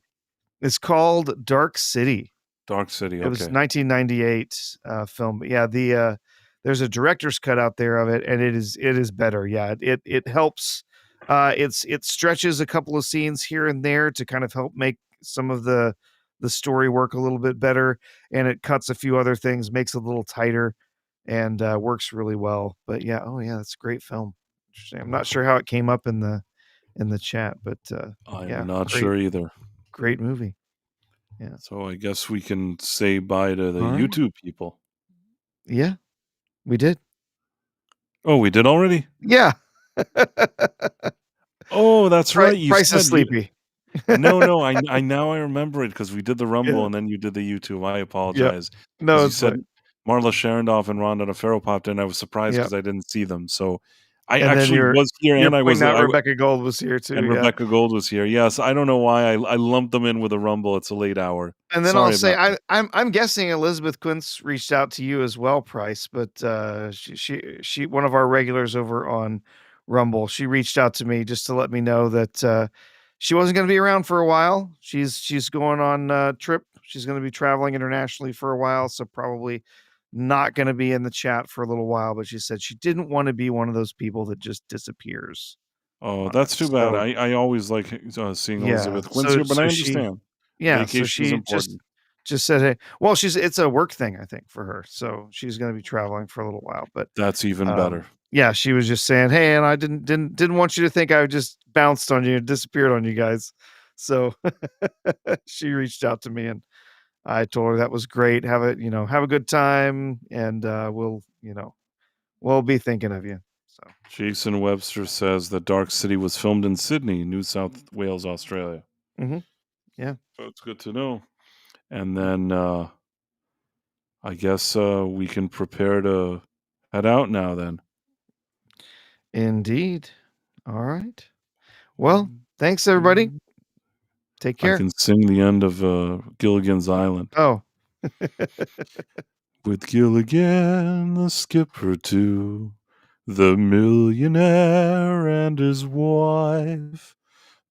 It's called Dark City. Dark City. It was Okay. 1998 film. But yeah, there's a director's cut out there of it, and it is better. Yeah, it helps. It stretches a couple of scenes here and there to kind of help make some of the story work a little bit better, and it cuts a few other things, makes it a little tighter, and works really well. But yeah, oh yeah, that's a great film. Interesting. I'm not sure how it came up in the chat, but I'm yeah, not sure either. great movie. Yeah. So I guess we can say bye to the All right. YouTube people. Yeah, we did. Oh, we did already? Yeah. Oh, that's right. You Price said is sleepy. No, I now I remember it because we did the Rumble Yeah. and then you did the YouTube. I Yep. apologize. No, Because you it's said fine. Marla Sharondoff and Rhonda Farrow popped in. I was surprised Yep. because I didn't see them. So I And then actually you're was here and I was pointing out Rebecca Gold was here too. and Yeah. Rebecca Gold was here. Yes, I don't know why I lumped them in with a Rumble. It's a late hour. And then Sorry I'll say about that. I'm guessing Elizabeth Quince reached out to you as well, Price, but she one of our regulars over on Rumble. She reached out to me just to let me know that she wasn't going to be around for a while. She's going on a trip. She's going to be traveling internationally for a while, so probably not going to be in the chat for a little while. But she said she didn't want to be one of those people that just disappears. Oh, that's too bad. So I always like seeing yeah, Elizabeth Quince here, but I understand. so Vacation is she important. just said, hey, well, it's a work thing, I think, for her. So she's going to be traveling for a little while, but That's even better. yeah, she was just saying, "Hey, and I didn't want you to think I just bounced on you, disappeared on you guys." So she reached out to me, and I told her that was great. Have a good time, and we'll be thinking of you. So Jason Webster says that Dark City was filmed in Sydney, New South Wales, Australia. yeah, So it's good to know. And then I guess we can prepare to head out now then. indeed. All right. Well, thanks everybody. Take I care. can sing the end of Gilligan's Island. Oh. With Gilligan, the skipper too, the millionaire and his wife,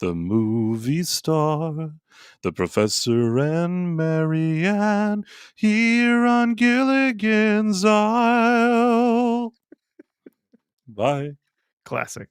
the movie star, the professor and Marianne, here on Gilligan's Isle. Bye. Classic.